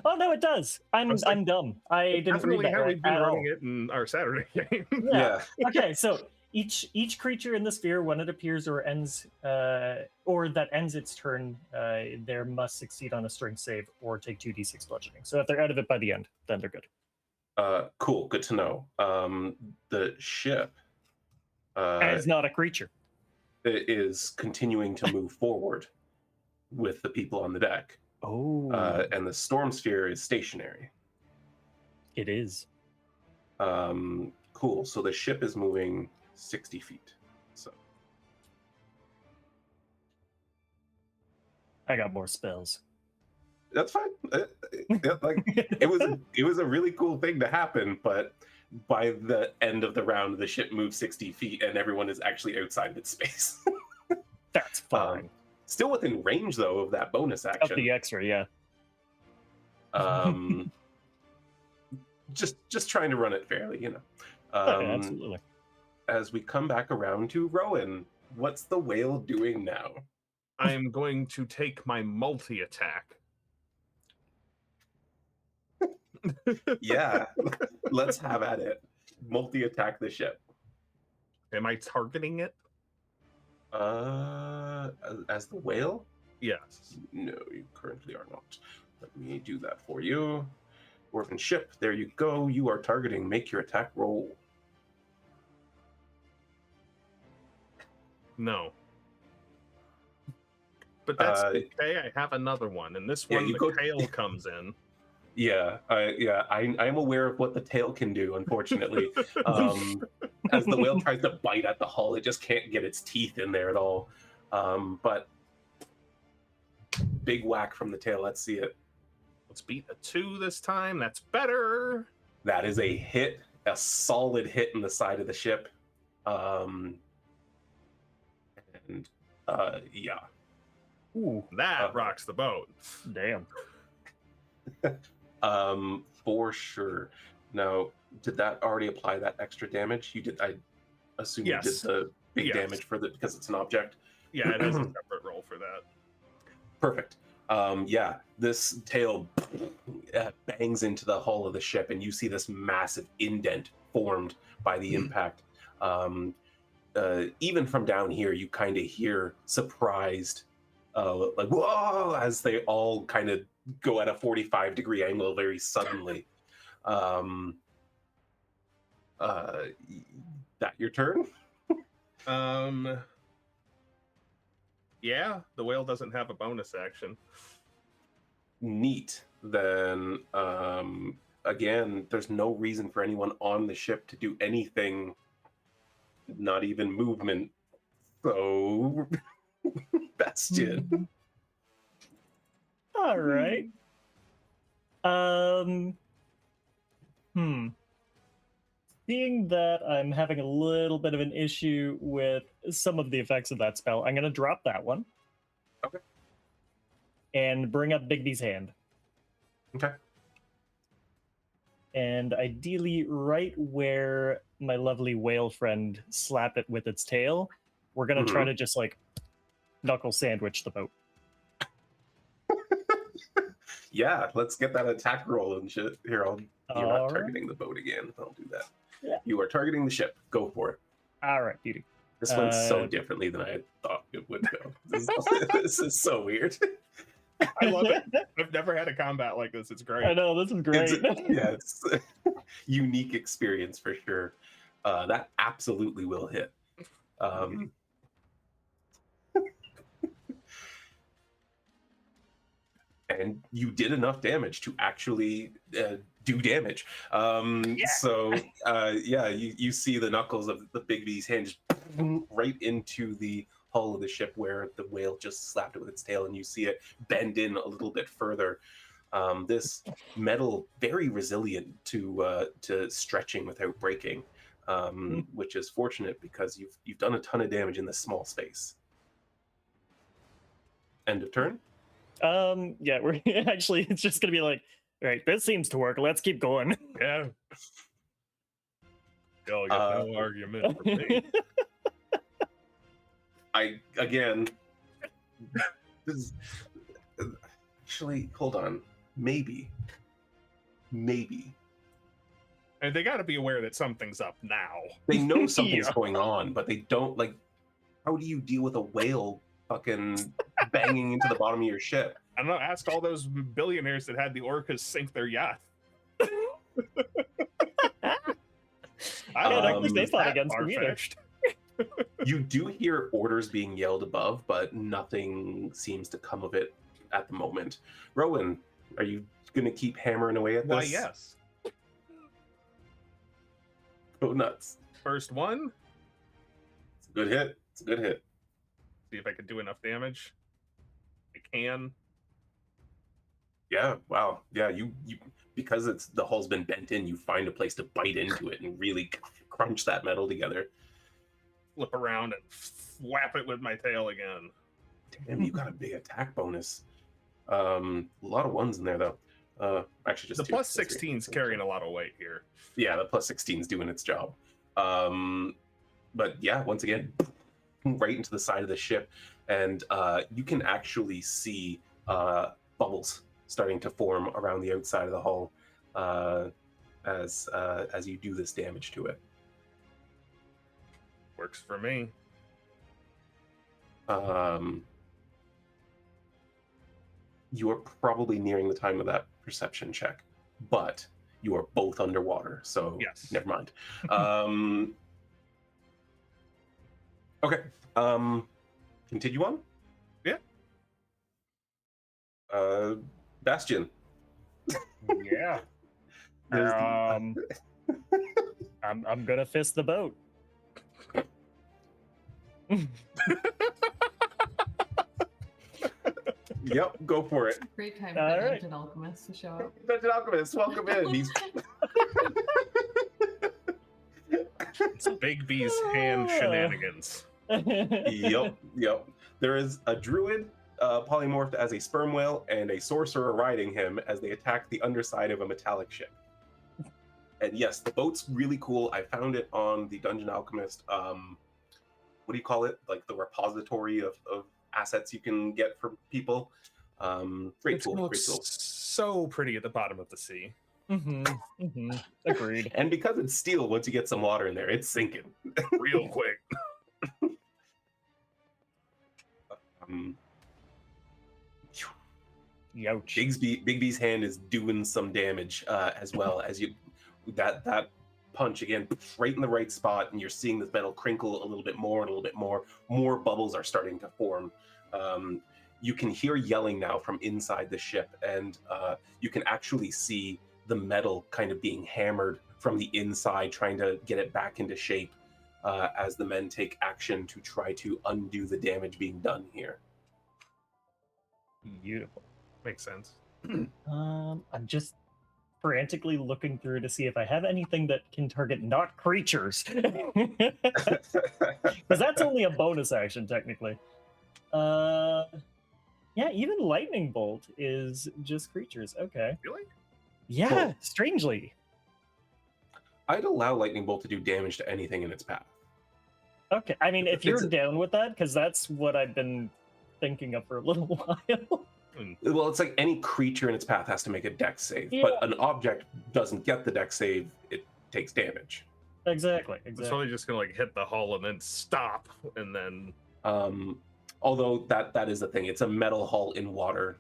Oh no, it does. I'm was like, dumb. I didn't read Definitely that how right we've been at running all. it in our Saturday game. Yeah. Okay, so each creature in the sphere, when it appears or ends, or that ends its turn, there must succeed on a strength save or take 2d6 bludgeoning. So if they're out of it by the end, then they're good. Cool, good to know. The ship As not a creature. is continuing to move forward with the people on the deck. Oh, And the storm sphere is stationary. it is. Cool, so the ship is moving 60 feet. So I got more spells. that's fine. Like it was a really cool thing to happen, but by the end of the round, the ship moves 60 feet and everyone is actually outside of its space. That's fine. Still within range though of that bonus action. Of the extra, yeah. Just trying to run it fairly, you know. Absolutely. As we come back around to Rhowan, what's the whale doing now? I'm going to take my multi-attack. Yeah, let's have at it. Multi-attack the ship. Am I targeting it? As the whale? Yes. No, you currently are not. Let me do that for you. Dwarven ship, there you go. You are targeting. Make your attack roll. No. But that's okay. I have another one, and this one, the tail comes in. Yeah, I am aware of what the tail can do, unfortunately. As the whale tries to bite at the hull, it just can't get its teeth in there at all. But big whack from the tail. Let's see it. Let's beat a 2 this time. That's better. That is a hit, a solid hit in the side of the ship. Yeah. Ooh, that rocks the boat. Damn. For sure. Now, did that already apply that extra damage? You did. I assume you did the big damage for because it's an object. Yeah, it has a separate roll for that. Perfect. Yeah, this tail bangs into the hull of the ship, and you see this massive indent formed by the impact. Even from down here, you kind of hear surprised, like whoa, as they all kind of go at a 45-degree angle very suddenly. That your turn? Yeah, the whale doesn't have a bonus action. Neat. Then again, there's no reason for anyone on the ship to do anything Not even movement. So, Bastion. All right. Seeing that I'm having a little bit of an issue with some of the effects of that spell, I'm going to drop that one. Okay. And bring up Bigby's hand. Okay. And ideally, right where my lovely whale friend slapped it with its tail, we're going to try to just, like, knuckle sandwich the boat. Yeah, let's get that attack roll and shit. Here, you're not targeting the boat again. I'll do that. Yeah. You are targeting the ship. Go for it. All right, beauty. This went so differently than I thought it would go. This is so weird. I love it. I've never had a combat like this. It's great. I know, this is great. It's a unique experience for sure. That absolutely will hit. And you did enough damage to actually do damage. So you see the knuckles of the Bigby's hand just right into the hull of the ship where the whale just slapped it with its tail, and you see it bend in a little bit further. This metal, very resilient to stretching without breaking, which is fortunate because you've done a ton of damage in this small space. End of turn. Yeah, we're actually, it's just gonna be like, all right, this seems to work. Let's keep going. Yeah. Y'all got no argument for me. Actually, hold on. Maybe. And they got to be aware that something's up now. They know something's going on, but they don't, like, how do you deal with a whale fucking banging into the bottom of your ship? I don't know. Ask all those billionaires that had the orcas sink their yacht. I don't think they fought against them either. You do hear orders being yelled above, but nothing seems to come of it at the moment. Rhowan, are you going to keep hammering away at this? Why, yes. Go nuts. First one. It's a good hit. See if I can do enough damage. I can. Yeah, wow. Yeah, you because the hull's been bent in, you find a place to bite into it and really crunch that metal together. Flip around and flap it with my tail again. Damn, you got a big attack bonus. A lot of ones in there though. Actually, just the two. plus 16's carrying a lot of weight here. Yeah, the plus 16's doing its job. But yeah, once again, right into the side of the ship, and you can actually see bubbles starting to form around the outside of the hull as you do this damage to it. Works for me. You are probably nearing the time of that perception check, but you are both underwater, so yes. Never mind. Okay. Continue on? Yeah. Bastion. Yeah. I'm gonna fist the boat. Yep, go for it. Great time for the Dungeon Alchemist to show up. Dungeon Alchemist, welcome in. He's It's Bigby's hand shenanigans. Yep. There is a druid polymorphed as a sperm whale and a sorcerer riding him as they attack the underside of a metallic ship. And yes, the boat's really cool. I found it on the Dungeon Alchemist. What do you call it? Like the repository of assets you can get for people. Great tool. So pretty at the bottom of the sea. Agreed. And because it's steel, once you get some water in there, it's sinking real quick. Youch. Bigby's hand is doing some damage as well as you that punch again right in the right spot, and you're seeing this metal crinkle a little bit more and a little bit more. More bubbles are starting to form. You can hear yelling now from inside the ship, and you can actually see the metal kind of being hammered from the inside, trying to get it back into shape. as the men take action to try to undo the damage being done here. Beautiful. Makes sense. I'm just frantically looking through to see if I have anything that can target not creatures. Because that's only a bonus action, technically. Yeah, even Lightning Bolt is just creatures. Okay. Really? Yeah, Cool. strangely. I'd allow Lightning Bolt to do damage to anything in its path. Okay, I mean, if you're It's a- down with that, because that's what I've been thinking of for a little while. Well, it's like any creature in its path has to make a dex save, Yeah. but an object doesn't get the dex save, it takes damage. Exactly. It's probably just gonna like hit the hull and then stop, and then Although that is the thing, it's a metal hull in water.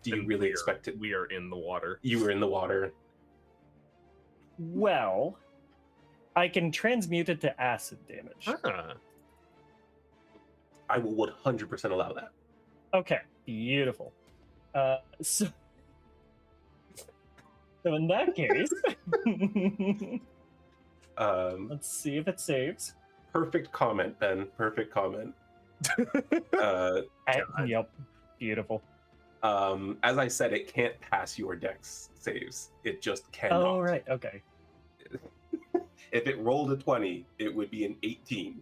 Do you and really expect it? We are in the water. You were in the water. Well, I can transmute it to acid damage. Ah, I will 100% allow that. Okay, beautiful. So in that case, let's see if it saves. Perfect comment, Ben. Perfect comment. Yep, beautiful. As I said, it can't pass your dex saves. It just cannot. Oh, right, okay. If it rolled a 20, it would be an 18.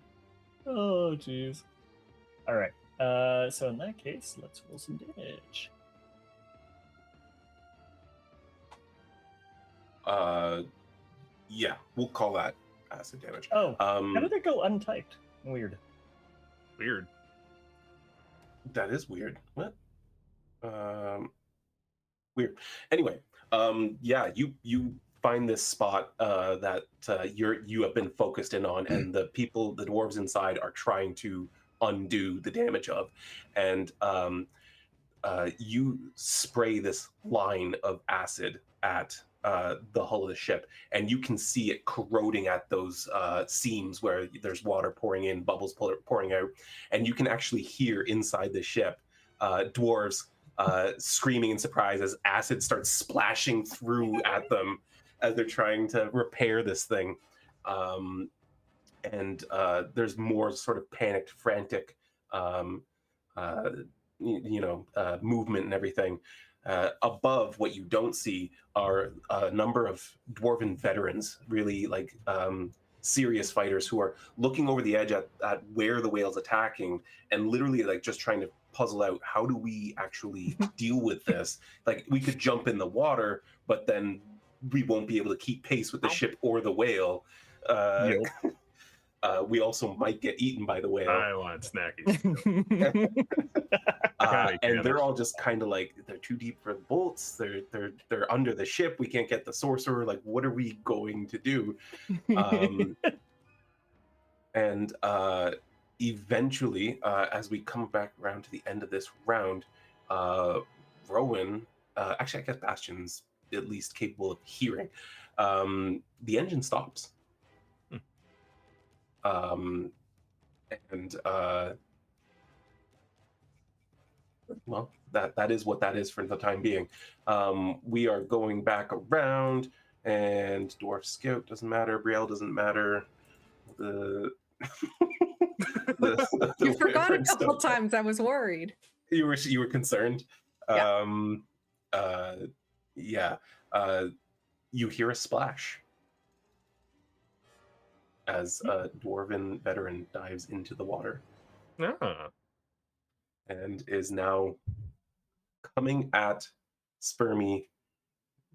Oh, jeez. All right. So in that case, let's roll some damage. Yeah, we'll call that acid damage. Oh, how did it go untyped? Weird. weird. That is weird. What? Weird. Anyway, yeah, you find this spot that you have been focused in on, and the dwarves inside are trying to undo the damage of, and you spray this line of acid at the hull of the ship, and you can see it corroding at those seams where there's water pouring in, bubbles pouring out, and you can actually hear inside the ship dwarves screaming in surprise as acid starts splashing through at them as they're trying to repair this thing. And there's more sort of panicked, frantic, movement and everything. Above, what you don't see are a number of dwarven veterans, really like serious fighters who are looking over the edge at where the whale's attacking, and literally like just trying to puzzle out, how do we actually deal with this? Like, we could jump in the water, but then we won't be able to keep pace with the ship or the whale. We also might get eaten by the whale. I want snackies. And they're all just kind of like, they're too deep for the bolts. They're under the ship. We can't get the sorcerer. Like, what are we going to do? And eventually, as we come back around to the end of this round, Rhowan, actually, I guess Bastion's at least capable of hearing. The engine stops. Well, that is what that is for the time being. We are going back around, and Dwarf Scout doesn't matter. Brielle doesn't matter. You forgot a couple times. I was worried. You were concerned. Yeah. You hear a splash as a dwarven veteran dives into the water. Ah. And is now coming at Spermy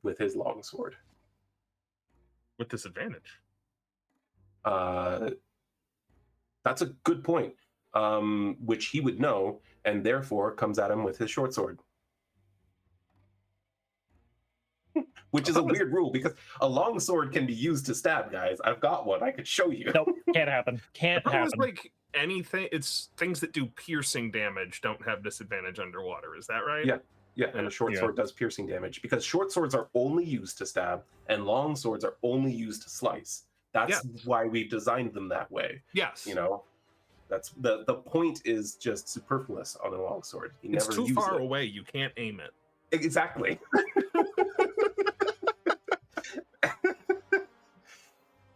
with his longsword. With disadvantage. That's a good point, which he would know, and therefore comes at him with his short sword. Which is a weird rule, because a long sword can be used to stab guys. I've got one. I could show you. Nope, can't happen. Can't It was happen. like anything. It's things that do piercing damage don't have disadvantage underwater. Is that right? Yeah. Yeah, and a short sword does piercing damage, because short swords are only used to stab, and long swords are only used to slice. That's why we've designed them that way. Yes. You know, that's the point is just superfluous on a long sword. You It's never too use far it. away. You can't aim it. Exactly.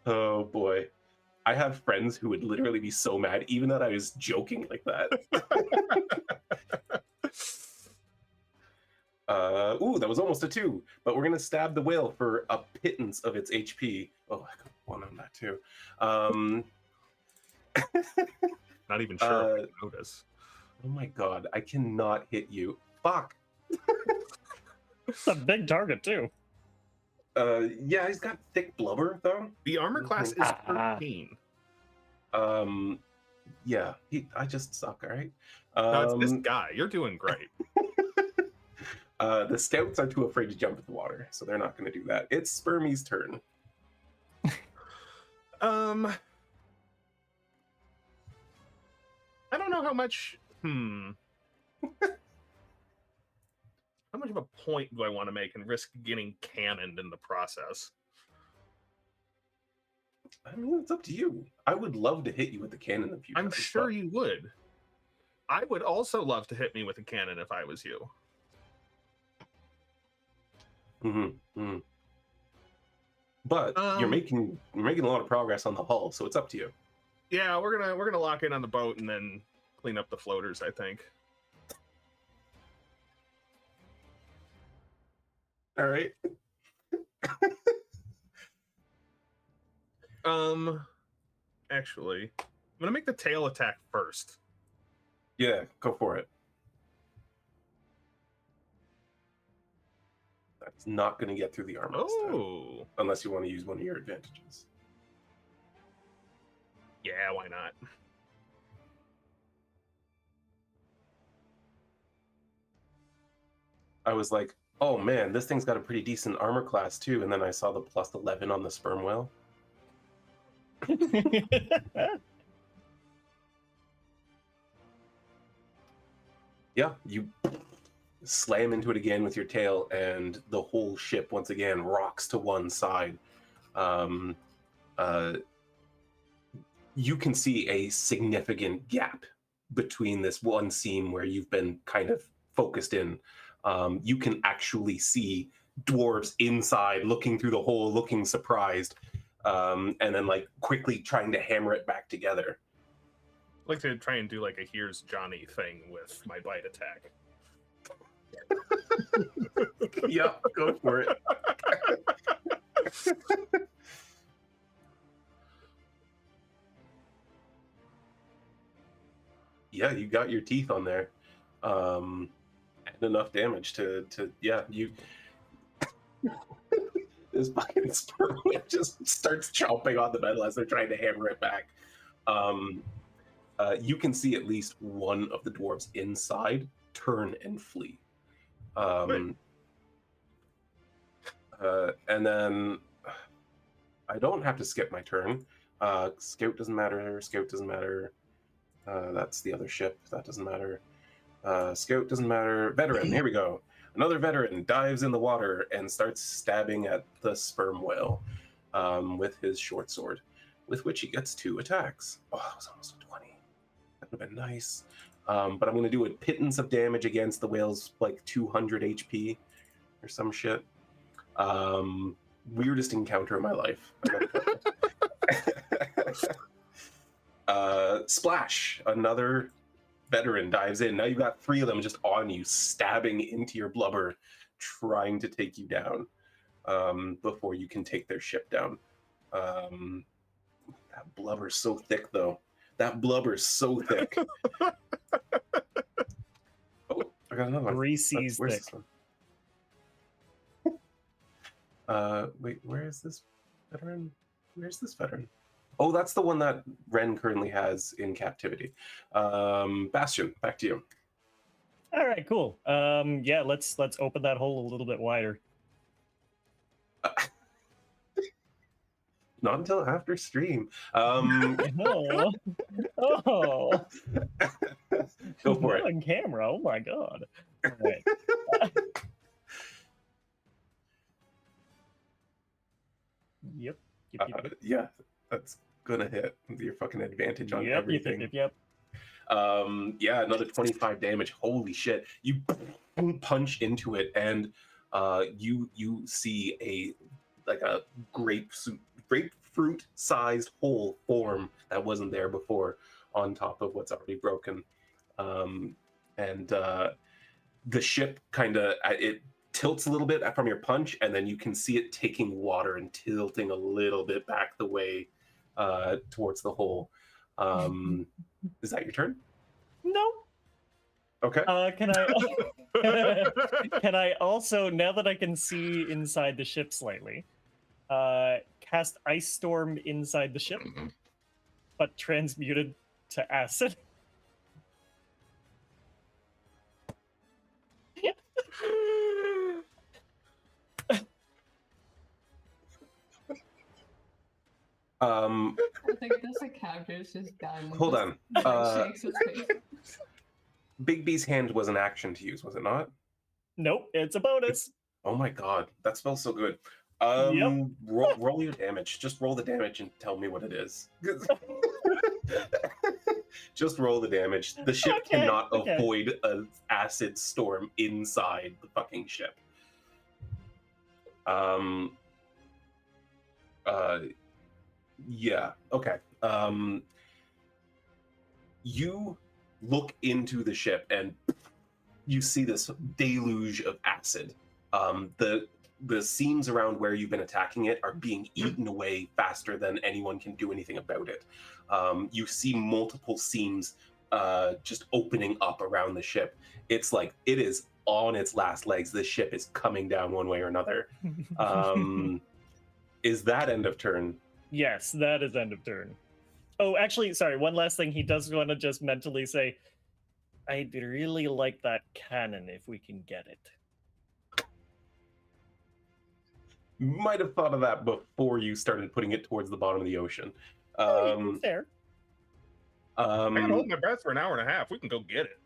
Oh boy. I have friends who would literally be so mad, even that I was joking like that. Ooh, that was almost a 2, but we're gonna stab the whale for a pittance of its HP. Oh, I got 1 on that too. Not even sure if I notice. Oh my god, I cannot hit you. Fuck. It's a big target too. Yeah, he's got thick blubber though. The armor class is 13. Yeah, I just suck, all right? No, it's this guy. You're doing great. The scouts are too afraid to jump in the water, so they're not going to do that. It's Spermie's turn. I don't know how much. How much of a point do I want to make and risk getting cannoned in the process? I mean, it's up to you. I would love to hit you with the cannon a few I'm times, sure but- you would. I would also love to hit me with a cannon if I was you. But you're making a lot of progress on the hull, so it's up to you. Yeah, we're gonna lock in on the boat and then clean up the floaters, I think. All right. Actually, I'm gonna make the tail attack first. Yeah, go for it. That's not going to get through the armor this time, Oh, unless you want to use one of your advantages. yeah, why not? I was like, oh man, this thing's got a pretty decent armor class too, and then I saw the plus 11 on the sperm whale. Yeah, you slam into it again with your tail, and the whole ship once again rocks to one side. You can see a significant gap between this one seam where you've been kind of focused in. You can actually see dwarves inside looking through the hole, looking surprised, and then like quickly trying to hammer it back together. I'd like to try and do like a here's Johnny thing with my bite attack. Yep, go for it. Yeah, you got your teeth on there. And enough damage to yeah, you this fucking sperm just starts chomping on the metal as they're trying to hammer it back. You can see at least one of the dwarves inside turn and flee. And then I don't have to skip my turn. Scout doesn't matter. Scout doesn't matter. That's the other ship. That doesn't matter. Scout doesn't matter. Veteran, here we go. Another veteran dives in the water and starts stabbing at the sperm whale with his short sword, with which he gets 2 attacks. Oh, that was almost a 20. That would have been nice. But I'm going to do a pittance of damage against the whale's like 200 HP or some shit. Weirdest encounter of my life. Splash, another veteran dives in. Now you've got 3 of them just on you, stabbing into your blubber, trying to take you down before you can take their ship down. That blubber's so thick, though. That blubber's so thick. Oh, I got another one. 3 C's Where's thick. this one? Wait, where is this veteran? Where's this veteran? Oh, that's the one that Wren currently has in captivity. Bastion, back to you. All right, cool. Yeah, let's open that hole a little bit wider. Not until after stream. Oh, oh, Go for it. on camera. Oh my god. All right. Yep. Yeah, that's gonna hit your fucking advantage on Yep. everything. Yep. Yeah, another 25 damage. Holy shit. You punch into it and you see a grapefruit grapefruit-sized hole form that wasn't there before on top of what's already broken. And the ship kind of it tilts a little bit from your punch, and then you can see it taking water and tilting a little bit back the way towards the hole. Is that your turn? No. Okay. Can I? Can I also, now that I can see inside the ship slightly, cast Ice Storm inside the ship, but transmuted to acid? I think this encounter is just done. Hold on. Shakes his face. Big B's hand was an action to use, was it not? Nope, it's a bonus. Oh my god, that smells so good. Yep. Roll your damage. Just roll the damage and tell me what it is. Just roll the damage. The ship cannot avoid an acid storm inside the fucking ship. Yeah, okay. You look into the ship and you see this deluge of acid. The seams around where you've been attacking it are being eaten away faster than anyone can do anything about it. You see multiple seams just opening up around the ship. It's like it is on its last legs. This ship is coming down one way or another. Is that end of turn? Yes, that is end of turn. Oh, actually, sorry, one last thing. He does want to just mentally say, I'd really like that cannon if we can get it. Might have thought of that before you started putting it towards the bottom of the ocean. Fair. I can hold my breath for an hour and a half. We can go get it.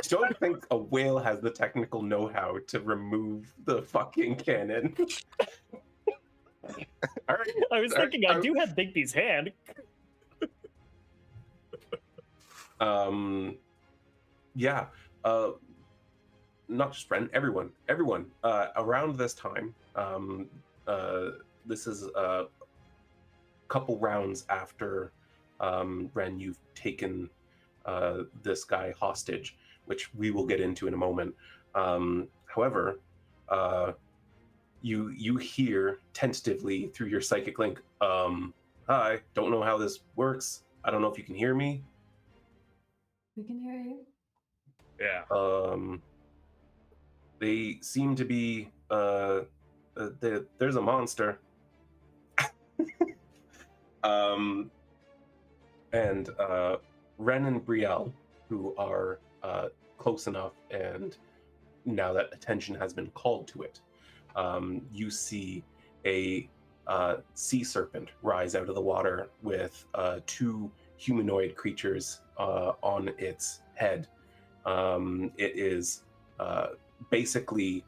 Don't think a whale has the technical know-how to remove the fucking cannon. All right. I was thinking I do have Bigby's hand. Yeah. Not just Wren, everyone. Around this time, this is a couple rounds after Wren, you've taken this guy hostage, which we will get into in a moment. However, you hear tentatively through your psychic link, hi, don't know how this works. I don't know if you can hear me. We can hear you. Yeah. They seem to be there's a monster. And Wren and Brielle, who are close enough, and now that attention has been called to it, you see a sea serpent rise out of the water with two humanoid creatures on its head. It is basically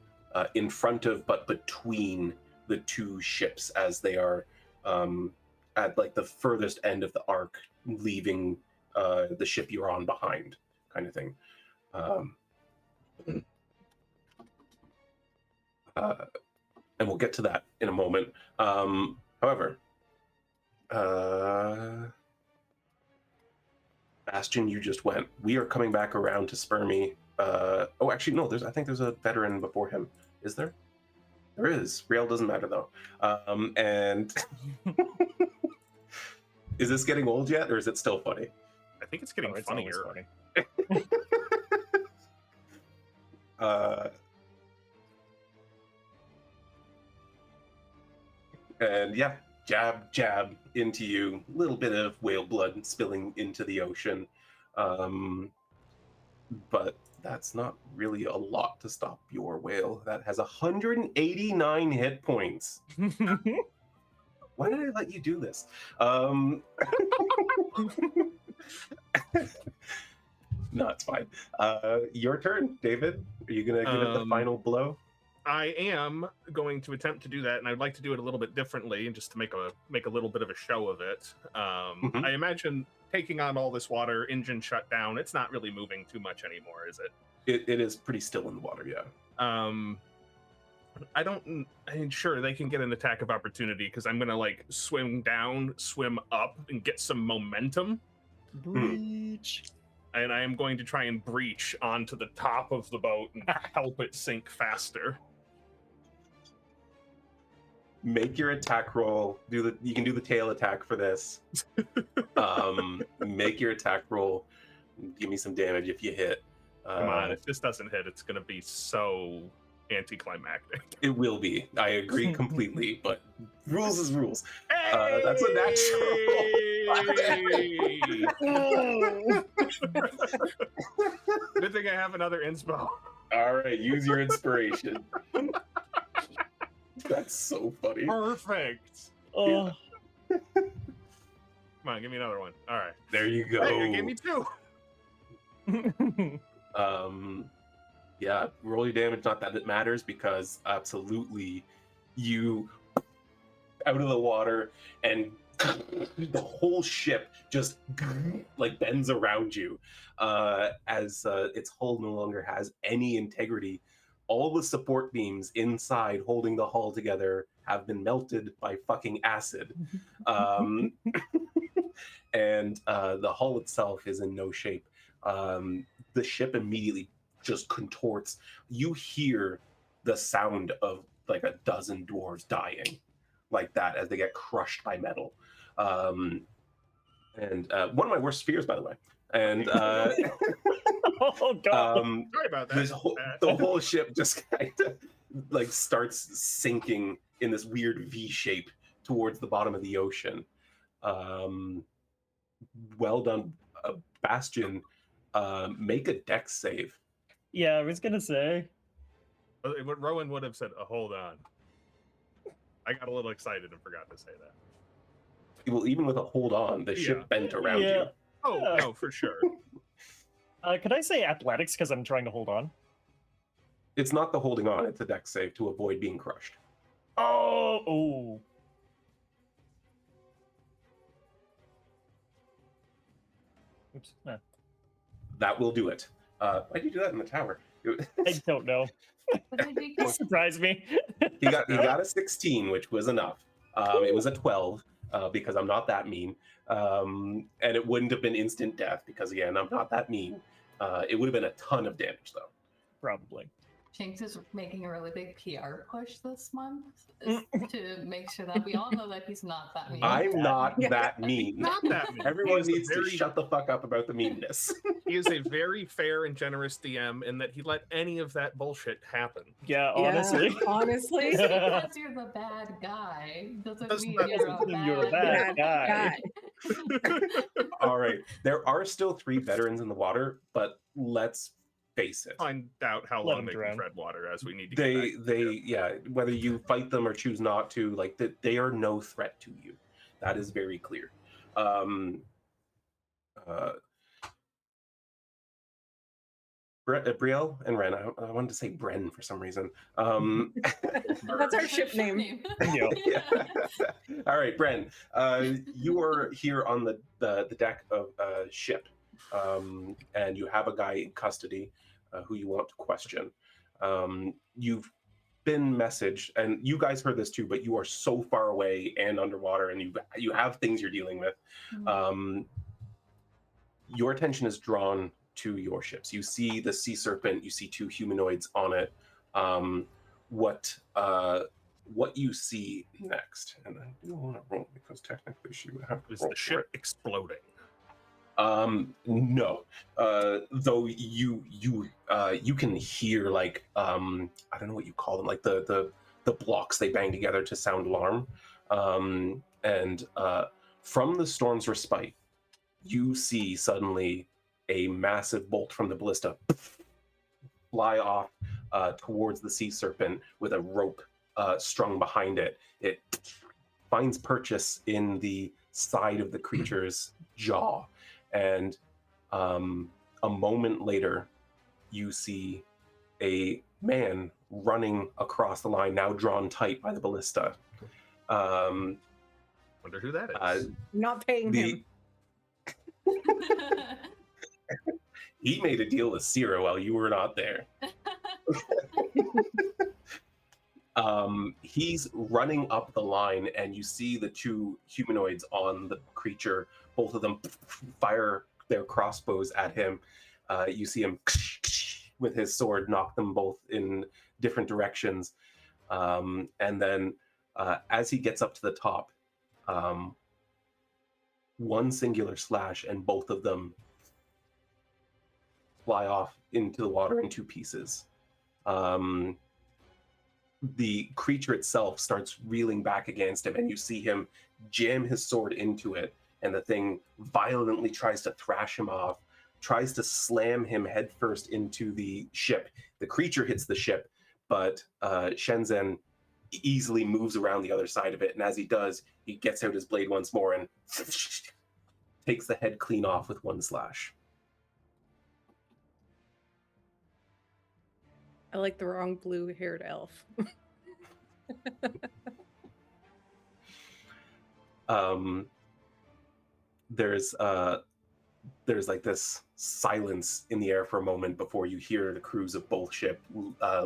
in front of but between the two ships as they are at like the furthest end of the arc, leaving the ship you're on behind, kind of thing. And we'll get to that in a moment. However, Bastion, you just went. We are coming back around to Spermy. Oh, actually, no. I think there's a veteran before him. Is there? There is. Brielle doesn't matter though. And is this getting old yet, or is it still funny? I think it's getting It's always funnier. funny. And yeah, jab into you. A little bit of whale blood spilling into the ocean. But that's not really a lot to stop your whale. That has 189 hit points. Why did I let you do this? No, it's fine. Your turn, David. Are you going to give it the final blow? I am going to attempt to do that, and I'd like to do it a little bit differently, just to make a little bit of a show of it. I imagine taking on all this water, engine shut down. It's not really moving too much anymore, is it? It is pretty still in the water, yeah. I mean, sure, they can get an attack of opportunity because I'm gonna like swim down, swim up, and get some momentum. Breach. And I am going to try and breach onto the top of the boat and help it sink faster. Make your attack roll. You can do the tail attack for this. Make your attack roll. Give me some damage if you hit. Come on, if this doesn't hit, it's gonna be so anticlimactic. It will be. I agree completely, but rules is rules. Hey! That's a natural. Good thing I have another inspo. All right, use your inspiration. That's so funny. Perfect. Oh, Come on, give me another one. All right. There you go. Hey, you gave me 2. Yeah, roll your damage. Not that it matters, because absolutely you out of the water and the whole ship just like bends around you as its hull no longer has any integrity. All the support beams inside holding the hull together have been melted by fucking acid. And the hull itself is in no shape. The ship immediately just contorts. You hear the sound of like a dozen dwarves dying like that as they get crushed by metal. And one of my worst fears, by the way. And oh god. Sorry about that. The whole ship just kind of like starts sinking in this weird V shape towards the bottom of the ocean. Well done, Bastion. Make a dex save. Yeah, I was gonna say. What Rhowan would have said, hold on. I got a little excited and forgot to say that. Well, even with a hold on, the ship bent around you. Oh, no, for sure. Could I say athletics because I'm trying to hold on? It's not the holding on, it's a dex save to avoid being crushed. Oh. Oops. That will do it. Why did you do that in the tower? I don't know. What did you get? Surprised me. He got a 16, which was enough. It was a 12 because I'm not that mean, and it wouldn't have been instant death because again I'm not that mean. It would have been a ton of damage though. Probably. Shanks is making a really big PR push this month to make sure that we all know that he's not that mean. I'm not that mean. Not that mean. Everyone needs to shut the fuck up about the meanness. He is a very fair and generous DM in that he let any of that bullshit happen. Yeah, honestly. Honestly. Just because you're the bad guy doesn't mean you're a bad guy. All right, there are still 3 veterans in the water, but let's face it. Find out how Let long they them can drown. tread water as we need to get back. Yeah, whether you fight them or choose not to, like they are no threat to you. That is very clear. Brielle and Wren. I wanted to say Bren for some reason. That's our ship name. Yeah. All right, Bren. You are here on the deck of a ship, and you have a guy in custody who you want to question. You've been messaged, and you guys heard this too, but you are so far away and underwater, and you have things you're dealing with. Your attention is drawn to your ships. You see the sea serpent. You see 2 humanoids on it. What you see next? And I do want to roll because technically she would have to Is roll the for ship it. exploding? No. Though you can hear like I don't know what you call them, like the blocks they bang together to sound alarm. And from the storm's respite, you see suddenly a massive bolt from the ballista fly off towards the sea serpent with a rope strung behind it. It finds purchase in the side of the creature's jaw. And a moment later, you see a man running across the line, now drawn tight by the ballista. Wonder who that is. Not paying him. He made a deal with Cira while you were not there. He's running up the line, and you see the two humanoids on the creature. Both of them fire their crossbows at him. You see him with his sword knock them both in different directions. And then as he gets up to the top, one singular slash, and both of them fly off into the water in two pieces. The creature itself starts reeling back against him, and you see him jam his sword into it, and the thing violently tries to thrash him off, tries to slam him headfirst into the ship. The creature hits the ship, but Shenzhen easily moves around the other side of it, and as he does, he gets out his blade once more and takes the head clean off with one slash. I like the wrong blue-haired elf. There's like this silence in the air for a moment before you hear the crews of both ships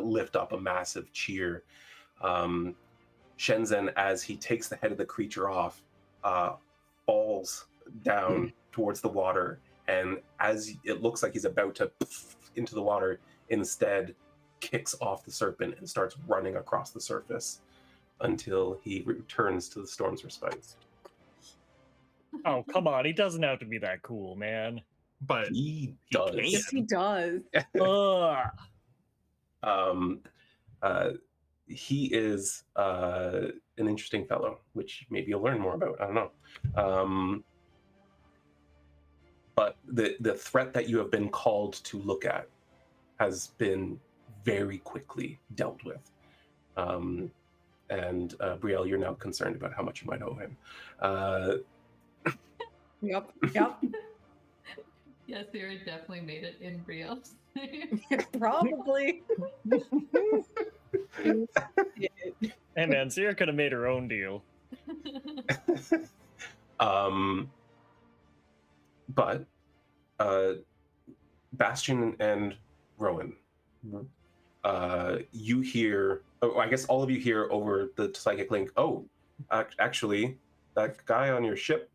lift up a massive cheer. Shenzhen, as he takes the head of the creature off, falls down towards the water, and as it looks like he's about to into the water, instead kicks off the serpent and starts running across the surface until he returns to the storm's respite. Oh, come on. He doesn't have to be that cool, man. But He does. can. Yes, he does. Ugh. He is an interesting fellow, which maybe you'll learn more about. I don't know. But the threat that you have been called to look at has been very quickly dealt with. And Brielle, you're now concerned about how much you might owe him. Yep. Yes, Sarah definitely made it in Brielle's. Probably. Hey, man, Sierra could have made her own deal. But Bastion and Rhowan, you hear, I guess all of you hear over the psychic link, oh, actually, that guy on your ship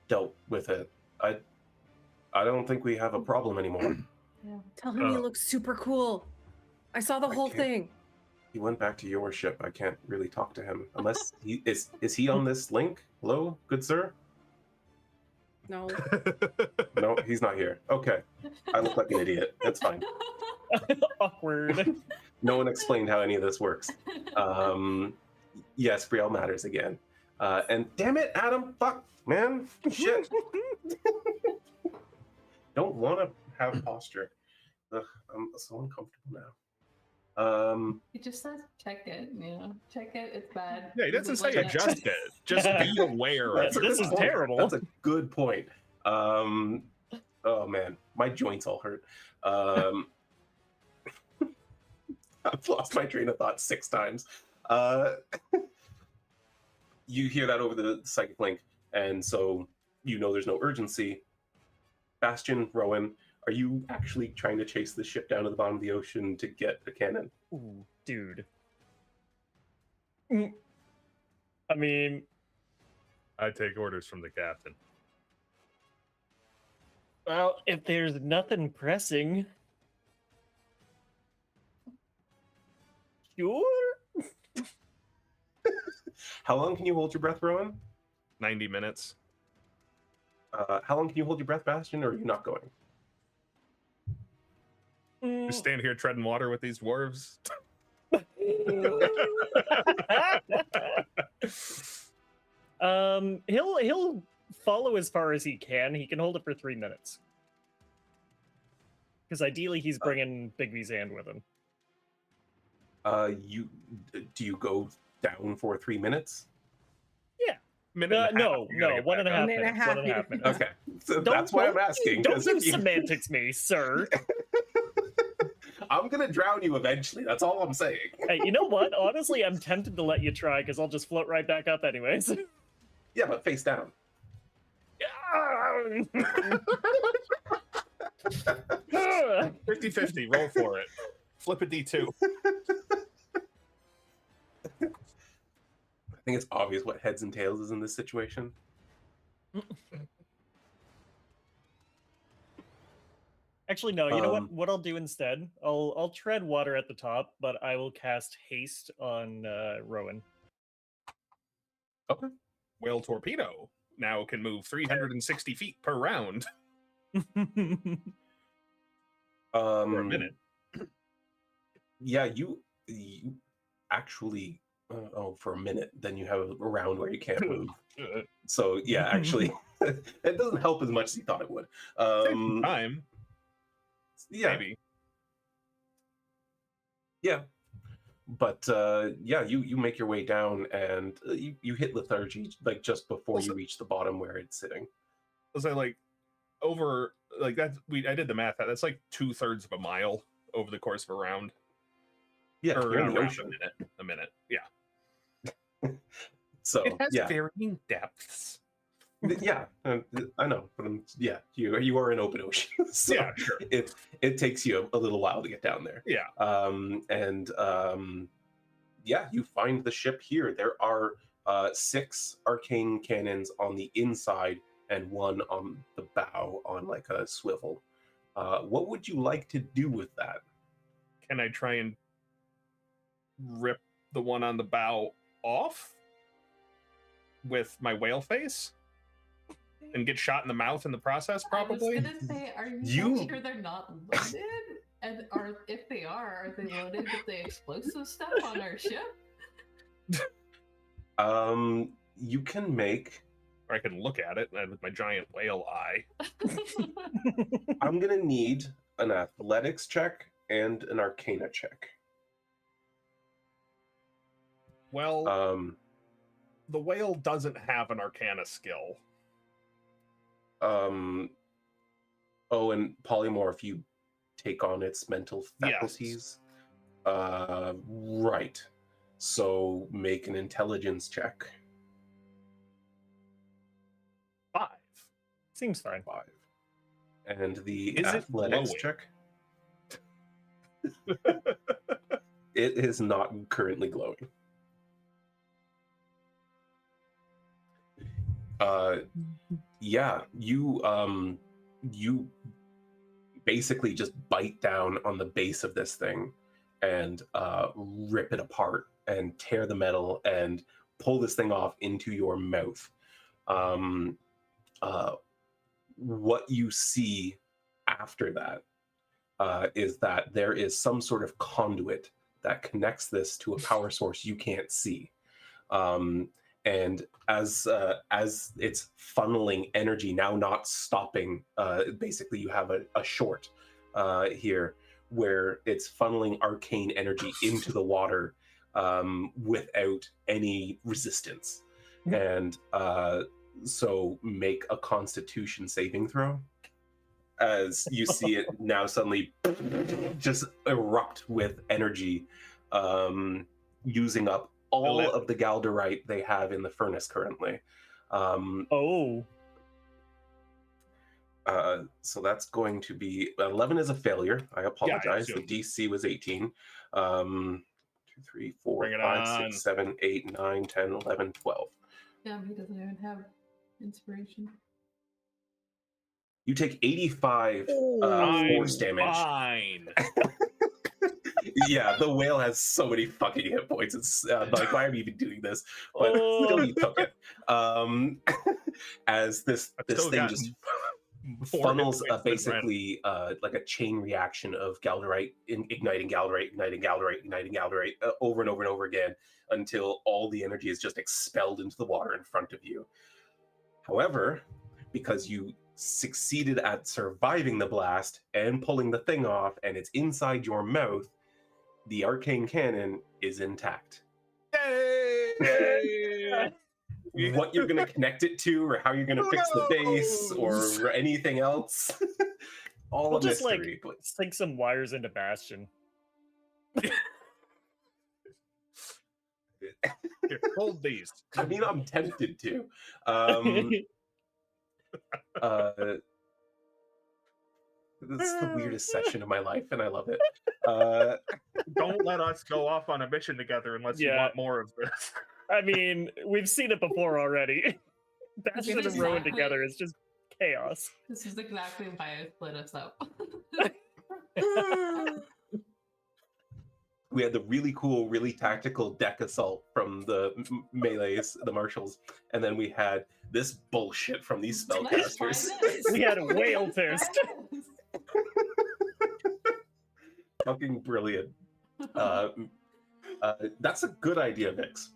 dealt with it. I don't think we have a problem anymore. Yeah. Tell him he looks super cool. I saw the whole thing. He went back to your ship. I can't really talk to him unless he is he on this link? Hello, good sir? No. No, he's not here. Okay. I look like an idiot. That's fine. Awkward. No one explained how any of this works. Yes, Brielle matters again. And damn it, Adam, fuck, man, shit. Don't want to have posture. Ugh, I'm so uncomfortable now. He just says, check it, check it, it's bad. Yeah, he doesn't say Look at adjust it. Just be aware of This it. is terrible. That's a good point. Oh man, my joints all hurt. I've lost my train of thought 6 times. You hear that over the psychic link, and so you know there's no urgency. Bastion, Rhowan, are you actually trying to chase the ship down to the bottom of the ocean to get a cannon? Ooh, dude. I mean, I take orders from the captain. well, if there's nothing pressing, sure. How long can you hold your breath, Rhowan? 90 minutes. How long can you hold your breath, Bastion, or are you not going? Just stand here treading water with these dwarves. He'll follow as far as he can. He can hold it for 3 minutes. Because ideally he's bringing Bigby's hand with him. Do you go down for 3 minutes? Minute and a half, No, you gotta get 1.5 back up. minutes. 1.5 minutes. Okay, so Don't- that's why I'm don't- asking. Don't 'cause give if you- semantics me, sir. I'm gonna drown you eventually. That's all I'm saying. Hey, you know what? Honestly, I'm tempted to let you try because I'll just float right back up anyways. Yeah, but face down. 50-50, roll for it. Flip a D2. I think it's obvious what heads and tails is in this situation. Actually, no. You know what? What I'll do instead, I'll tread water at the top, but I will cast haste on Rhowan. Okay. Whale torpedo now can move 360 feet per round for a minute. Yeah, you actually for a minute, then you have a round where you can't move. So yeah, actually, it doesn't help as much as you thought it would. Time. Yeah. Maybe. Yeah. But yeah, you make your way down and you hit lethargy like just before you reach the bottom where it's sitting. Was I like over like that? I did the math. That's like 2/3 of a mile over the course of a round. Yeah, or you're in the around ocean. a minute. Yeah. So it has yeah. varying depths. Yeah, I know, but yeah, you are in open ocean, so yeah, sure. It takes you a little while to get down there. Yeah. Yeah, you find the ship here. There are 6 arcane cannons on the inside and 1 on the bow on like a swivel. What would you like to do with that? Can I try and rip the one on the bow off with my whale face and get shot in the mouth in the process? Probably. I was gonna say, are you sure they're not loaded? And if they are they loaded with the explosive stuff on our ship? You can make. Or I can look at it with my giant whale eye. I'm gonna need an athletics check and an arcana check. Well, the whale doesn't have an arcana skill. Oh, and polymorph, you take on its mental faculties. Yes. Right. So make an intelligence check. 5. Seems fine. 5. And the Is athletics check? It is not currently glowing. Yeah, you basically just bite down on the base of this thing and rip it apart and tear the metal and pull this thing off into your mouth. What you see after that is that there is some sort of conduit that connects this to a power source you can't see. And as it's funneling energy, now not stopping, basically you have a short here where it's funneling arcane energy into the water without any resistance. And so make a Constitution saving throw as you see it now suddenly just erupt with energy, using up all of the galderite they have in the furnace currently. So that's going to be 11 is a failure. I apologize. The DC was 18. 2, 3, 4, 5, 6, 7, 8, 9, 10, 11, 12. Yeah, he doesn't even have inspiration. You take 85 force damage. Fine. Yeah, the whale has so many fucking hit points. It's like, why am I even doing this? But still, you took it. As this thing just funnels basically like a chain reaction of galderite, igniting galderite, over and over and over again until all the energy is just expelled into the water in front of you. However, because you succeeded at surviving the blast and pulling the thing off, and it's inside your mouth, the arcane cannon is intact. Yay! What you're going to connect it to, or how you're going to fix the base, or anything else, all a mystery. Like sink some wires into Bastion. Here, hold these. I mean, I'm tempted to. This is the weirdest session of my life, and I love it. Don't let us go off on a mission together unless you want more of this. I mean, we've seen it before already. Bastion and Rhowan Exactly. together is just chaos. This is exactly why I split us up. We had the really cool, really tactical deck assault from the melees, the marshals, and then we had this bullshit from these Let's try spellcasters. this. We had a whale fist. Fucking brilliant. That's a good idea, Vix.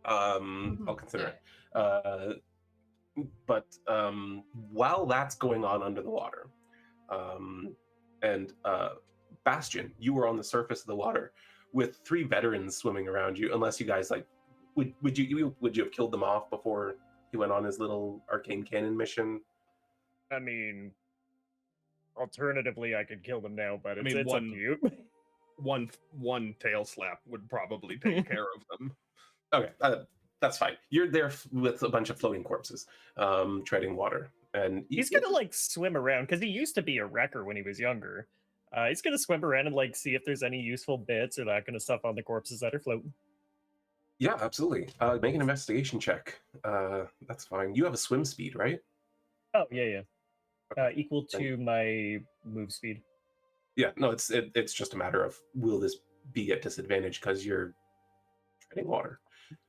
I'll consider it. But while that's going on under the water, and Bastion, you were on the surface of the water with 3 veterans swimming around you. Unless you guys would you have killed them off before he went on his little arcane cannon mission? I mean, alternatively, I could kill them now, but it's, mean, it's up to you. One tail slap would probably take care of them. Okay, that's fine. You're there with a bunch of floating corpses, treading water, and He's gonna like swim around because he used to be a wrecker when he was younger. He's gonna swim around and like see if there's any useful bits or that kind of stuff on the corpses that are floating. Yeah, absolutely. Make an investigation check. That's fine. You have a swim speed, right? Oh yeah. Equal to my move speed. Yeah, no, it's just a matter of will this be at disadvantage because you're treading water.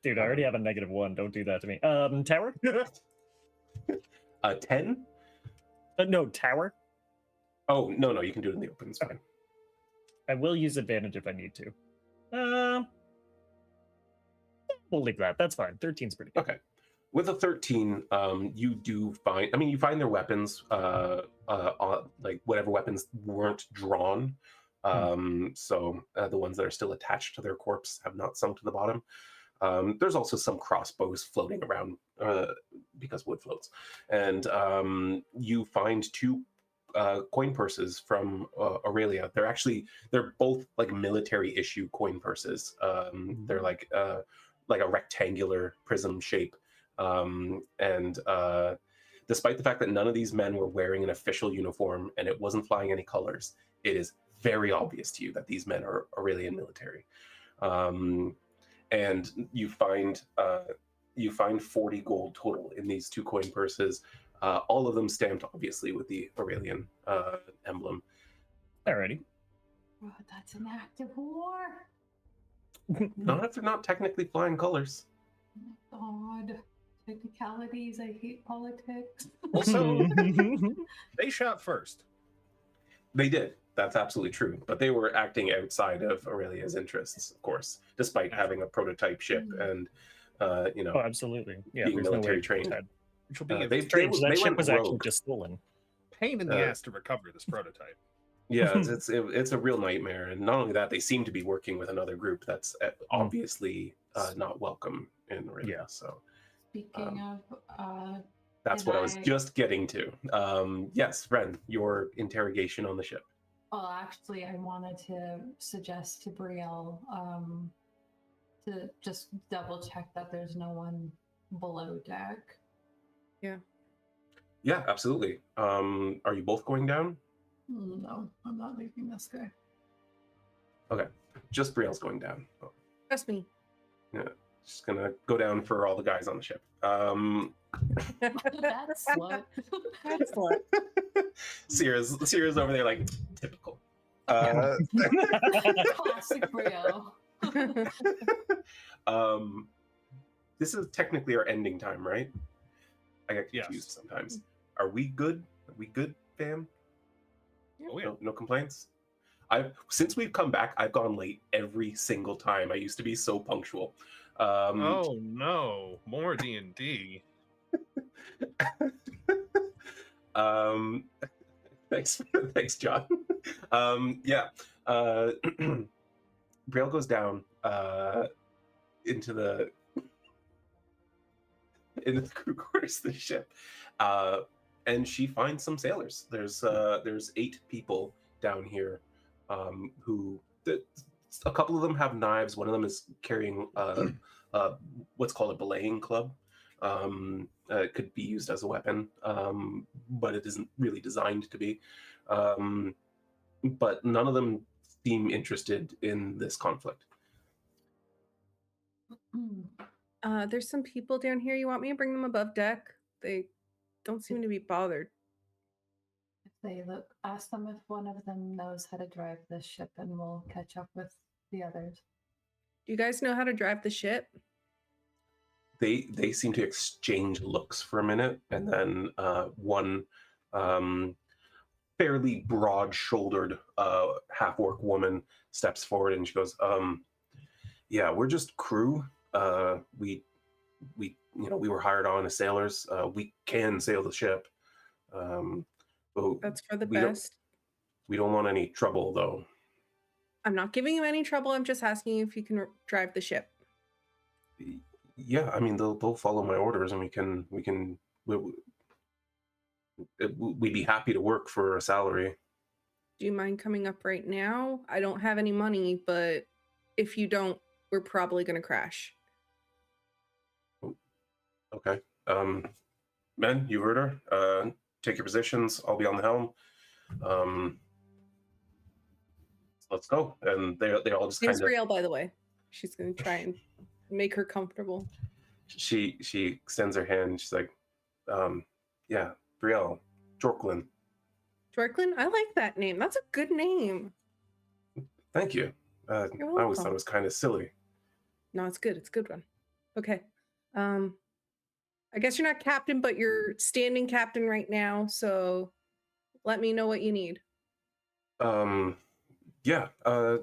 Dude, I already have a -1. Don't do that to me. Tower? 10? No, tower. Oh, no, you can do it in the open. It's fine. I will use advantage if I need to. We'll leave that. That's fine. 13's pretty good. Okay. With a 13, you do find, you find their weapons, like whatever weapons weren't drawn. So the ones that are still attached to their corpse have not sunk to the bottom. There's also some crossbows floating around because wood floats. And you find 2 coin purses from Aurelia. They're both like military issue coin purses. They're like a rectangular prism shape. And despite the fact that none of these men were wearing an official uniform and it wasn't flying any colors, it is very obvious to you that these men are Aurelian military. And you find 40 gold total in these 2 coin purses, all of them stamped obviously with the Aurelian emblem. Alrighty. Oh, that's an act of war. Not if they're not technically flying colors. Oh my God. Technicalities. I hate politics. Also, they shot first. They did. That's absolutely true. But they were acting outside of Aurelia's interests, of course, despite having a prototype ship and, Oh, absolutely. Yeah, being there's no military way trained. Which will be a Strange, that ship went was actually rogue. just stolen. pain in the ass to recover this prototype. Yeah, it's a real nightmare. And not only that, they seem to be working with another group that's obviously not welcome in Aurelia. Yeah. So Speaking of, that's what I was just getting to. Yes, Wren, your interrogation on the ship. well, actually, I wanted to suggest to Brielle to just double check that there's no one below deck. Yeah, absolutely. Are you both going down? No, I'm not leaving this guy. Okay, just Brielle's going down. Oh, Trust me. yeah, just gonna go down for all the guys on the ship. That's slut. That's what. Sierra's over there like typical. Classic Brielle. This is technically our ending time, right? I get confused Yes. sometimes. Are we good? Are we good, fam? Oh yeah. No complaints. Since we've come back, I've gone late every single time. I used to be so punctual. Oh no, more D&D. Thanks, John. Yeah. Brielle goes down into the crew quarters of the ship, and she finds some sailors. There's 8 people down here, who a couple of them have knives. One of them is carrying what's called a belaying club. It could be used as a weapon, but it isn't really designed to be. But none of them seem interested in this conflict. There's some people down here. You want me to bring them above deck? They don't seem to be bothered. If they look, ask them if one of them knows how to drive this ship, and we'll catch up with the others. Do you guys know how to drive the ship? They seem to exchange looks for a minute, and then one fairly broad-shouldered half-orc woman steps forward, and she goes, "Yeah, we're just crew. We were hired on as sailors. We can sail the ship. But That's for the we don't- best. We don't want any trouble, though." I'm not giving you any trouble. I'm just asking you if you can drive the ship. Yeah, I mean they'll follow my orders, and we'd be happy to work for a salary. Do you mind coming up right now? I don't have any money, but if you don't, we're probably going to crash. Okay. Men, you heard her. Take your positions. I'll be on the helm. Let's go. And they all just Name's kind of. Brielle, by the way. She's going to try and make her comfortable. She extends her hand. She's like, yeah, Brielle, Jorklin. Jorklin? I like that name. That's a good name. Thank you. I always thought it was kind of silly. No, it's good. It's a good one. Okay. I guess you're not captain, but you're standing captain right now. So let me know what you need. Yeah. I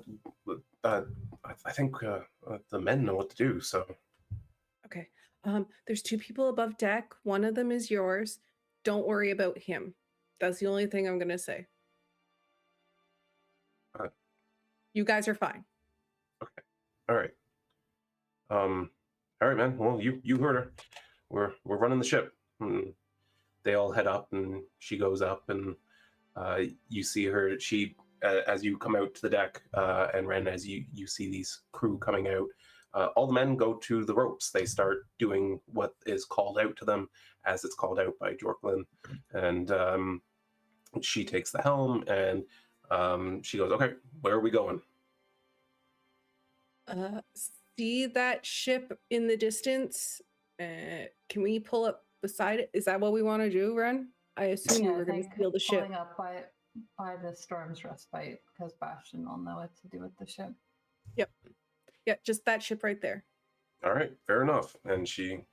think the men know what to do. So. Okay. There's 2 people above deck. One of them is yours. Don't worry about him. That's the only thing I'm gonna say. You guys are fine. Okay. All right. All right, man. Well, you heard her. We're running the ship. And they all head up, and she goes up, and you see her. She as you come out to the deck, and Wren, as you see these crew coming out. All the men go to the ropes. They start doing what is called out to them as it's called out by Jorklin. And she takes the helm, and she goes, "Okay, where are we going?" See that ship in the distance? Can we pull up beside it? Is that what we want to do, Wren? I assume we were going to steal the ship. Pulling up by the storm's respite, because Bastion will know what to do with the ship. Yep. Yeah, just that ship right there. All right, fair enough. And she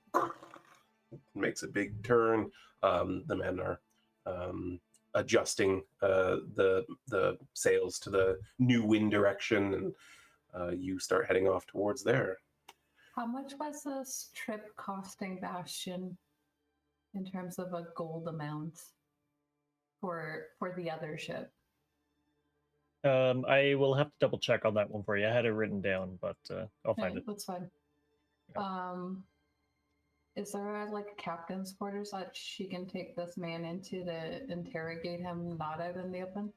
makes a big turn. The men are adjusting the sails to the new wind direction, and you start heading off towards there. How much was this trip costing Bastion in terms of a gold amount for the other ship? I will have to double check on that one for you. I had it written down, but I'll find it. That's fine. Yeah. Is there like a captain's quarters that she can take this man into to interrogate him, not out in the open?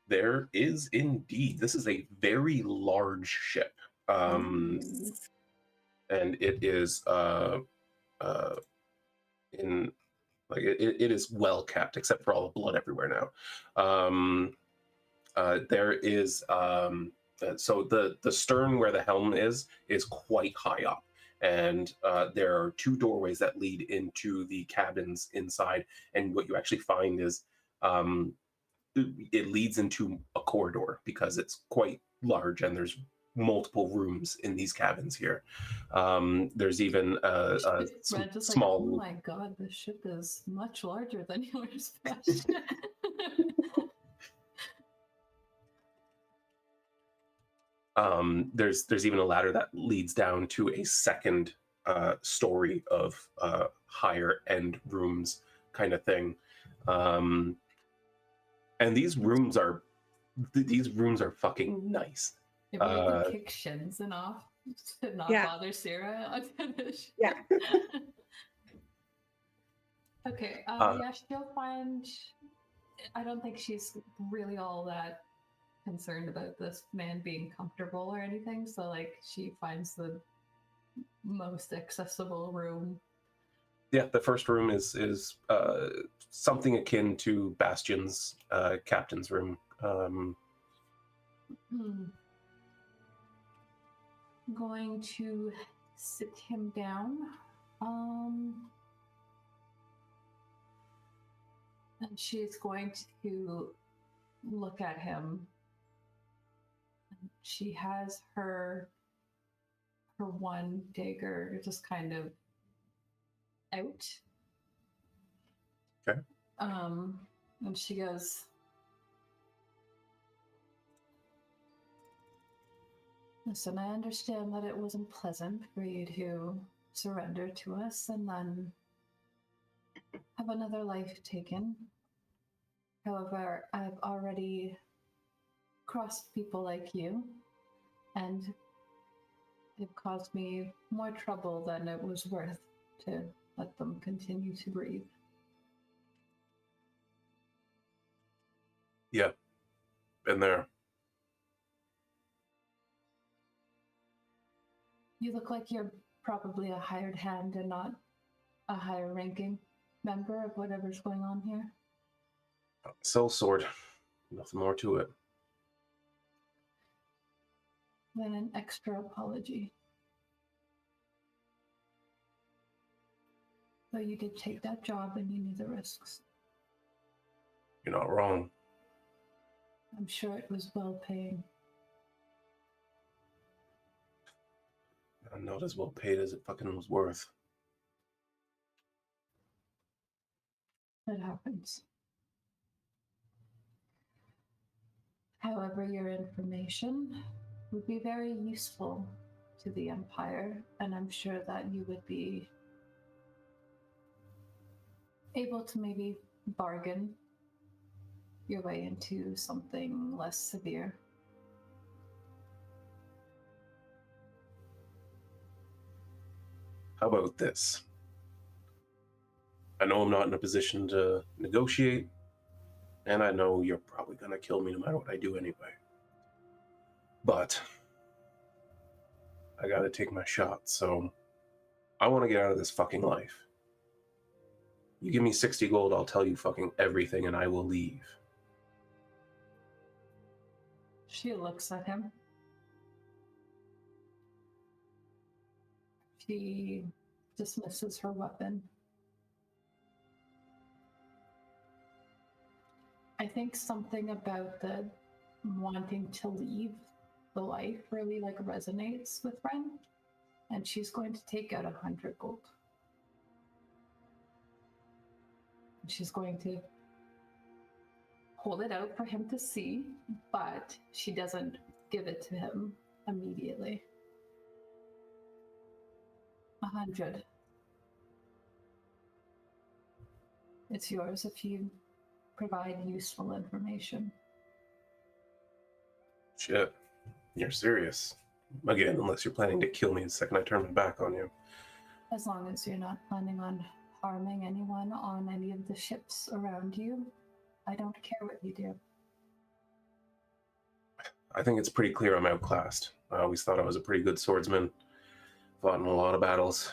There is indeed. This is a very large ship, and it is in like it is well kept, except for all the blood everywhere now. There is so the stern where the helm is quite high up, and there are 2 doorways that lead into the cabins inside. And what you actually find is it leads into a corridor because it's quite large, and there's multiple rooms in these cabins here. There's even a small. Like, oh my god, this ship is much larger than yours. Bastion. There's even a ladder that leads down to a second story of higher end rooms kind of thing. And these rooms are fucking nice. If we can kick shins and off to not bother Sarah on finish. Yeah. Okay. Yeah, she'll find. I don't think she's really all that concerned about this man being comfortable or anything. So, like, she finds the most accessible room. Yeah, the first room is something akin to Bastion's captain's room. Going to sit him down. And she's going to look at him. She has her one dagger just kind of out. Okay. And she goes, listen, I understand that it wasn't pleasant for you to surrender to us and then have another life taken. However, I've already crossed people like you, and it caused me more trouble than it was worth to let them continue to breathe. Yeah, been there. You look like you're probably a hired hand and not a higher ranking member of whatever's going on here. Sellsword. Nothing more to it. Then an extra apology. Though you did take that job and you knew the risks. You're not wrong. I'm sure it was well paying. Not as well paid as it fucking was worth. That happens. However, your information would be very useful to the Empire, and I'm sure that you would be able to maybe bargain your way into something less severe. How about this? I know I'm not in a position to negotiate, and I know you're probably gonna kill me no matter what I do anyway. But I gotta take my shot, so I want to get out of this fucking life. You give me 60 gold, I'll tell you fucking everything, and I will leave. She looks at him. She dismisses her weapon. I think something about the wanting to leave the life really resonates with Wren, and she's going to take out 100 gold. She's going to hold it out for him to see, but she doesn't give it to him immediately. 100. It's yours if you provide useful information. Shit. You're serious. Again, unless you're planning to kill me the second I turn my back on you. As long as you're not planning on harming anyone on any of the ships around you, I don't care what you do. I think it's pretty clear I'm outclassed. I always thought I was a pretty good swordsman. Fought in a lot of battles.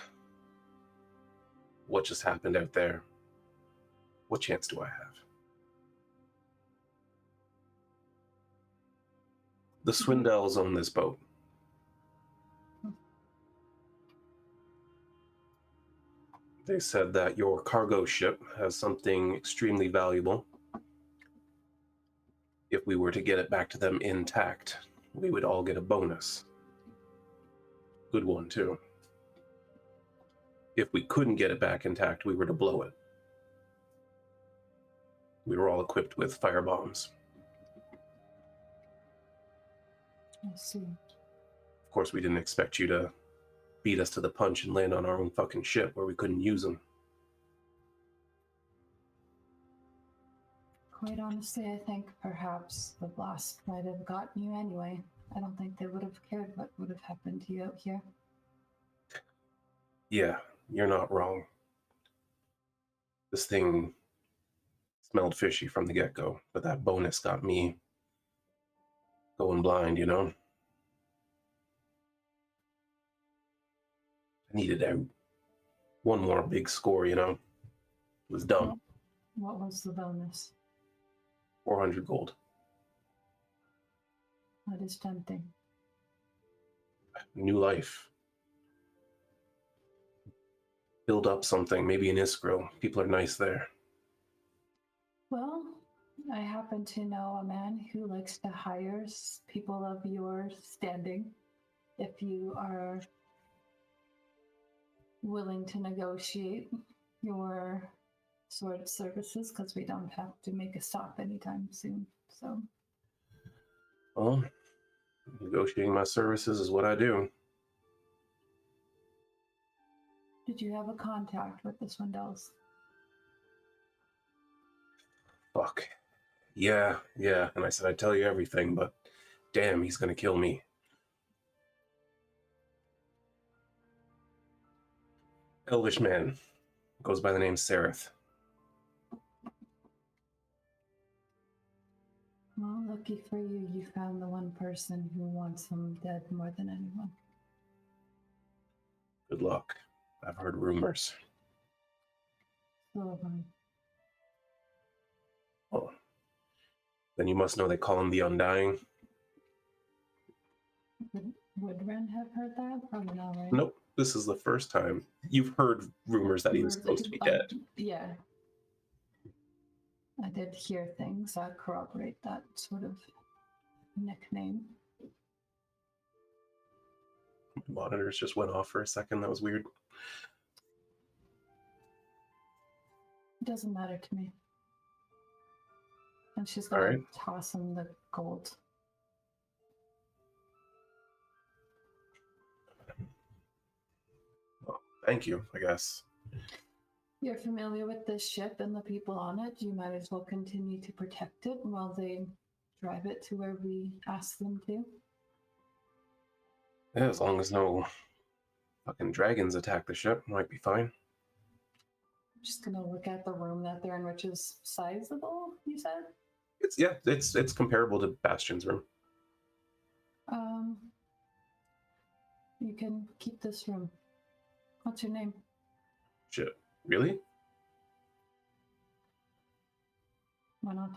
What just happened out there? What chance do I have? The Swindells own this boat. They said that your cargo ship has something extremely valuable. If we were to get it back to them intact, we would all get a bonus. Good one, too. If we couldn't get it back intact, we were to blow it. We were all equipped with firebombs. I see. Of course, we didn't expect you to beat us to the punch and land on our own fucking ship where we couldn't use them. Quite honestly, I think perhaps the blast might have gotten you anyway. I don't think they would have cared what would have happened to you out here. Yeah, you're not wrong. This thing smelled fishy from the get-go, but that bonus got me going blind, you know? I needed out. One more big score, you know? It was dumb. What was the bonus? 400 gold. That is tempting. New life. build up something, maybe an Iskro. People are nice there. Well, I happen to know a man who likes to hire people of your standing. If you are willing to negotiate your sword services, because we don't have to make a stop anytime soon. So, Well, negotiating my services is what I do. did you have a contact with the Swindells? Fuck. Yeah. And I said I'd tell you everything, but damn, he's gonna kill me. Elvish man. Goes by the name Sereth. Well, lucky for you, you found the one person who wants him dead more than anyone. Good luck. I've heard rumors. So, Oh. Then you must know they call him the Undying. would Wren have heard that? Probably not, right? Nope. This is the first time. You've heard rumors that he was supposed to be dead. Yeah. I did hear things that corroborate that sort of nickname. Monitors just went off for a second. That was weird. It doesn't matter to me. And she's gonna toss him the gold. Well, thank you, I guess. You're familiar with this ship and the people on it. You might as well continue to protect it while they drive it to where we ask them to. Yeah, as long as no fucking dragons attack the ship, might be fine. I'm just gonna look at the room that they're in, which is sizable, you said? It's comparable to Bastion's room. You can keep this room. What's your name? Shit. Really? Why not?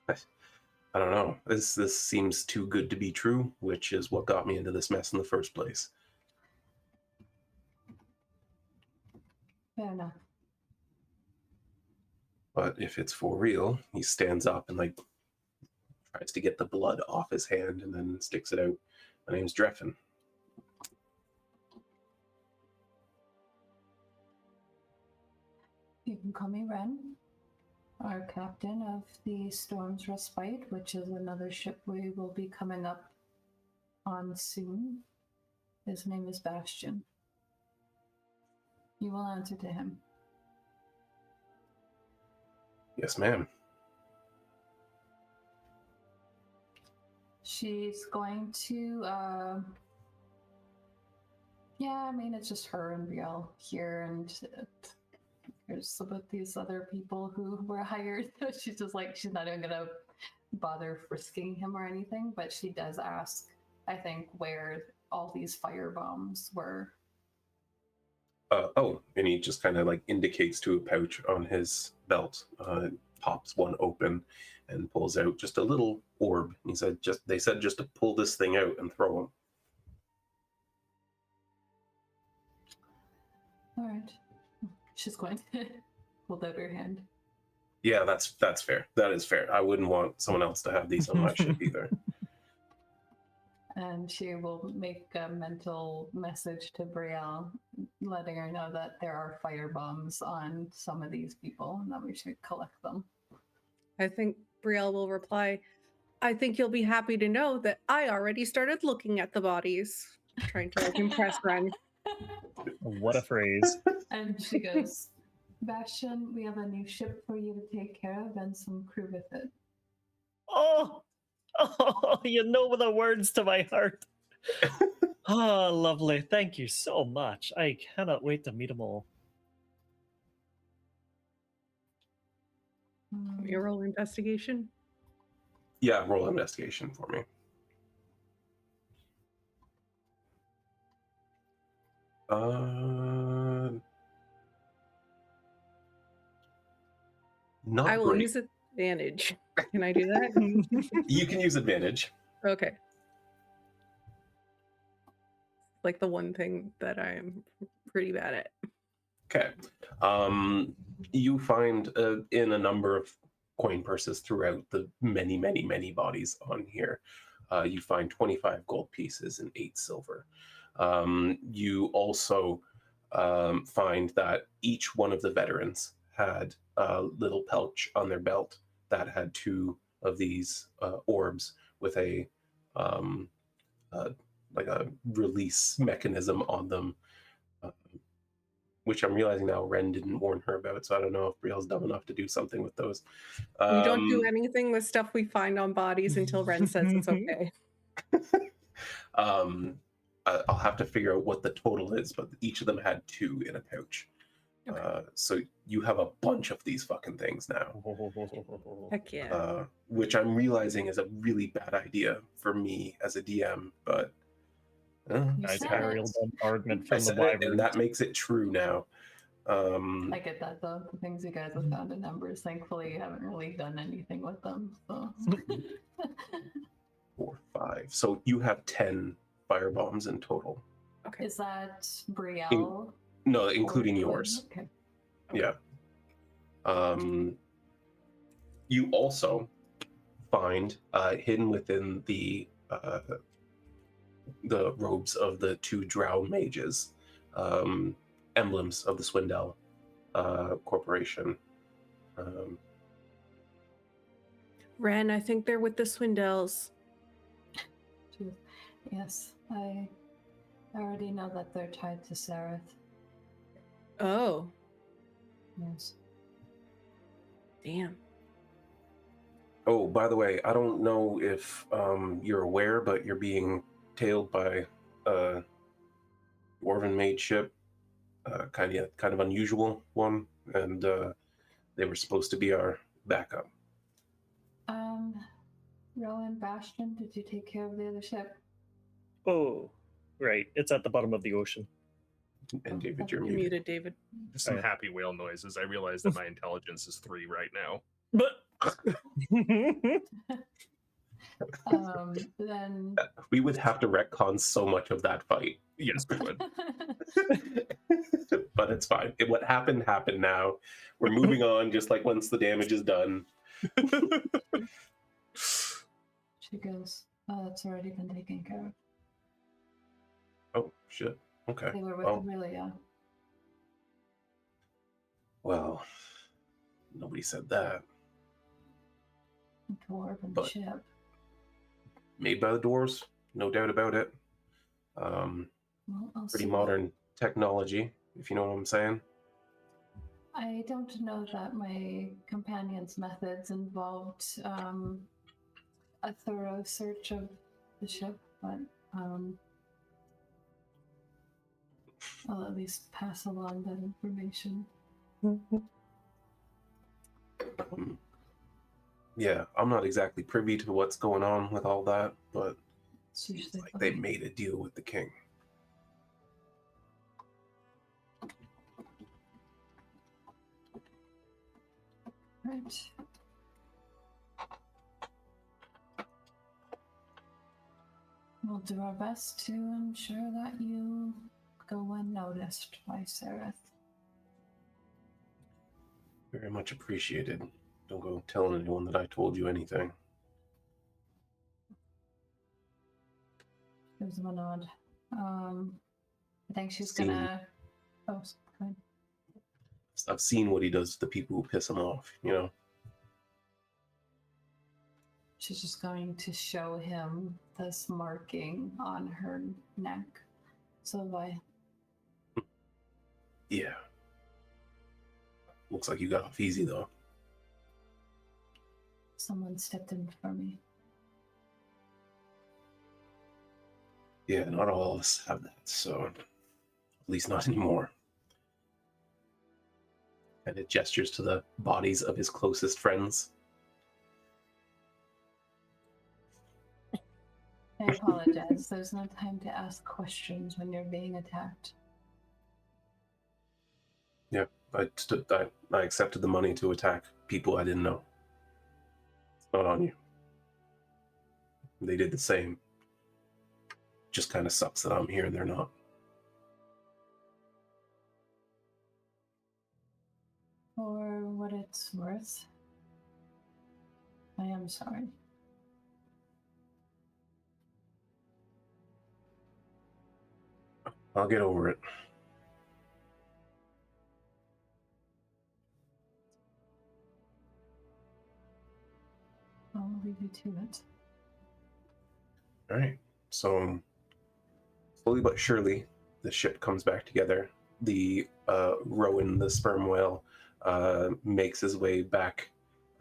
I don't know. This seems too good to be true, which is what got me into this mess in the first place. Fair enough. But if it's for real, he stands up and like tries to get the blood off his hand and then sticks it out. My name's Dreffin. You can call me Wren, our captain of the Storm's Respite, which is another ship we will be coming up on soon. His name is Bastion. You will answer to him. Yes, ma'am. She's going to, it's just her and Brielle here, and there's about these other people who were hired. She's just like, she's not even gonna bother frisking him or anything, but she does ask, I think, where all these fire bombs were. And he just kind of like indicates to a pouch on his belt, pops one open and pulls out just a little orb. He said, they said just to pull this thing out and throw them. All right. She's going to hold out her hand. Yeah, that's fair. That is fair. I wouldn't want someone else to have these on my ship either. And she will make a mental message to Brielle, letting her know that there are fire bombs on some of these people and that we should collect them. I think Brielle will reply, I think you'll be happy to know that I already started looking at the bodies. Trying to impress Wren. What a phrase. And she goes, Bastion, we have a new ship for you to take care of and some crew with it. Oh, you know the words to my heart. Oh, lovely. Thank you so much. I cannot wait to meet them all. Your roll investigation? Yeah, roll investigation for me. Not I will great. use advantage. Can I do that? You can use advantage. Okay. like the one thing that I'm pretty bad at. Okay. You find in a number of coin purses throughout the many, many, many bodies on here, you find 25 gold pieces and 8 silver. You also find that each one of the veterans had a little pouch on their belt that had 2 of these orbs with a like a release mechanism on them, which I'm realizing now Wren didn't warn her about, so I don't know if Brielle's dumb enough to do something with those. We don't do anything with stuff we find on bodies until Wren says it's okay. I'll have to figure out what the total is, but each of them had 2 in a pouch. Okay. So you have a bunch of these fucking things now. Heck yeah. Which I'm realizing is a really bad idea for me as a DM, but Nice aerial bombardment I from the said it, Wyverns. and that makes it true now. I get that though. The things you guys have found in numbers, thankfully, you haven't really done anything with them. So 4, 5. So you have 10 firebombs in total. Okay. is that Brielle? No, including or- yours. Okay. Yeah. You also find hidden within the robes of the 2 drow mages, emblems of the Swindell Corporation. Wren, I think they're with the Swindells. Yes, I already know that they're tied to Sareth. Oh, Yes. damn. Oh, by the way, I don't know if you're aware, but you're being tailed by a Dwarven made ship, kind of unusual one, and they were supposed to be our backup. Rhowan and Bastion, did you take care of the other ship? Oh, right. It's at the bottom of the ocean. And David, you're You muted. muted David. Just some Right. happy whale noises. I realize that my intelligence is 3 right now. But Then We would have to retcon so much of that fight, Yes, we would. but it's fine. What happened happened now. We're moving on, just like once the damage is done. she goes, it's already been taken care of. Oh, shit. Okay. They were with Well, Aurelia. well, nobody said that. Dwarven But- ship. Made by the dwarves, no doubt about it. Well, I'll Pretty see. modern technology, if you know what I'm saying. I don't know that my companion's methods involved a thorough search of the ship, but I'll at least pass along that information. Yeah, I'm not exactly privy to what's going on with all that, but It's usually like they made a deal with the king. right. We'll do our best to ensure that you go unnoticed by Sareth. Very much appreciated. Don't go telling anyone that I told you anything. Gives him a nod. I think she's Seen- gonna. Oh, good. I've seen what he does to the people who piss him off, you know? She's just going to show him this marking on her neck. So why? Yeah. Looks like you got off easy, though. Someone stepped in for me. Yeah, not all of us have that, so at least not anymore. And it gestures to the bodies of his closest friends. I apologize. There's no time to ask questions when you're being attacked. I accepted the money to attack people I didn't know. It's not on you. They did the same. just kind of sucks that I'm here and they're not. For what it's worth, I am sorry. I'll get over it. I'll leave you to it. All right. So slowly but surely, the ship comes back together. The Rhowan, the sperm whale, makes his way back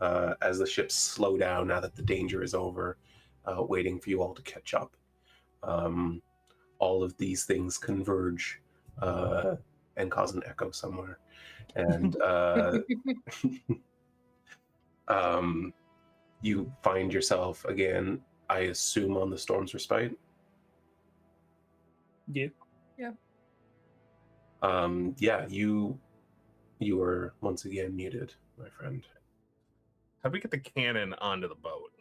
as the ships slow down now that the danger is over, waiting for you all to catch up. All of these things converge and cause an echo somewhere. And you find yourself again, I assume, on the Storm's Respite. Yeah. Yeah, you are once again muted, my friend. How'd we get the cannon onto the boat?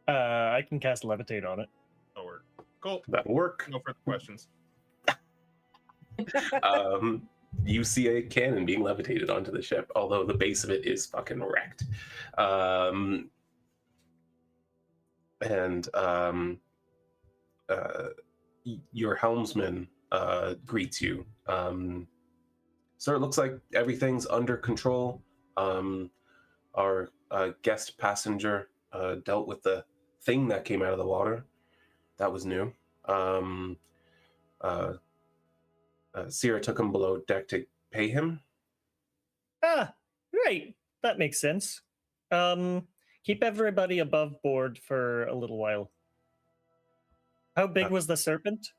I can cast Levitate on it. Oh, we're cool. That'll work. No further questions. You see a cannon being levitated onto the ship, although the base of it is fucking wrecked. Your helmsman greets you. Sir, it looks like everything's under control. Our guest passenger dealt with the thing that came out of the water. That was new. Sierra took him below deck to pay him. Ah, right. That makes sense. Keep everybody above board for a little while. How big was the serpent?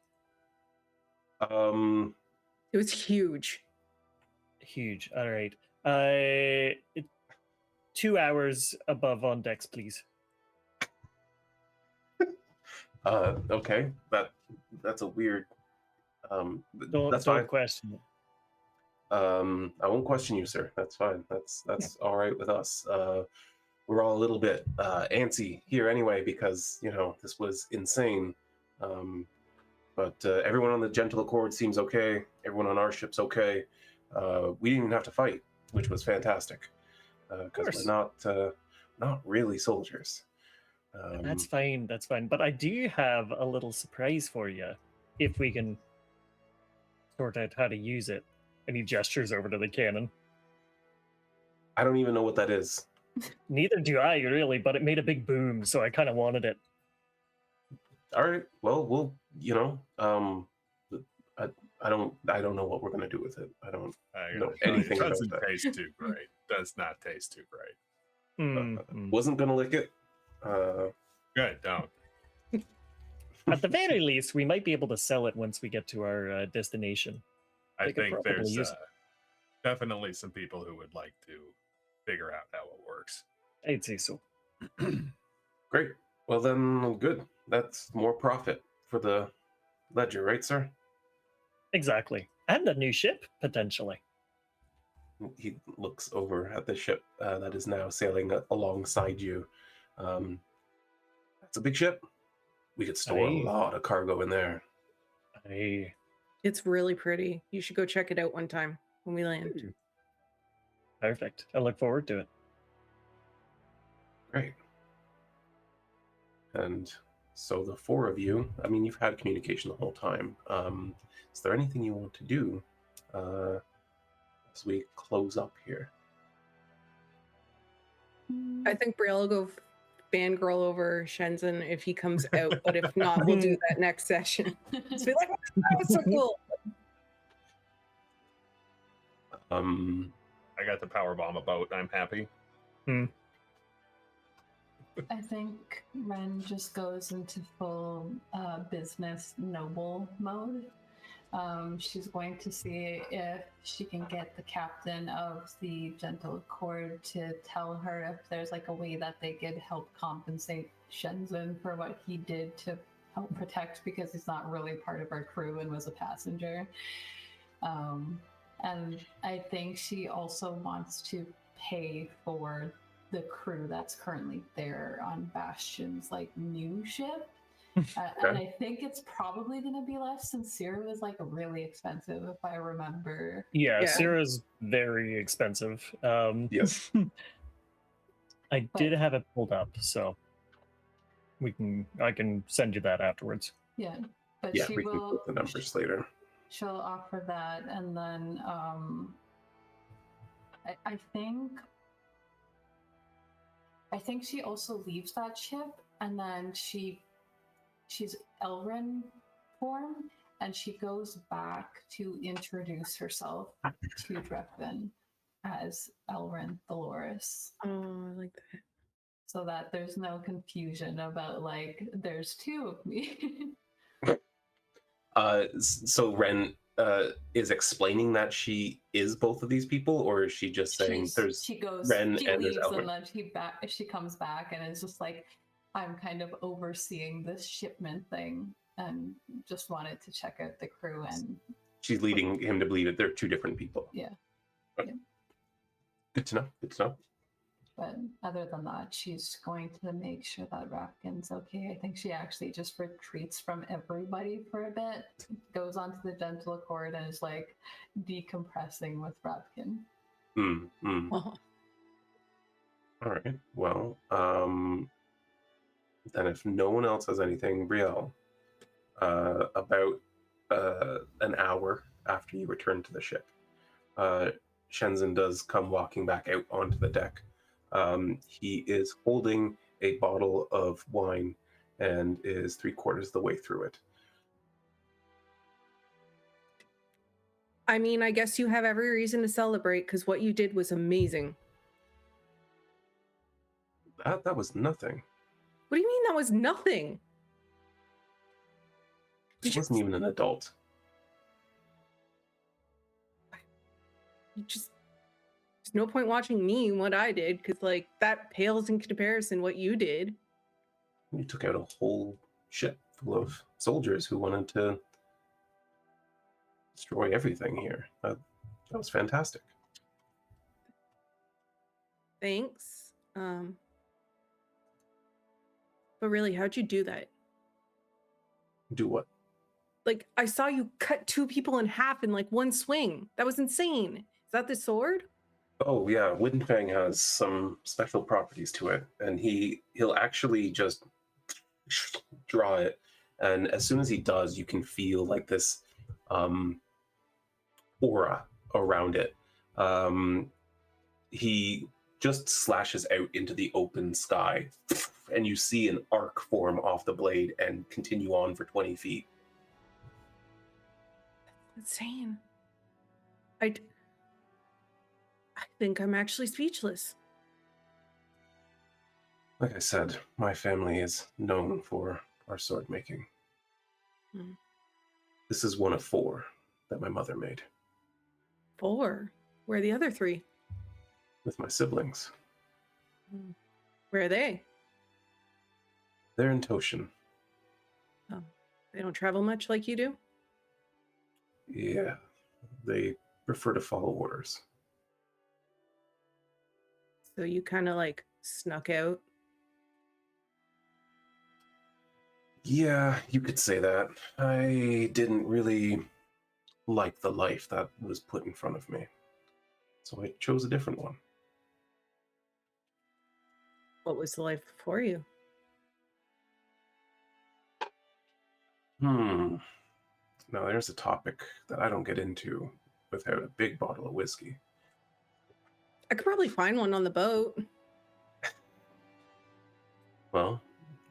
It was huge. Huge. All right. 2 hours above on decks, please. Okay. That's a weird. That's fine. Don't question it. I won't question you, sir. That's fine. That's all right with us. We're all a little bit antsy here anyway because this was insane. But everyone on the Gentle Accord seems okay. Everyone on our ship's okay. We didn't even have to fight, which was fantastic. Because we're not really soldiers. That's fine. That's fine. But I do have a little surprise for you, if we can sort out how to use it. And he gestures over to the cannon. I don't even know what that is. Neither do I, really, but it made a big boom, so I kind of wanted it. All right. Well, we'll. I don't know what we're gonna do with it. I don't know anything about doesn't that. taste too great. Does not taste too great. Wasn't gonna lick it. Good, don't. At the very least, we might be able to sell it once we get to our destination. I think there's definitely some people who would like to figure out how it works. I'd say so. Great. Well then, good. That's more profit for the ledger, right, sir? Exactly. And a new ship, potentially. He looks over at the ship that is now sailing alongside you. That's a big ship. We could store a lot of cargo in there. It's really pretty. You should go check it out one time when we land. Perfect. I look forward to it. Great. And so the four of you, I mean, you've had communication the whole time. Is there anything you want to do as we close up here? I think Brielle will go fangirl over Shenzhen if he comes out, but if not, we'll do that next session. Just be like, that was so cool. I got the power bomb about. I'm happy. I think Wren just goes into full business noble mode. She's going to see if she can get the captain of the Gentle Accord to tell her if there's like a way that they could help compensate Shenzhen for what he did to help protect, because he's not really part of our crew and was a passenger. And I think she also wants to pay for the crew that's currently there on Bastion's like new ship, And I think it's probably going to be less since Sierra was like really expensive, if I remember. Yeah, Yeah. Syrah's very expensive. Yes. I did have it pulled up, so I can send you that afterwards. Yeah, but Yeah, she we can will. put the numbers later. She'll offer that, and then I think she also leaves that ship, and then she's Elrin form, and she goes back to introduce herself to Drepvin as Elrin Dolores, Oh, I like that. so that there's no confusion about like there's two of me. So Wren is explaining that she is both of these people, or is she just saying there's she goes, Wren she and there's leaves, Elrin? and then she comes back and is just like, I'm kind of overseeing this shipment thing and just wanted to check out the crew. And She's leading him to believe that they're two different people. Yeah. Okay. Yeah. Good to know. Good to know. But other than that, she's going to make sure that Rapkin's okay. I think she actually just retreats from everybody for a bit, goes onto the dental accord, and is like decompressing with Rapkin. Oh. All right. Well, then if no one else has anything, Brielle, about an hour after you return to the ship, Shenzhen does come walking back out onto the deck. He is holding a bottle of wine and is 3/4 of the way through it. I mean, I guess you have every reason to celebrate because what you did was amazing. That was nothing. What do you mean that was nothing? He wasn't even an adult. There's no point watching me and what I did because like that pales in comparison what you did. You took out a whole ship full of soldiers who wanted to destroy everything here. That was fantastic. Thanks. But really, how'd you do that? Do what? Like, I saw you cut 2 people in half in like one swing. That was insane. Is that the sword? Oh yeah, Windfang has some special properties to it, and he'll actually just draw it, and as soon as he does, you can feel like this aura around it. He just slashes out into the open sky, and you see an arc form off the blade and continue on for 20 feet. Insane. I think I'm actually speechless. Like I said, my family is known for our sword making. This is one of 4 that my mother made. 4? Where are the other 3? With my siblings. Where are they? They're in Toshin. Oh, they don't travel much like you do? Yeah, they prefer to follow orders. So you kind of like snuck out? Yeah, you could say that. I didn't really like the life that was put in front of me. So I chose a different one. What was the life before you? Now there's a topic that I don't get into without a big bottle of whiskey. I could probably find one on the boat. Well,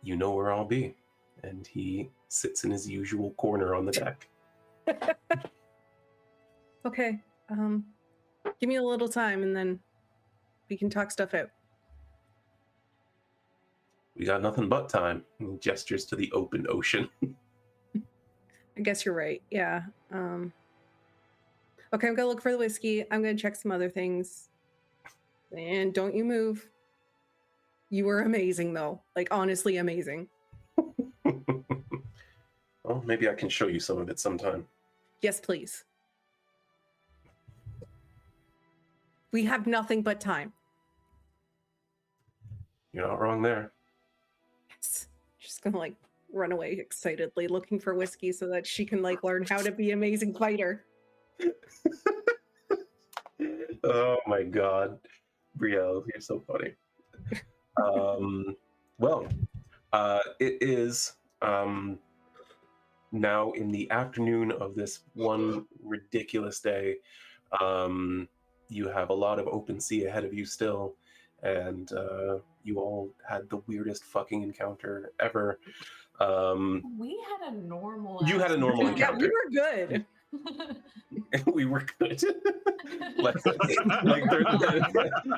you know where I'll be. And he sits in his usual corner on the deck. Okay. Give me a little time and then we can talk stuff out. We got nothing but time. And he gestures to the open ocean. I guess you're right. Yeah. Okay, I'm gonna look for the whiskey. I'm gonna check some other things. And don't you move. You were amazing though. Like honestly amazing. Well, maybe I can show you some of it sometime. Yes, please. We have nothing but time. You're not wrong there. Yes. Just gonna like run away excitedly, looking for whiskey so that she can like learn how to be an amazing fighter. Oh my god, Brielle, you're so funny. Well, it is now in the afternoon of this one ridiculous day. You have a lot of open sea ahead of you still, and you all had the weirdest fucking encounter ever. We had a normal. You had a normal Yeah, encounter. we were good. We were good. like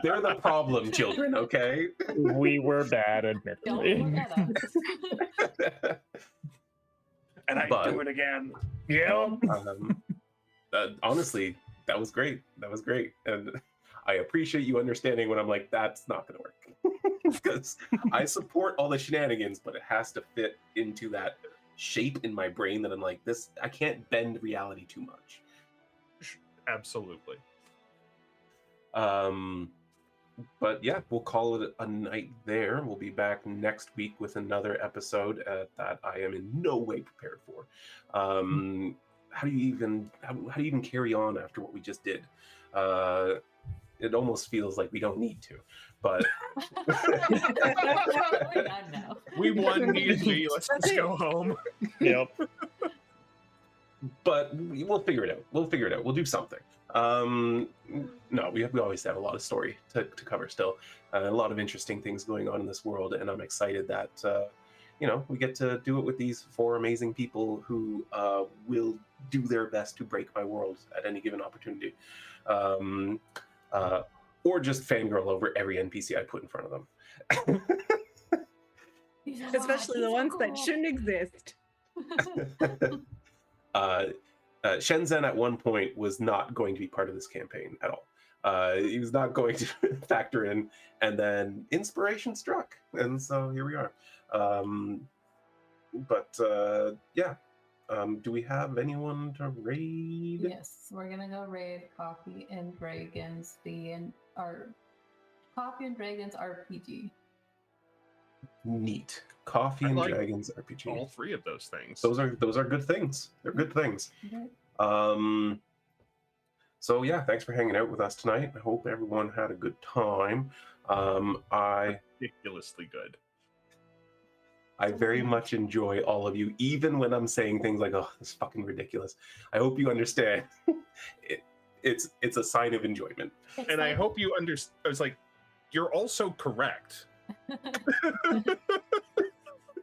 they're the problem children, okay? We were bad, Don't admittedly. look at us. And I But- do it again. Yeah. Honestly, that was great. That was great. And I appreciate you understanding when I'm like, that's not going to work. Because I support all the shenanigans, but it has to fit into that shape in my brain that I'm like, this, I can't bend reality too much. Absolutely. But yeah, we'll call it a night there. We'll be back next week with another episode that I am in no way prepared for. How do you even carry on after what we just did? It almost feels like we don't need to, but We're done now. We won D&D. Let's That's just it. go home. Yep. but we'll figure it out. We'll figure it out. We'll do something. No, we always have a lot of story to cover still, a lot of interesting things going on in this world, and I'm excited that we get to do it with these 4 amazing people who will do their best to break my world at any given opportunity, or just fangirl over every NPC I put in front of them. He's hot, Especially the he's ones that cool. shouldn't exist. Shenzhen at one point was not going to be part of this campaign at all. He was not going to factor in, and then inspiration struck, and so here we are. Do we have anyone to raid? Yes, we're gonna go raid Coffee and Dragons, Coffee and Dragons RPG. Neat. Coffee I and like Dragons RPG. All 3 of those things. Those are good things. They're good things. Okay. So yeah, thanks for hanging out with us tonight. I hope everyone had a good time. I Ridiculously good. very much enjoy all of you, even when I'm saying things like, "Oh, this is fucking ridiculous." I hope you understand. It's a sign of enjoyment. It's And I like- hope you understand. I was like, you're also correct.